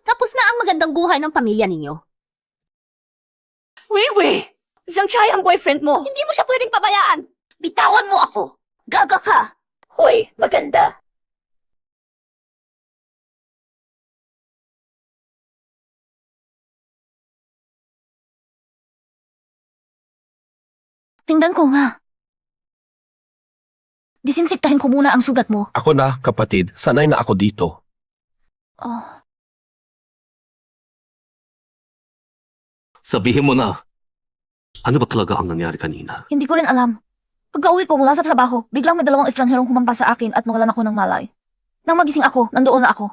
Tapos na ang magandang buhay ng pamilya ninyo. Wewe! Zhangchai ang boyfriend mo. Hindi mo siya pwedeng pabayaan. Bitawan mo ako. Gaga ka! Hoy, maganda. Tingnan ko nga. Disinfektahin ko muna ang sugat mo. Ako na, kapatid. Sanay na ako dito. Oh, Sabihin mo na, ano ba talaga ang nangyari kanina? hindi ko rin alam. Pagka-uwi ko mula sa trabaho, biglang may 2 estrangerong humampas sa akin at nawalan ako ng malay. Nang magising ako, nandoon na ako.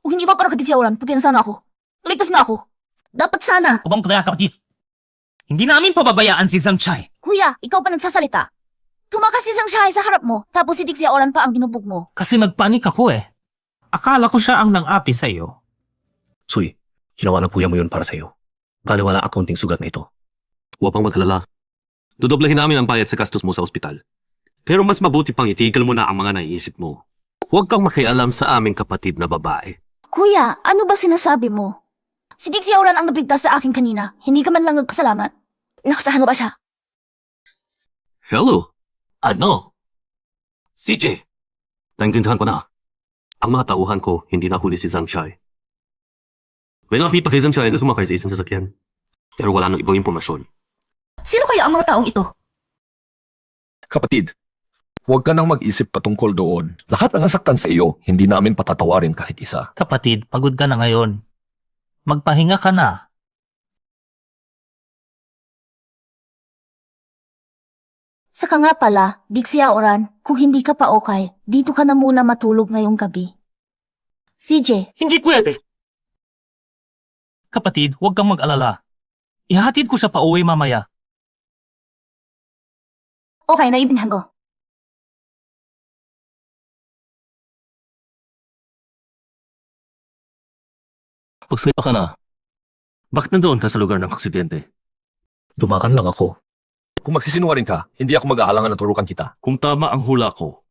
O hindi ba ako nakadisyawaran pag kinasana ako? Ligtas na ako. Dapat sana. Upang kaya kapatid. Hindi namin pababayaan si Zhang Chai. Kuya, ikaw pa nagsasalita. Tumakas si Zhang Shai sa harap mo, tapos si Dixie Oran pa ang binubog mo. Kasi nagpanik ako eh. Akala ko siya ang nang-api sa'yo. Sui, ginawa ng kuya mo yun para sa'yo. Baliwala ang kaunting sugat na ito. Huwag pang mag-alala. Dudoblahin namin ang bayad sa gastos mo sa ospital. Pero mas mabuti pang itigil mo na ang mga naiisip mo. Huwag kang makialam sa aming kapatid na babae. Kuya, ano ba sinasabi mo? Si Dixie Oran ang nabigtas sa akin kanina. Hindi ka man lang nagpasalamat. Nakasahan mo ba siya? Hello? Ano? CJ! Naintindihan ko na. Ang mga tauhan ko, hindi nahuli si Zhang Shai. May nakita kay Zhang Shai na sumakay sa isang sasakyan. Pero wala nang ibang impormasyon. Sino kaya ang mga taong ito? Kapatid, huwag ka nang mag-isip patungkol doon. Lahat ng nasaktan sa iyo, hindi namin patatawarin kahit isa. Kapatid, pagod ka na ngayon. Magpahinga ka na. Saka nga pala, Dixie Oran, kung hindi ka pa okay, dito ka na muna matulog ngayong gabi. CJ, Hindi pwede. Kapatid, huwag kang mag-alala. Ihatid ko siya pa uwi mamaya. okay, naibinhan ko. Pagsaya ka na. Bakit nandoon ka sa lugar ng aksidente? Dumakan lang ako. Kung magsisinungaling ka, hindi ako mag-aalangan na turukan kita. Kung tama ang hula ko,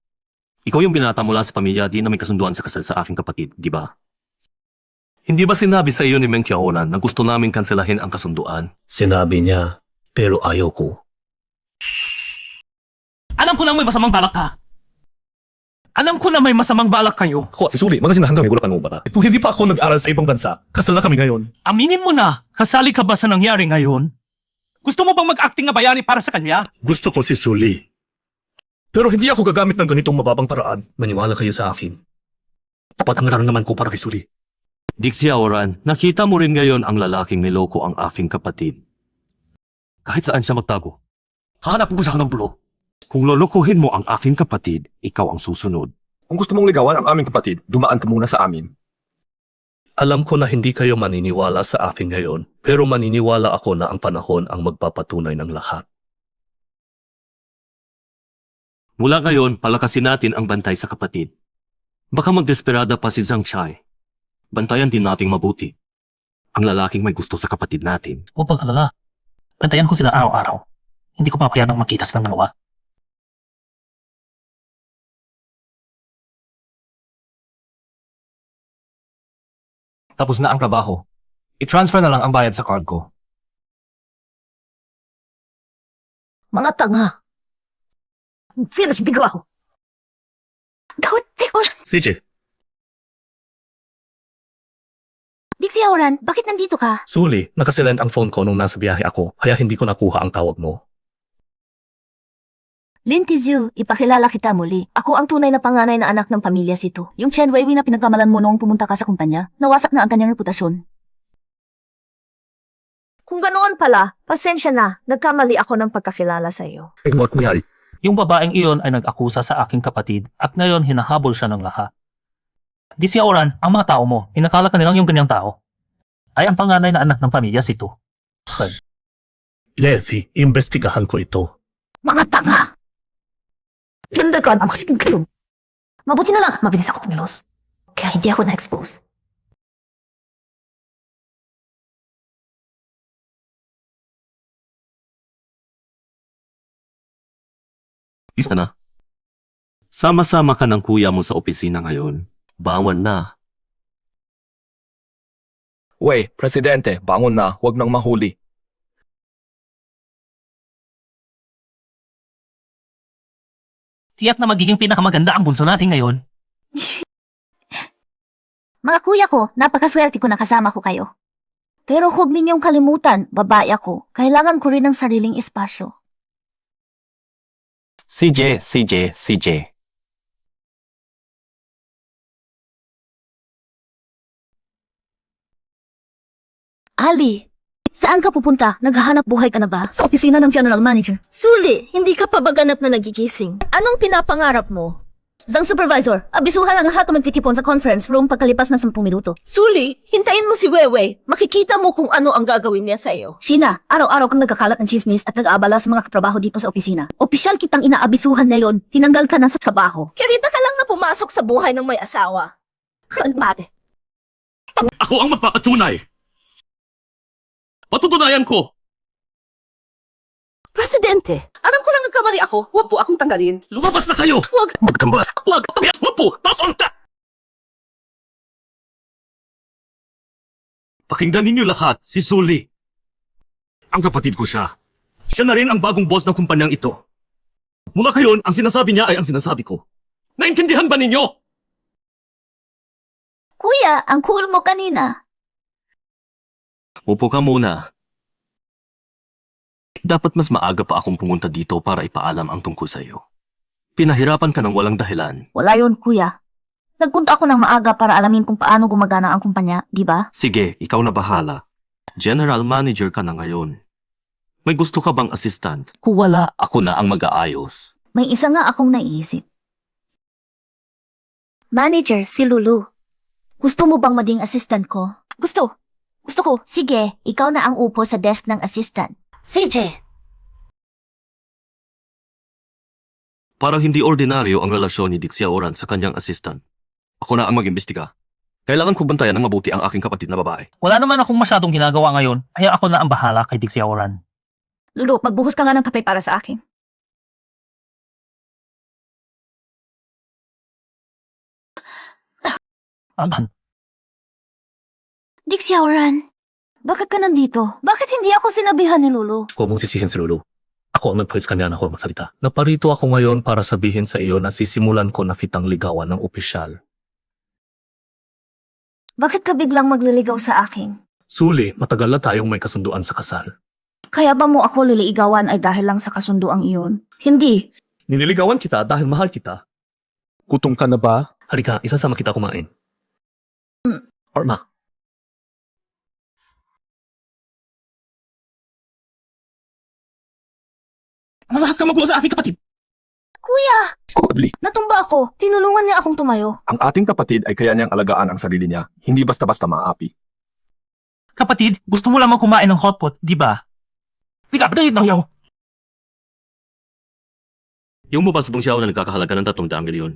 ikaw yung binata mula sa pamilya di na may kasunduan sa kasal sa aking kapatid, di ba? Hindi ba sinabi sa iyo ni Meng Qiaonan na gusto namin kanselahin ang kasunduan? Sinabi niya, pero ayaw ko. Alam ko na may masamang balak ka. Alam ko na may masamang balak kayo. Ako at si Suli, magasin na hanggang may gulakan mo ba? Kung hindi pa ako nag-aral sa ibang bansa, kasal na kami ngayon. Aminin mo na, kasali ka ba sa nangyari ngayon? Gusto mo bang mag-acting na bayani para sa kanya? Gusto ko si Suli. Pero hindi ako gagamit ng ganitong mababang paraan. Maniwala kayo sa akin. Tapat ang nararamdaman ko para kay Suli. Dixie Oran, nakita mo rin ngayon ang lalaking niloko ang aking kapatid. Kahit saan siya magtago. Hanap ko siya ng bulo. Kung lolokohin mo ang aking kapatid, ikaw ang susunod. Kung gusto mong ligawan ang aming kapatid, dumaan ka muna sa amin. Alam ko na hindi kayo maniniwala sa akin ngayon, pero maniniwala ako na ang panahon ang magpapatunay ng lahat. Mula ngayon, palakasin natin ang bantay sa kapatid. Baka magdesperada pa si Zhang Shai. Bantayan din nating mabuti. Ang lalaking may gusto sa kapatid natin. Huwag pag-alala. Bantayan ko sila araw-araw. Hindi ko papayagang makita silang dalawa. Tapos na ang trabaho. I-transfer na lang ang bayad sa card ko. Mga tanga. Feels bigla ako. Gawit, CJ, Dixie Oran, bakit nandito ka? Suli, nakasilent ang phone ko nung nasa biyahe ako, kaya hindi ko nakuha ang tawag mo. Lin Tizyu, ipakilala kita muli. Ako ang tunay na panganay na anak ng pamilya Sito. Yung Chen Weiwei na pinagkamalan mo noong pumunta ka sa kumpanya, nawasak na ang kanyang reputasyon. Kung ganoon pala, pasensya na. Nagkamali ako ng pagkakilala sa iyo. Yung babaeng iyon ay nag-akusa sa aking kapatid at ngayon hinahabol siya ng lahat. Di si Oran, ang mga tao mo, inakala ka nilang yung ganyang tao. Ay ang panganay na anak ng pamilya Sito. Levi, imbestigahan ko ito. Mga tanga! Ganda ka na masiging kayo. Mabuti na lang, mabilis ako kumilos. Kaya hindi ako na-expose. Isa na. Sama-sama ka ng kuya mo sa opisina ngayon. Bawan na. Wey, Presidente, bangon na. Huwag nang mahuli. Tiyak na magiging pinakamaganda ang bunso natin ngayon. Mga kuya ko, napakaswerte ko na kasama ko kayo. Pero huwag ninyong kalimutan, babae ako. Kailangan ko rin ng sariling espasyo. CJ. Ali, saan ka pupunta? Naghahanap buhay ka na ba? Sa opisina ng General Manager. Suli, hindi ka pa ba ganap na nagigising? Anong pinapangarap mo? Zang supervisor, abisuhan ang lahat na magtitipon sa conference room pagkalipas ng 10 minuto. Suli, hintayin mo si Wewe. Makikita mo kung ano ang gagawin niya sa iyo. Sheena, araw-araw kang nagkakalat ng chismis at nag-aabala sa mga katrabaho dito sa opisina. Opisyal kitang inaabisuhan ngayon. Tinanggal ka na sa trabaho. Kirita ka lang na pumasok sa buhay ng may asawa. Saan bate? Ako ang magpapatunay. Patutunayan ko. Presidente, alam ko lang nagkamali ako. Huwag po akong tanggalin. Lumabas na kayo. Huwag. Magkambas. Wag po. Pasunta. Pakinggan ninyo lahat, si Sully. Ang kapatid ko siya. Siya na rin ang bagong boss ng kumpanyang ito. Mula ngayon, ang sinasabi niya ay ang sinasabi ko. Naintindihan ba ninyo? Kuya, ang cool mo kanina. Upo ka muna. Dapat mas maaga pa akong pumunta dito para ipaalam ang tungkol sa iyo. Pinahirapan ka ng walang dahilan. Wala yun, kuya. Nagpunta ako ng maaga para alamin kung paano gumagana ang kumpanya, di ba? Sige, ikaw na bahala. General manager ka na ngayon. May gusto ka bang assistant? Kung wala, ako na ang mag-aayos. May isa nga akong naisip. Manager, si Lulu. Gusto mo bang maging assistant ko? Gusto ko. Sige, ikaw na ang upo sa desk ng assistant. CJ, Parang hindi ordinaryo ang relasyon ni Dixia Oran sa kanyang assistant. Ako na ang mag-imbestiga. Kailangan ko bantayan ng mabuti ang aking kapatid na babae. Wala naman akong masyadong ginagawa ngayon, kaya ako na ang bahala kay Dixie Oran. Lulu, magbuhos ka nga ng kape para sa akin. Aman, Dixie Oran, bakit ka nandito? Bakit hindi ako sinabihan ni Lulu? huwag mong sisihin si Lulu. Ako ang nagpulis kanya na ako magsalita. Naparito ako ngayon para sabihin sa iyo na sisimulan ko na kitang ligawan ng opisyal. Bakit ka biglang magliligaw sa akin? Suli, matagal na tayong may kasunduan sa kasal. Kaya ba mo ako liligawan ay dahil lang sa kasunduang iyon? Hindi. Niniligawan kita dahil mahal kita. Gutom ka na ba? Halika, isasama kita kumain. Orma. Malakas ka magulo sa aking kapatid. kuya, Sudli, natumba ako. Tinulungan niya akong tumayo. ang ating kapatid ay kaya niyang alagaan ang sarili niya. Hindi basta-basta maapi. Kapatid, gusto mo lamang kumain ng hotpot, di ba? Di ka, patayin ng yaw. Yung mabasbong siya na nagkakahalaga ng 300 milyon.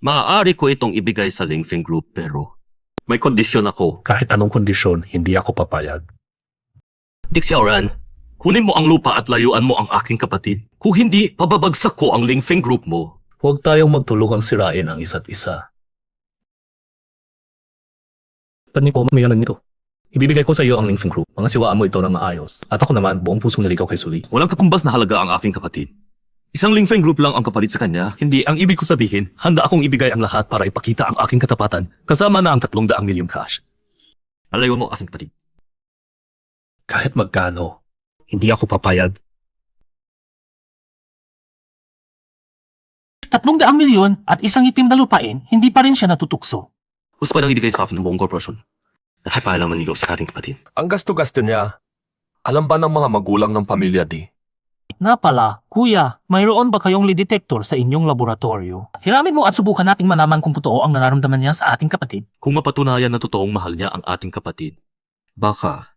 Maaari ko itong ibigay sa Lingfeng Group pero may kondisyon ako. Kahit anong kondisyon, hindi ako papayag. Dixie Oran, kunin mo ang lupa at layuan mo ang aking kapatid. Kung hindi, pababagsak ko ang Lingfeng Group mo. Huwag tayong magtulungang sirain ang isa't isa. Tanin ko, mamayanan nito. Ibibigay ko sa iyo ang Lingfeng Group. Mga siwaan mo ito ng maayos. At ako naman, buong pusong naligaw kay Suli. Walang katumbas na halaga ang aking kapatid. Isang Lingfeng Group lang ang kapalit sa kanya. Hindi ang ibig ko sabihin, handa akong ibigay ang lahat para ipakita ang aking katapatan, kasama na ang 300 milyong cash. Alayo mo aking kapatid. Kahit magkano, hindi ako papayag. 300 milyon at isang itim na lupain, hindi pa rin siya natutukso. Gusto pa lang ibigay sa akin ng buong korporasyon. At ay paalam manigaw sa ating kapatid. Ang gasto-gasto niya, alam ba ng mga magulang ng pamilya di? Nga pala, kuya, mayroon ba kayong lie detector sa inyong laboratorio? Hiramin mo at subukan nating malaman kung totoo ang nararamdaman niya sa ating kapatid. Kung mapatunayan na totoong mahal niya ang ating kapatid, baka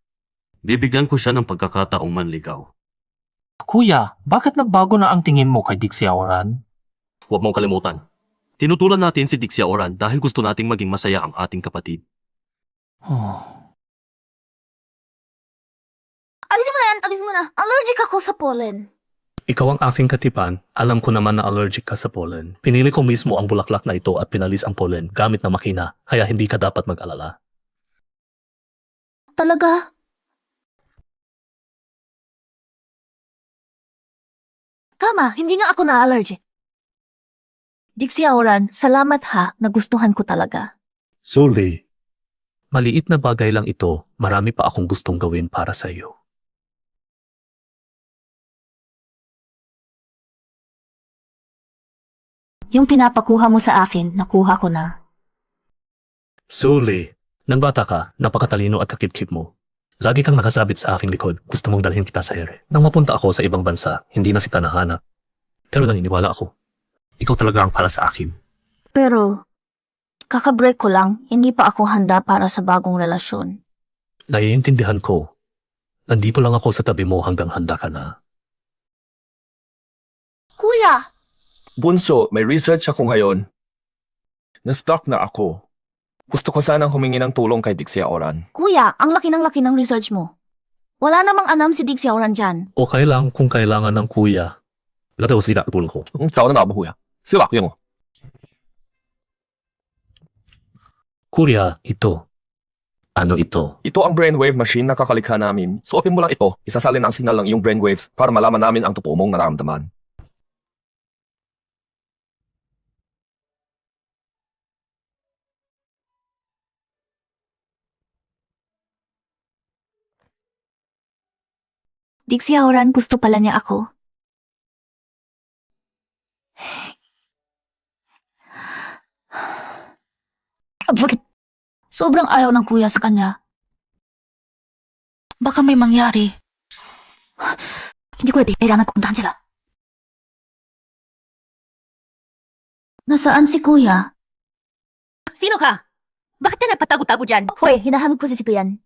bibigyan ko siya ng pagkakataong manligaw. Kuya, bakit nagbago na ang tingin mo kay Dixie Oran? Huwag mong kalimutan. Tinutulan natin si Dixia Oran dahil gusto nating maging masaya ang ating kapatid. Alisin mo na. Allergic ako sa pollen. Ikaw ang aking katipan, alam ko naman na allergic ka sa pollen. Pinili ko mismo ang bulaklak na ito at pinalis ang pollen gamit na makina, kaya hindi ka dapat mag-alala. Talaga? Tama, hindi nga ako na-allergic. Dixie Auran, salamat ha, nagustuhan ko talaga. Sully, maliit na bagay lang ito, marami pa akong gustong gawin para sa iyo. Yung pinapakuha mo sa akin, nakuha ko na. Sully, nang bata ka, napakatalino at kakip-kip mo. Lagi kang nakasabit sa aking likod, gusto mong dalhin kita sa ere. Nang mapunta ako sa ibang bansa, hindi na kita nahanap. Pero naniniwala ako. Ikaw talaga ang para sa akin. Pero, kakabreak ko lang, hindi pa ako handa para sa bagong relasyon. Naiintindihan ko. Nandito lang ako sa tabi mo hanggang handa ka na. Kuya! Bunso, may research ako ngayon. Na-stuck na ako. Gusto ko sanang humingi ng tulong kay Dixie Auran. Kuya, ang laki ng research mo. Wala namang anam si Dixie Auran dyan. Okay lang kung kailangan ng kuya. Lataw sila tulong ko. Tao na nabahuya. Sila, yung Kuya, ito. Ano ito? Ito ang brainwave machine na kakalikha namin. Suotin mo lang ito, isasalin ang signal ng iyong brainwaves para malaman namin ang totoo mong nararamdaman. Dixie Auran, gusto pala niya ako. Bakit? Sobrang ayaw ng kuya sa kanya. Baka may mangyari. Hindi ko kailangan pupuntahan sila. Nasaan si kuya? Sino ka? Bakit ka nagpatago-tago dyan? Hoy, hinahamig ko si Ciprian.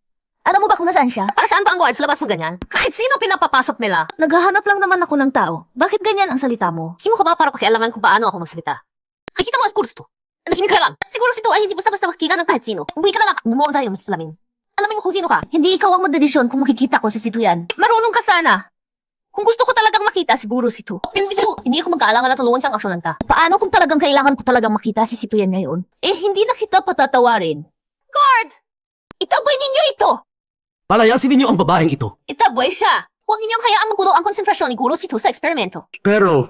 Alam mo ba kung nasaan siya? Para saan ba ang gawain sa labas mo ganyan? Kahit sino pinapapasok nila. Naghahanap lang naman ako ng tao. Bakit ganyan ang salita mo? Sino ka ba para pakialaman kung paano ako magsalita? Nakikita mo ang siguro ito. Nakinig ka lang. Siguro ito ay hindi basta-basta makikita ng kahit sino. Umuwi ka na lang. Bumuon tayo sa salamin. Alam mo kung sino ka. Hindi ikaw ang magdedesisyon kung makikita ko si Ciprian. Marunong ka sana. Kung gusto ko talagang makita, siguro si Tu. Hindi ako magkaalangan na tulungan siyang aksyonan ka. Paano kung talagang kailangan ko talagang makita si Ciprian ngayon? Eh, hindi na kita patatawarin. Guard! Itaboy ninyo ito! Palayasin ninyo ang babaeng ito. Itaboy siya! Huwag ninyong hayaang magulo ang konsentrasyon ni Guro si Tu sa eksperimento. Pero,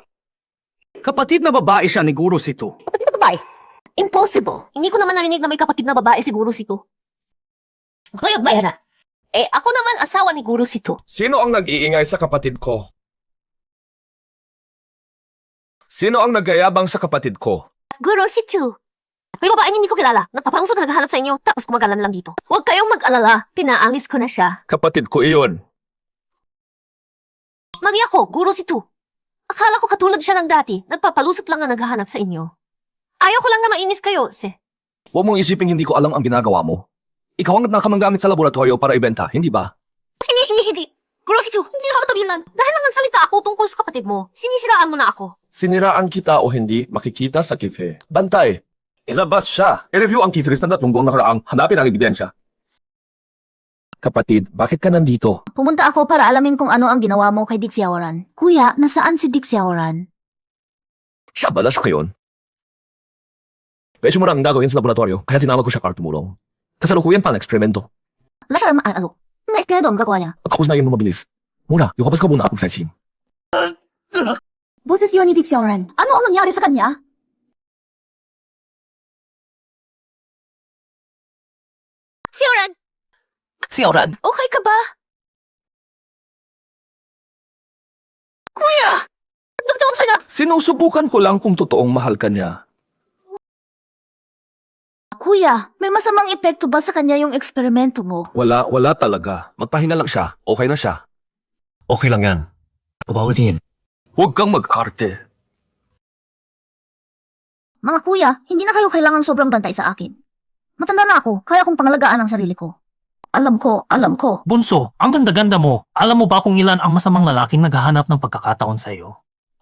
kapatid na babae siya ni Guro Sito. Kapatid na babae? Impossible. Hindi ko naman narinig na may kapatid na babae si Guro si Tu. Ngayon, bayan na. Eh, ako naman asawa ni Guro si Tu. Sino ang nag-iingay sa kapatid ko? Sino ang nagyayabang sa kapatid ko? Guro si Tu. May babaeng hindi ko kilala. Nagpapangusot na naghahanap sa inyo, tapos gumagalan lang dito. Huwag kayong mag-alala. Pinaalis ko na siya. Kapatid ko iyon. Mali ako, Guro si Tu. Akala ko katulad siya ng dati. Nagpapalusot lang na naghahanap sa inyo. Ayaw ko lang na mainis kayo, Huwag mong isiping hindi ko alam ang ginagawa mo. Ikaw ang nakamanggamit sa laboratorio para ibenta, hindi ba? Hindi. Guro si Tu, hindi ako natabilan. Dahil lang nagsalita ako tungkol sa kapatid mo, sinisiraan mo na ako. Siniraan kita o hindi, makikita sa kife. Bantay! Ilabas siya! I-review ang kiferis na tatlong buong nakaraang, hanapin ang ebidensya. Kapatid, bakit ka nandito? Pumunta ako para alamin kung ano ang ginawa mo kay Dixie Auran. Kuya, nasaan si Dixie Auran? Siya balas ko yun. Medyo mura ang gagawin sa laboratorio, kaya tinawag ko siya para tumulong. Kasalukuyan pa ang eksperimento. Wala siya maaalok. Kaya doon gagawa niya. At kakusnayin mo mabilis. Muna, yukapos ka muna at magsasim. Boses yun ni Dixie Auran. Ano ang nangyari sa kanya? Si Oran, Si Auran, okay ka ba? Kuya! Nagtaon sa na! Sinusubukan ko lang kung totoong mahal ka niya. Kuya, may masamang epekto ba sa kanya yung eksperimento mo? Wala talaga. Magpahinga lang siya. Okay na siya. Okay lang yan. Babawisin. Huwag kang mag-arte. Mga kuya, hindi na kayo kailangan sobrang bantay sa akin. Matanda na ako, kaya kong pangalagaan ang sarili ko. Alam ko. Bunso, ang ganda-ganda mo. Alam mo ba kung ilan ang masamang lalaking naghahanap ng pagkakataon sa iyo?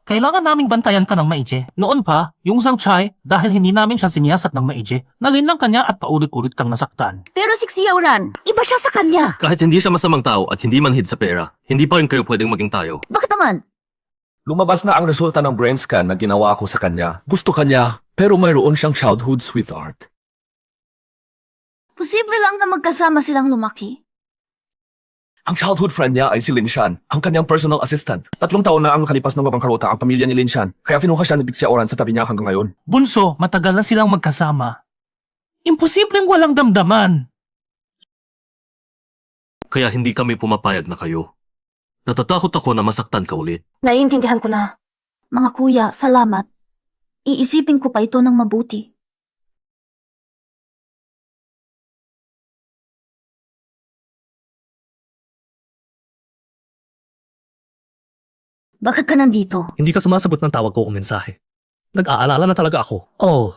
Kailangan naming bantayan ka ng maigi. Noon pa, yung Sang Chai, dahil hindi namin siya siniyasat ng maigi, nalinlang kanya at paulit-ulit kang nasaktan. Pero si Auran, iba siya sa kanya. Kahit hindi siya masamang tao at hindi manhid sa pera, hindi pa rin kayo pwedeng maging tayo. Bakit naman? Lumabas na ang resulta ng brain scan na ginawa ko sa kanya. Gusto kanya, pero mayroon siyang childhood sweetheart. Posible lang na magkasama silang lumaki. Ang childhood friend niya ay si Lin Shan, ang kanyang personal assistant. 3 taon na ang nakalipas ng mabangkarota ang pamilya ni Lin Shan, kaya kinuha siya ni Dixia Oran sa tabi niya hanggang ngayon. Bunso, matagal na silang magkasama. Imposibleng walang damdaman. Kaya hindi kami pumapayag na kayo. Natatakot ako na masaktan ka ulit. Naiintindihan ko na. Mga kuya, salamat. Iisipin ko pa ito ng mabuti. Bakit ka nandito? Hindi ka sumasagot ng tawag ko o mensahe. Nag-aalala na talaga ako. Oh,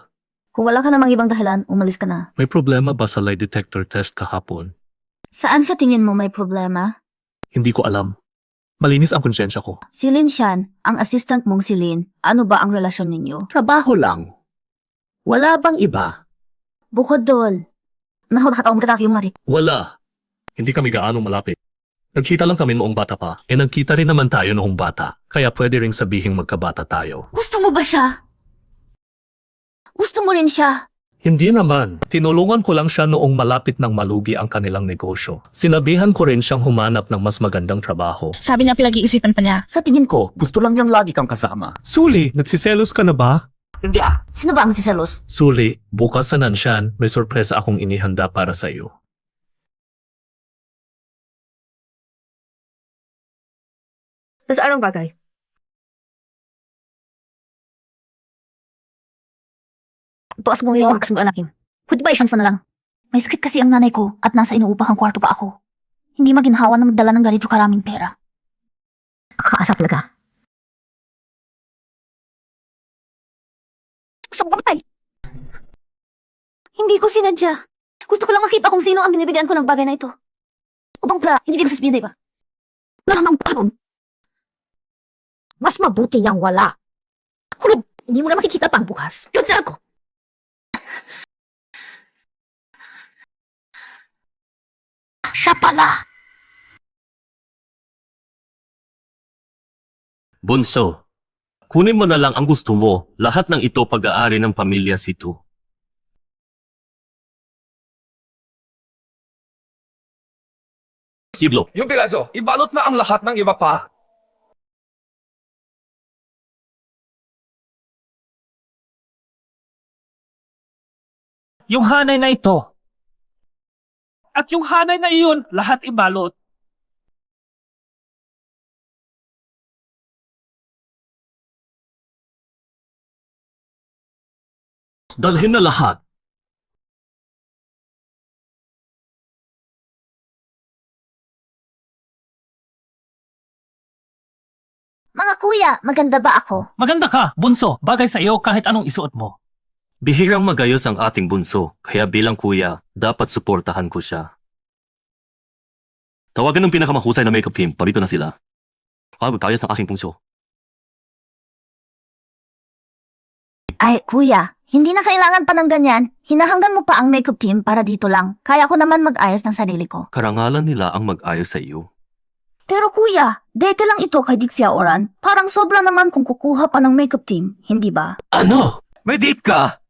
Kung wala ka namang ibang dahilan, umalis ka na. may problema ba sa lie detector test kahapon? Saan sa tingin mo may problema? Hindi ko alam. Malinis ang konsyensya ko. Si Lin Shan, ang assistant mong si Lin, ano ba ang relasyon ninyo? Trabaho lang. Wala bang iba? Bukod doon, nakataong kataki yung mari. Wala. Hindi kami gaano malapit. Nagkita lang kami noong bata pa. Nagkita rin naman tayo noong bata. Kaya pwede ring sabihing magkabata tayo. Gusto mo ba siya? Gusto mo rin siya? Hindi naman. Tinulungan ko lang siya noong malapit ng malugi ang kanilang negosyo. Sinabihan ko rin siyang humanap ng mas magandang trabaho. Sabi niya pinag-iisipan pa niya. Sa tingin ko, gusto lang niyang lagi kang kasama. Suli, nagsiselos ka na ba? Hindi Sino ba ang siselos? Suli, bukas sa Nanshan, may sorpresa akong inihanda para sa iyo. Tapos anong bagay? Tuas mo yung kasi anakin. Pwede ba isang na lang? May sakit kasi ang nanay ko at nasa inuupahang kwarto pa ako. Hindi maginhawa na magdala ng ganito karaming pera. Nakakaasap talaga. Gusto mo patay? Hindi ko sinadya. Gusto ko lang makita kung sino ang binibigyan ko ng bagay na ito. Upang pra, hindi ko sasabihin, diba? Wala nang parang. Mas mabuti yang wala. Hulog, hindi mo na makikita pang bukas. Yun sa ako. Siya pala. Bunso, kunin mo na lang ang gusto mo. Lahat ng ito pag-aari ng pamilya Situ. Siblo, Yung piraso, ibalot na ang lahat ng iba pa. Yung hanay na ito. At yung hanay na iyon, lahat ibalot. dalhin na lahat. Mga kuya, maganda ba ako? Maganda ka, bunso. Bagay sa iyo kahit anong isuot mo. Bihirang magayos ang ating bunso, kaya bilang kuya, dapat suportahan ko siya. Tawagan ng pinakamahusay na makeup team, parito na sila. Magkayos ng aking bunso. Ay, kuya, hindi na kailangan pa ng ganyan. Hinahanggan mo pa ang makeup team para dito lang. Kaya ko naman mag-ayos ng sarili ko. Karangalan nila ang mag-ayos sa iyo. Pero kuya, date lang ito kay Dixia Oran. Parang sobra naman kung kukuha pa ng makeup team, hindi ba? Ano? May date ka?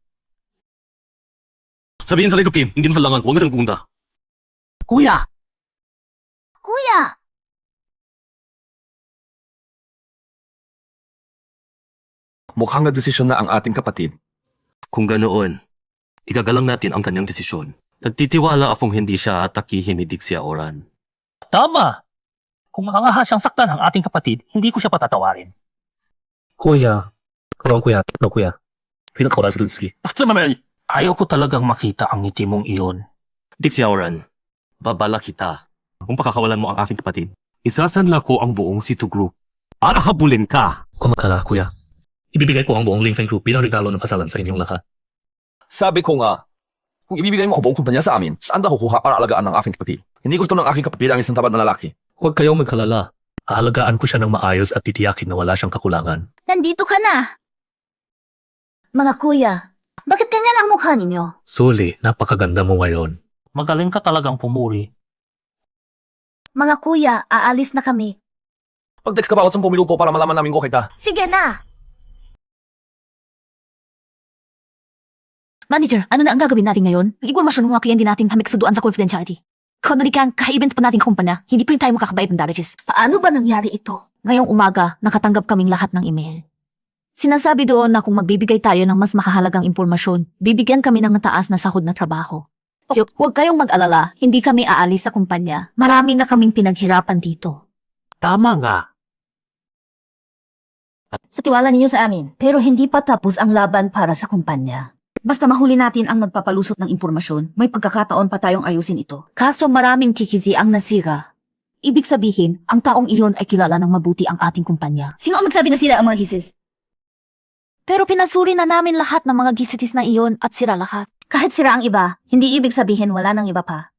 Sabihin sa makeup team, hindi mo salangan, huwag na silang pumunta. Kuya, Kuya! Mukhang nagdesisyon na ang ating kapatid. Kung ganoon, igagalang natin ang kanyang desisyon. Nagtitiwala akong hindi siya atakihin ni Dixia Oran. Tama. Kung makangahas siyang saktan ang ating kapatid, hindi ko siya patatawarin. Kuya. Kurang kuya. No, kuya. Pinakaura sa Lindsay. After naman, ayaw ko talagang makita ang ngiti mong iyon. Dixia Oran, babala kita. Kung pakakawalan mo ang aking kapatid, isasanla ko ang buong Situ Group para habulin ka. Kung makala, kuya. Ibibigay ko ang buong Lingfeng Group bilang regalo ng pasalan sa inyong lahat. Sabi ko nga, kung ibibigay mo ang buong kumpanya sa amin, saan ka kukuha para alagaan ng aking kapatid? Hindi gusto ng aking kapatid ang isang tapat na lalaki. Huwag kayong magkalala. Aalagaan ko siya ng maayos at titiyakin na wala siyang kakulangan. Nandito ka na! Mga kuya, bakit ganyan ang mukha ninyo? Suli, napakaganda mo ngayon. Magaling ka talagang pumuri. Mga kuya, aalis na kami. Pag-text ka bawat 10 minuto para malaman namin ko kita. Sige na! Manager, ano na ang gagawin natin ngayon? Ipormasyon mo mga kliyente natin hamik sa duan sa confidentiality. Connery Kang, ka-event pa nating kumpanya, hindi pa rin tayo makakabayad ng damages. Paano ba nangyari ito? Ngayong umaga, nakatanggap kaming lahat ng email. Sinasabi doon na kung magbibigay tayo ng mas makahalagang impormasyon, bibigyan kami ng mataas na sahod na trabaho. Huwag kayong mag-alala, hindi kami aalis sa kumpanya. Marami na kaming pinaghirapan dito. Tama nga. Sa tiwala ninyo sa amin, pero hindi pa tapos ang laban para sa kumpanya. Basta mahuli natin ang nagpapalusot ng impormasyon, may pagkakataon pa tayong ayusin ito. Kaso maraming kikizi ang nasira. Ibig sabihin, ang taong iyon ay kilala ng mabuti ang ating kumpanya. Sino ang magsabi na sila ang mga hisis? Pero pinasuri na namin lahat ng mga gisitis na iyon at sira lahat. Kahit sira ang iba, hindi ibig sabihin wala nang iba pa.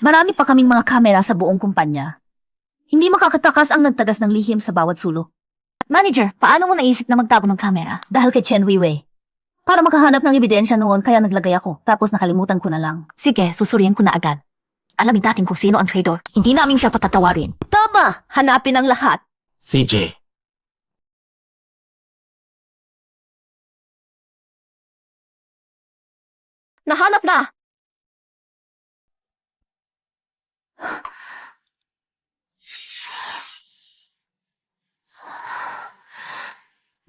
Marami pa kaming mga kamera sa buong kumpanya. Hindi makakatakas ang nagtagas ng lihim sa bawat sulok. Manager, paano mo naisip na magtago ng kamera? Dahil kay Chen Weiwei. Para makahanap ng ebidensya noon kaya naglagay ako, tapos nakalimutan ko na lang. Sige, susuriyan ko na agad. Alamin natin kung sino ang traitor. Hindi namin siya patatawarin. Tama! Hanapin ang lahat. CJ, Nahanap na!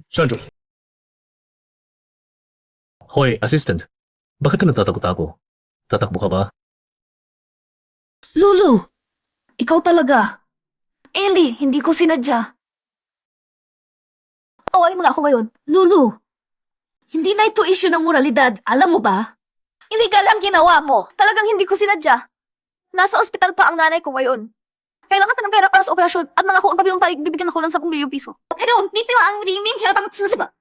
Chandro. Hoy, assistant. Bakit ka nagtatakot-tako? Tatakbo ka ba? Lulu! Ikaw talaga. Ellie, hindi ko sinadya. Awayin mo na ako ngayon. Lulu! Hindi na ito issue ng moralidad, alam mo ba? Illegal ang ginawa mo. Talagang hindi ko sinadya. Nasa ospital pa ang nanay ko ngayon. Kailangan ka ng pera para sa operasyon at nangako ang pabiyong bibigyan ako ng 10,000 piso. Ano? Di pa ang riming hirap ang sinasaba.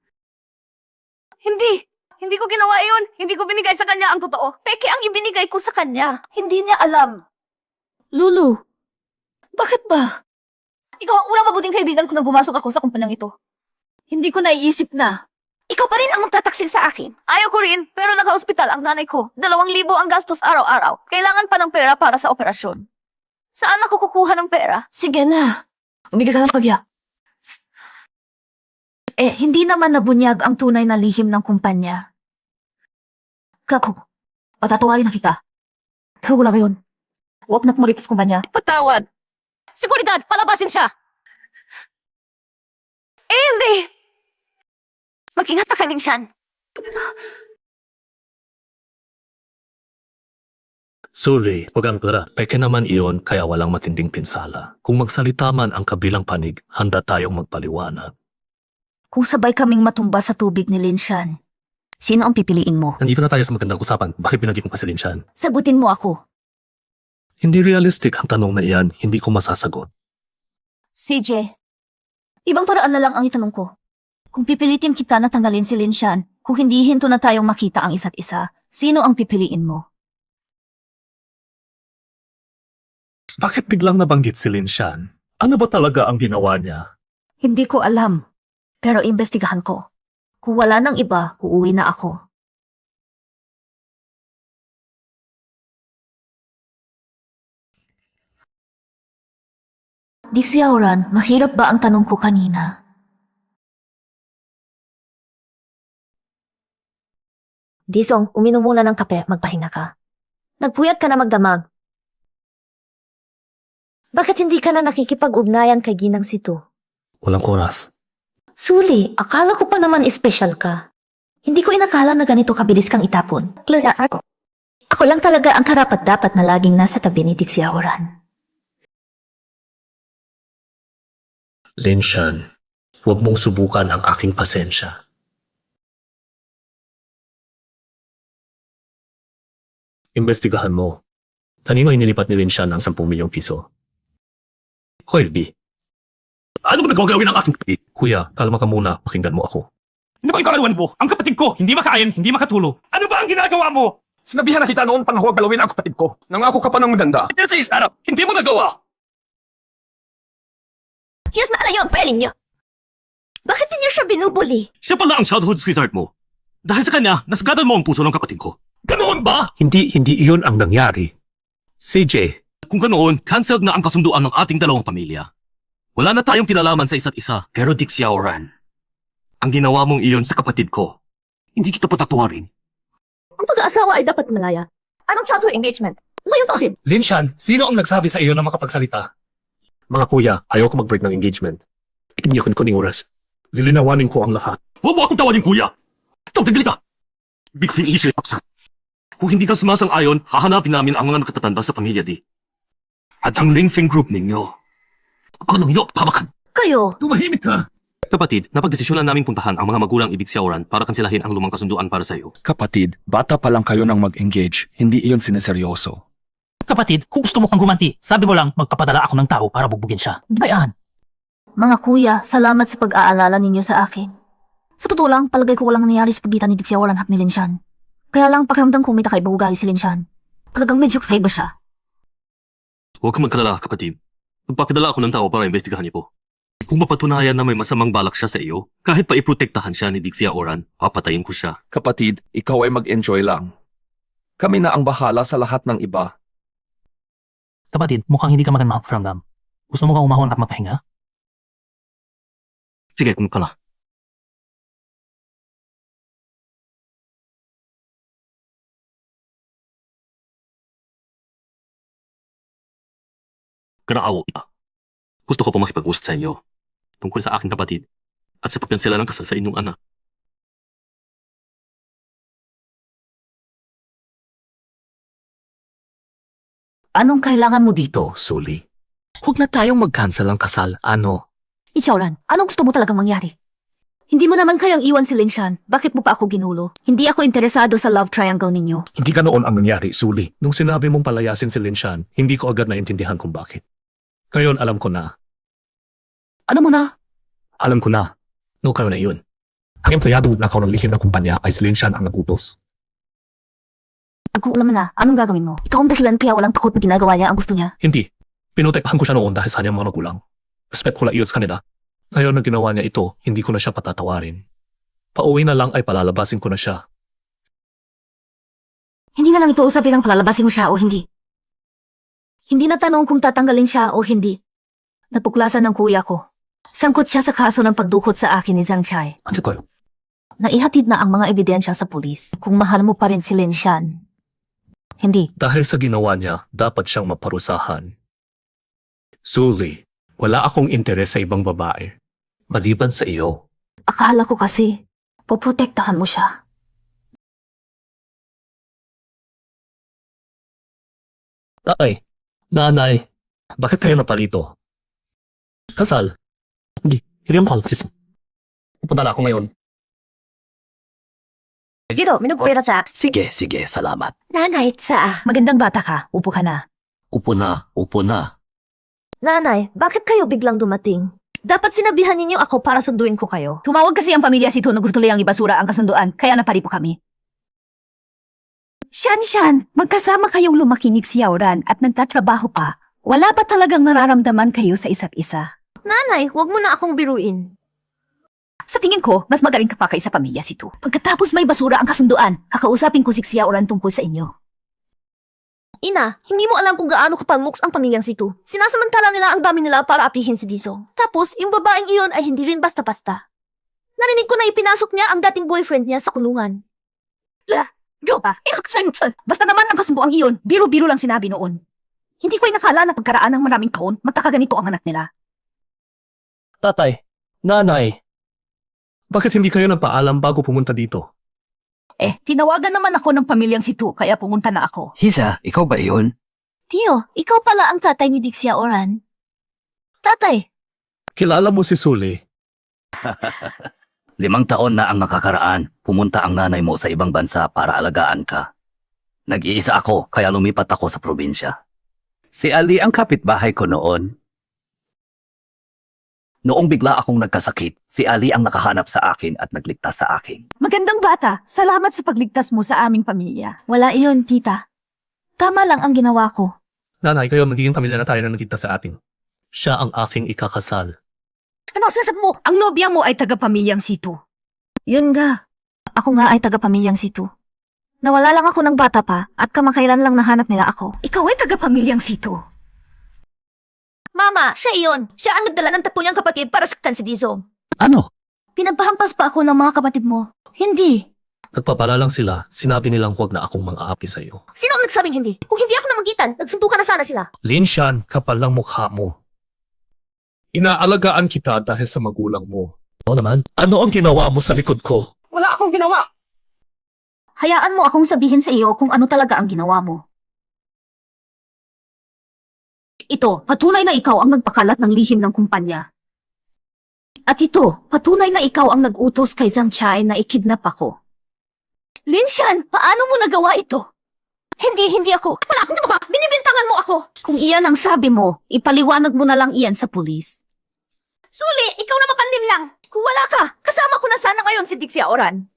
Hindi. Hindi ko ginawa iyon. Hindi ko binigay sa kanya ang totoo. Peke ang ibinigay ko sa kanya. Hindi niya alam. Lulu, bakit ba? Ikaw ang unang mabuting kaibigan ko nang pumasok ako sa kumpanyang ito. Hindi ko naiisip na. Ikaw pa rin ang magtataksil sa akin. Ayaw ko rin, pero naka-ospital ang nanay ko. 2,000 ang gastos araw-araw. Kailangan pa ng pera para sa operasyon. Saan ako kukuha ng pera? Sige na. Umigil ka ng pagya. Hindi naman nabunyag ang tunay na lihim ng kumpanya. Kako, patatawarin na kita. Pero wala ngayon. Huwag na tumarip sa kumpanya. Patawad. Seguridad, palabasin siya. Hindi. Mag-ingat ka minsan. Sorry, huwag ang pera. Peke naman iyon kaya walang matinding pinsala. Kung magsalita man ang kabilang panig, handa tayong magpaliwanag. Kung sabay kaming matumba sa tubig ni Linshan, sino ang pipiliin mo? Nandito na tayo sa magandang usapan. Bakit binagay mo pa si Linshan? Sagutin mo ako. Hindi realistic ang tanong na iyan. Hindi ko masasagot. CJ, ibang paraan na lang ang itanong ko. Kung pipilitin kita na tanggalin si Linshan, kung hindi hinto na tayong makita ang isa't isa, sino ang pipiliin mo? Bakit biglang nabanggit si Linshan? Ano ba talaga ang ginawa niya? Hindi ko alam, pero imbestigahan ko. Kung wala nang iba, uuwi na ako. Di Xiaoran, mahirap ba ang tanong ko kanina? Disong, uminom muna ng kape, magpahinga ka. Nagpuyat ka na magdamag. Bakit hindi ka na nakikipag-ugnayan kay Ginang Situ? Walang oras. Suli, akala ko pa naman espesyal ka. Hindi ko inakala na ganito kabilis kang itapon. Ako lang talaga ang karapat-dapat na laging nasa tabi ni Xiaoran. Linshan, huwag mong subukan ang aking pasensya. Imbestigahan mo. Kanino inilipat ni Linshan ang 10 milyong piso? Hoy, B. Ano ba nagagawin ng aking kapatid? Kuya, kalma ka muna. Pakinggan mo ako. ano ba yung kalawan mo? Ang kapatid ko, hindi makain, hindi makatulo. Ano ba ang ginagawa mo? Sinabihan na kita noon pa na huwag galawin ang kapatid ko. Nangako ka pa ng maganda. Ito sa araw, hindi mo nagawa. Siyas maala yung pwede niyo. Bakit niyo siya binubuli? Siya pala ang childhood sweetheart mo. Dahil sa kanya, nasagatan mo ang puso ng kapatid ko. Ganoon ba? Hindi iyon ang nangyari. CJ, Kung ganoon, cancelled na ang kasunduan ng ating dalawang pamilya. Wala na tayong kinalaman sa isa't isa. Pero Dick Xiaoran, Ang ginawa mong iyon sa kapatid ko. Hindi kita patatawarin. Ang pag-aasawa ay dapat malaya. Anong childhood engagement? Ngayon akin. Linshan, sino ang nagsabi sa iyo na makapagsalita? Mga kuya, ayaw ko mag-break ng engagement. Itiniyakon ko ng oras. Lilinawanin ko ang lahat. Huwag mo akong tawagin kuya! Tagdali ka! Big thing issue, paksa. Kung hindi ka sumasang-ayon, hahanapin namin ang mga nakatatanda sa pamilya di. At ang Lingfeng Group ninyo. Ang ninyo, pabakan! Kayo. Tumahimik ka! Kapatid, napagdesisyonan naming puntahan ang mga magulang ibig siyawaran para kansilahin ang lumang kasunduan para sa iyo. Kapatid, bata pa lang kayo nang mag-engage. Hindi iyon sineseryoso. Kapatid, kung gusto mo kang gumanti, sabi mo lang magpapadala ako ng tao para bubugin siya. Bayaan! Mga kuya, salamat sa pag-aalala ninyo sa akin. Sa totoo lang, palagay ko walang nangyari sa pagitan ni Dixiawaran at ni Linshan. Kaya lang pakiramdam ko may takay bagugahi si Linshan. Talagang medyo kakaiba siya. Huwag kang magkalala, kapatid. Magpapadala ako ng tao para imbestigahan niyo po. Kung mapatunayan na may masamang balak siya sa iyo, kahit pa iprotektahan siya ni Dixia Oran, papatayin ko siya. Kapatid, ikaw ay mag-enjoy lang. Kami na ang bahala sa lahat ng iba. Kapatid, mukhang hindi ka magandang makaparamdam. Gusto mo kang umahon at mapahinga? Sige, kung ka na. Kanaaw ita. Gusto ko pa makipag-usap sa iyo tungkol sa aking kapatid at sa pagkansela ng kasal sa inyong anak. Anong kailangan mo dito, Suli? Huwag na tayong mag-cancel ang kasal, ano? Ichaoran, anong gusto mo talagang mangyari? Hindi mo naman kayang iwan si Linshan. Bakit mo pa ako ginulo? Hindi ako interesado sa love triangle ninyo. Hindi ka noon ang nangyari, Suli. Nung sinabi mong palayasin si Linshan, hindi ko agad naintindihan kung bakit. Ngayon alam ko na. Ano mo na? Alam ko na. No kayo na iyon. Ang empleyado na ng lihim na kumpanya ay si Linshan ang nagutos. Kung alam mo na, anong gagawin mo? Ikaw ang dahilan kaya walang takot na ginagawa niya ang gusto niya. Hindi. Pinotektahan ko siya noon dahil sa kanyang mga magulang. Respect ko lang iyon sa kanila. Ngayon na ginawa niya ito, hindi ko na siya patatawarin. Pauwi na lang ay palalabasin ko na siya. Hindi na lang ito usapin ang palalabasin mo siya o hindi. Hindi na tanong kung tatanggalin siya o hindi. Natuklasan ng kuya ko. Sangkot siya sa kaso ng pagdukot sa akin ni Zhang Chai. Ano kayo? Naihatid na ang mga ebidensya sa pulis. Kung mahal mo pa rin si Linshan. Hindi. Dahil sa ginawa niya, dapat siyang maparusahan. Suli, wala akong interes sa ibang babae. Maliban sa iyo. Akala ko kasi, poprotektahan mo siya. Nanay, bakit kayo napalito? Kasal? Hindi ang policies. Pupunta na ako ngayon. Dito, minugpira sa... Sige, salamat. Nanay, sa... Magandang bata ka. Upo ka na. Upo na. Nanay, bakit kayo biglang dumating? Dapat sinabihan ninyo ako para sunduin ko kayo. Tumawag kasi ang pamilya si na gusto niyang ibasura ang kasunduan, kaya naparipo kami. Shan, magkasama kayong lumaki ni Xiaoran at nagtatrabaho pa. Wala ba talagang nararamdaman kayo sa isa't isa? Nanay, huwag mo na akong biruin. Sa tingin ko, mas magaling ka pa kaysa pamilya si Tu. Pagkatapos may basura ang kasunduan, kakausapin ko si Xiaoran tungkol sa inyo. Ina, hindi mo alam kung gaano kapanguks ang pamilyang si Tu. Sinasamantala nila ang dami nila para apihin si Disong. Tapos, yung babaeng iyon ay hindi rin basta-basta. Narinig ko na ipinasok niya ang dating boyfriend niya sa kulungan. Jopa, basta naman ang kasunduang iyon, biro-biro lang sinabi noon. Hindi ko nakala na pagkaraan ng maraming taon, magkakaganito ang anak nila. Tatay, nanay, bakit hindi kayo nagpaalam bago pumunta dito? Tinawagan naman ako ng pamilyang si Tu, kaya pumunta na ako. Hisa, ikaw ba iyon? Tio, ikaw pala ang tatay ni Dixia Oran. Tatay, Kilala mo si Suli? 5 taon na ang nakakaraan. Pumunta ang nanay mo sa ibang bansa para alagaan ka. Nag-iisa ako, kaya lumipat ako sa probinsya. Si Ali ang kapitbahay ko noon. Noong bigla akong nagkasakit, si Ali ang nakahanap sa akin at nagligtas sa akin. magandang bata. Salamat sa pagligtas mo sa aming pamilya. Wala iyon, tita. Tama lang ang ginawa ko. Nanay, kayo magiging pamilya na tayo na nagkita sa atin. Siya ang aking ikakasal. Ano sinasabi mo? Ang nobya mo ay taga-pamilyang si Tu. Yun nga. Ako nga ay taga-pamilyang si Tu. Nawala lang ako ng bata pa at kamakailan lang nahanap nila ako. Ikaw ay taga-pamilyang si Tu. Mama, siya iyon. Siya ang nagdala ng 10 niyang kapatid para saktan si Disong. Ano? Pinapahampas pa ako ng mga kapatid mo. Hindi. Nagpapala lang sila, sinabi nilang huwag na akong mang-aapi sa'yo. Sino ang nagsabing hindi? Kung hindi ako namagitan, nagsuntukan na sana sila. Linshan, kapal ng mukha mo. Inaalagaan kita dahil sa magulang mo. Oo naman, ano ang ginawa mo sa likod ko? Wala akong ginawa. Hayaan mo akong sabihin sa iyo kung ano talaga ang ginawa mo. Ito, patunay na ikaw ang nagpakalat ng lihim ng kumpanya. At ito, patunay na ikaw ang nag-utos kay Zhang Chai na ikidnap ako. Linshan, paano mo nagawa ito? Hindi ako. Wala akong ginawa. Binibintangan mo ako. Kung iyan ang sabi mo, ipaliwanag mo na lang iyan sa pulis. Suli, ikaw na mapanlim lang. Kung wala ka, kasama ko na sana ngayon si Dixie Oran.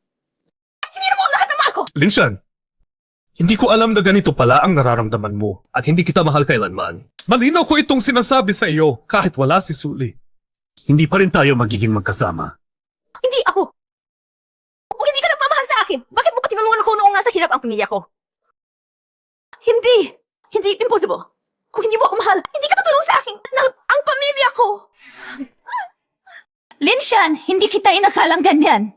Sinira mo ang lahat ng mahal ko. Linshan, hindi ko alam na ganito pala ang nararamdaman mo at hindi kita mahal kailanman. Malinaw ko itong sinasabi sa iyo kahit wala si Suli. Hindi pa rin tayo magiging magkasama. Hindi ako. Kung hindi ka nagmamahal sa akin, bakit mo tinulungan ko noong nasa hirap ang pamilya ko? Hindi. Hindi impossible. Kung hindi mo ako mahal, hindi ka tutulong sa akin ng ang pamilya ko. Linshan, hindi kita inakalang ganyan.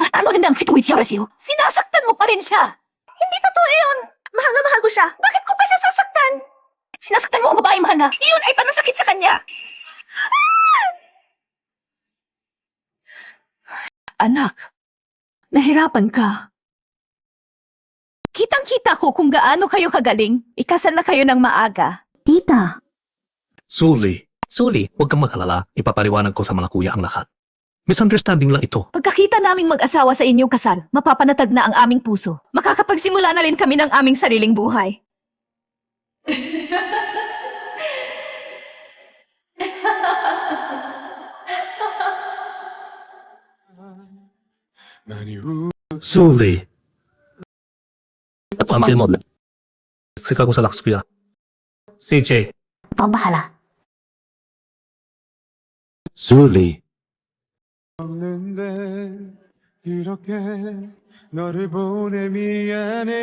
At ano gandang kituwid siya, Rasio? Sinasaktan mo pa rin siya. Hindi totoo yun. Mahal na mahal ko siya. Bakit ko pa siya sasaktan? Sinasaktan mo ang babae, mahal na. Iyon ay panasakit sa kanya. Anak, nahirapan ka. Kitang-kita ko kung gaano kayo kagaling. Ikasal na kayo ng maaga. Tita. Suli, huwag kang mag-alala. Ipapaliwanag ko sa mga kuya ang lahat. Misunderstanding lang ito. Pagkakita naming mag-asawa sa inyong kasal, mapapanatag na ang aming puso. Makakapagsimula na rin kami ng aming sariling buhay. Suli. Pamtil mo. Sika ko sa laks kuya. CJ. Pambahala. Suli. 이렇게 너를 보내 미안해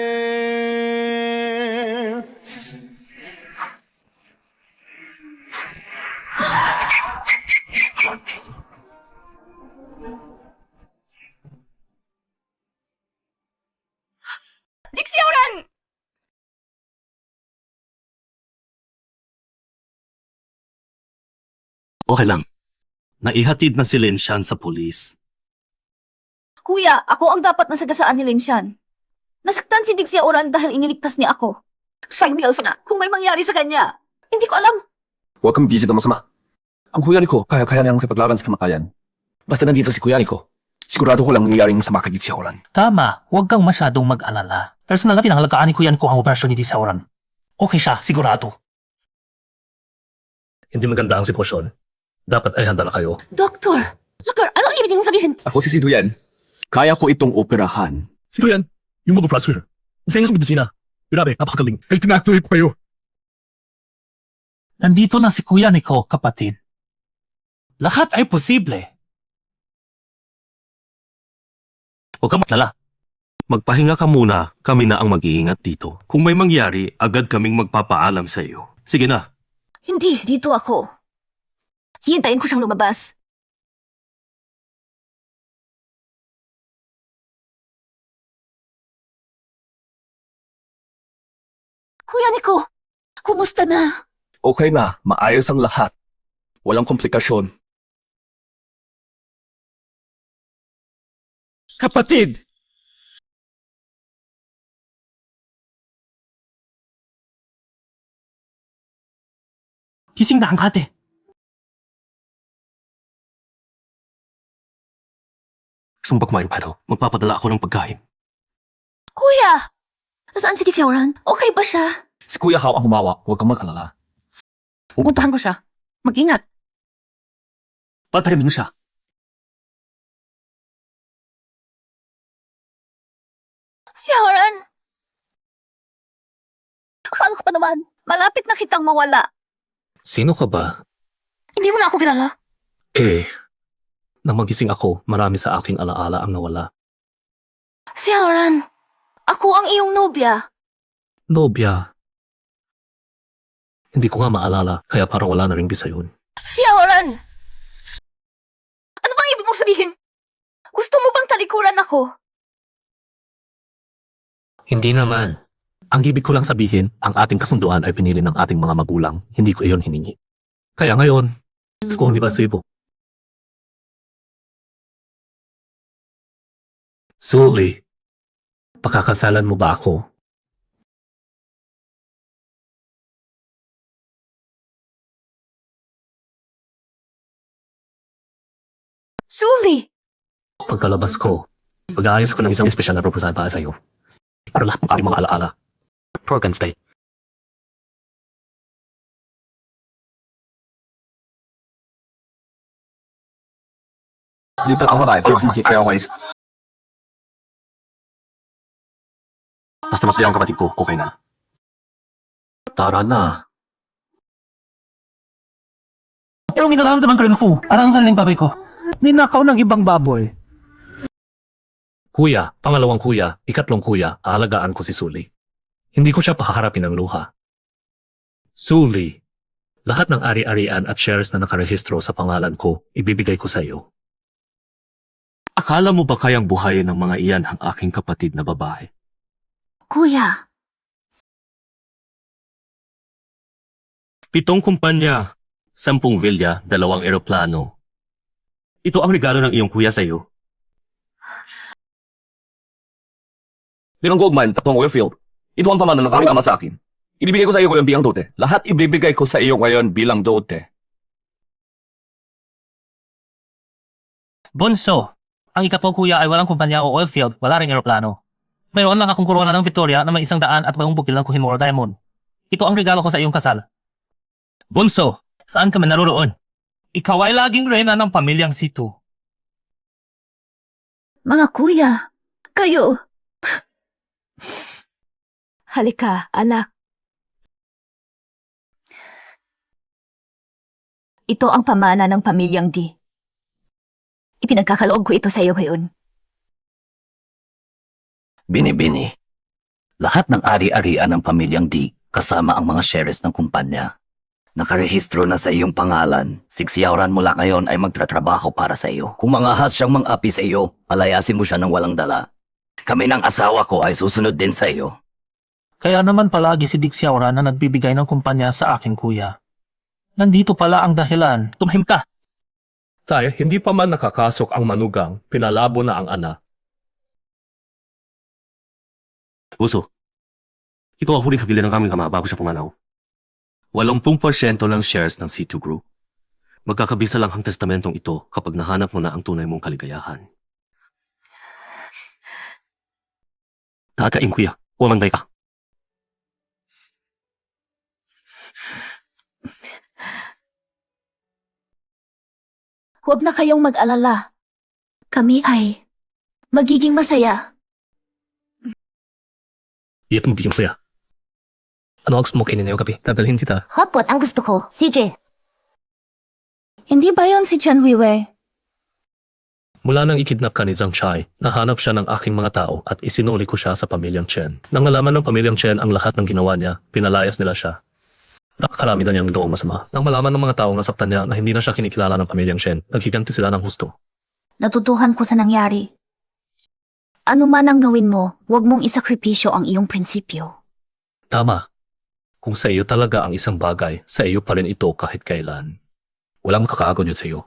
Dixie Oran! Okay lang. Naihatid na si Linshan sa pulis. Kuya, ako ang dapat nasagasaan ni Linshan. Nasaktan si Dixie Oran dahil iniligtas niya ako. Sayang ni Alpha nga, kung may mangyari sa kanya. Hindi ko alam. Huwag kang busy na masama. Ang kuya ni ko, kaya-kaya niyang makipaglaban sa kamakayan. Basta nandito si kuya ni ko, sigurado ko lang mangyaring sa makagit si Horan. Tama, huwag kang masyadong mag-alala. Personal na pinangalagaan ni kuya ko ang operasyon ni Sauron. Okay siya, sigurado. Hindi maganda ang sitwasyon. Dapat ay handa na kayo. Doktor, anong ibig niyong sabihin? Ako si Duyan. Kaya ko itong operahan. Si Duyan, yung mag-prosper. Tingnan sa medisina. Grabe, napakagaling. Ay, tinatuloy pa yun. Nandito na si kuya Nico, kapatid. Lahat ay posible. Huwag kang maglala. Magpahinga ka muna, kami na ang mag-iingat dito. Kung may mangyari, agad kaming magpapaalam sa iyo. Sige na. Hindi, dito ako. Hintayin ko siyang lumabas. Kuya Nico, kumusta na? Okay na, maayos ang lahat. Walang komplikasyon. Kapatid! Gising na ang ate. Gusto mo ba kumain, Pado? Magpapadala ako ng pagkain. Kuya! Nasaan si Dixie Oran? Okay ba siya? Si Kuya Hao ang humawa, huwag kang mag-alala. Pupuntahan ko siya. Mag-ingat. Patarimin mo siya. Si Oran! Akala ko pa naman, malapit na kitang mawala. Sino ka ba? Hindi mo na ako kilala. Nang magising ako, marami sa aking alaala ang nawala. Si Oran, ako ang iyong nobya. Nobya. Hindi ko nga maalala, kaya parang wala na rin bisa yun. Si Oran! Ano bang ibig mong sabihin? Gusto mo bang talikuran ako? Hindi naman. Ang ibig ko lang sabihin, ang ating kasunduan ay pinili ng ating mga magulang. Hindi ko iyon hiningi. Kaya ngayon, gusto ko hindi ba sibo? Sully, pakakasalan mo ba ako? Sully! Pagkalabas ko, mag-aayos ko ng isang espesyal na proposal para sa'yo. Para lahat ng ating mga alaala. Program stay. Lipat ako tayo, pero hindi kaya ways. Basta masaya ang kapatid ko, okay na. Tara na. Pero minaramdaman ko rin ako. Arang saling papay ko. Ninakaw ng ibang baboy. Kuya, pangalawang kuya, ikatlong kuya, aalagaan ko si Sully. Hindi ko siya pahaharapin ng luha. Sully, lahat ng ari-arian at shares na nakarehistro sa pangalan ko, ibibigay ko sa iyo. Akala mo ba kayang buhayin ng mga iyan ang aking kapatid na babae? Kuya, 7 kumpanya, 10 villa, 2 eroplano. Ito ang regalo ng iyong kuya sa iyo. Binong goldmine, 3 oil field. Ito ang pamana ng aming ama sa akin. Ibibigay ko sa iyo ngayon bilang dote. Lahat ibibigay ko sa iyo ngayon bilang dote. Bunso, ang ikapong kuya ay walang kumpanya o oil field, wala ring eroplano. Mayroon lang akong korona ng Victoria na may 100 at 8 bukil ng Kohinoor Diamond. Ito ang regalo ko sa iyong kasal. Bunso, saan ka man naroon? Ikaw ay laging reyna ng pamilyang Sito. mga kuya, kayo. Halika, anak. Ito ang pamana ng pamilyang D. Ipinagkakaloob ko ito sa iyo ngayon. Bini-bini. Lahat ng ari-arian ng pamilyang D kasama ang mga shares ng kumpanya. Nakarehistro na sa iyong pangalan. Siksiyawran mula ngayon ay magtratrabaho para sa iyo. Kung mangahas siyang mang-api sa iyo, palayasin mo siya ng walang dala. Kami ng asawa ko ay susunod din sa iyo. Kaya naman palagi si Dick Siaura na nagbibigay ng kumpanya sa aking kuya. Nandito pala ang dahilan. Tumahim ka! Tay, hindi pa man nakakasok ang manugang, pinalabo na ang ana. Puso, ito ang huling kabili ng aming ama bago siya pumanaw. 80% ng shares ng C2 Group. Magkakabisa lang ang testamentong ito kapag nahanap mo na ang tunay mong kaligayahan. Tataing kuya, wamanday ka. Huwag na kayong mag-alala. Kami ay magiging masaya. Iyak mo bigyan saya. Ano ang gusto mo kainin ngayong gabi? Tagalhin kita. Hotpot ang gusto ko. CJ. Hindi ba yon si Chen Weiwei? Mula nang ikidnap ka ni Zhang Chai, nahanap siya ng aking mga tao at isinuli ko siya sa pamilyang Chen. Nang nalaman ng pamilyang Chen ang lahat ng ginawa niya, pinalayas nila siya. Nakakarami na niyang gawang masama. Nang malaman ng mga taong nasaktan niya na hindi na siya kinikilala ng pamilyang Chen, naghiganti sila ng husto. Natutuhan ko sa nangyari. Ano man ang gawin mo, huwag mong isakripisyo ang iyong prinsipyo. Tama. Kung sa iyo talaga ang isang bagay, sa iyo pa rin ito kahit kailan. Walang makakaagon yun sa iyo.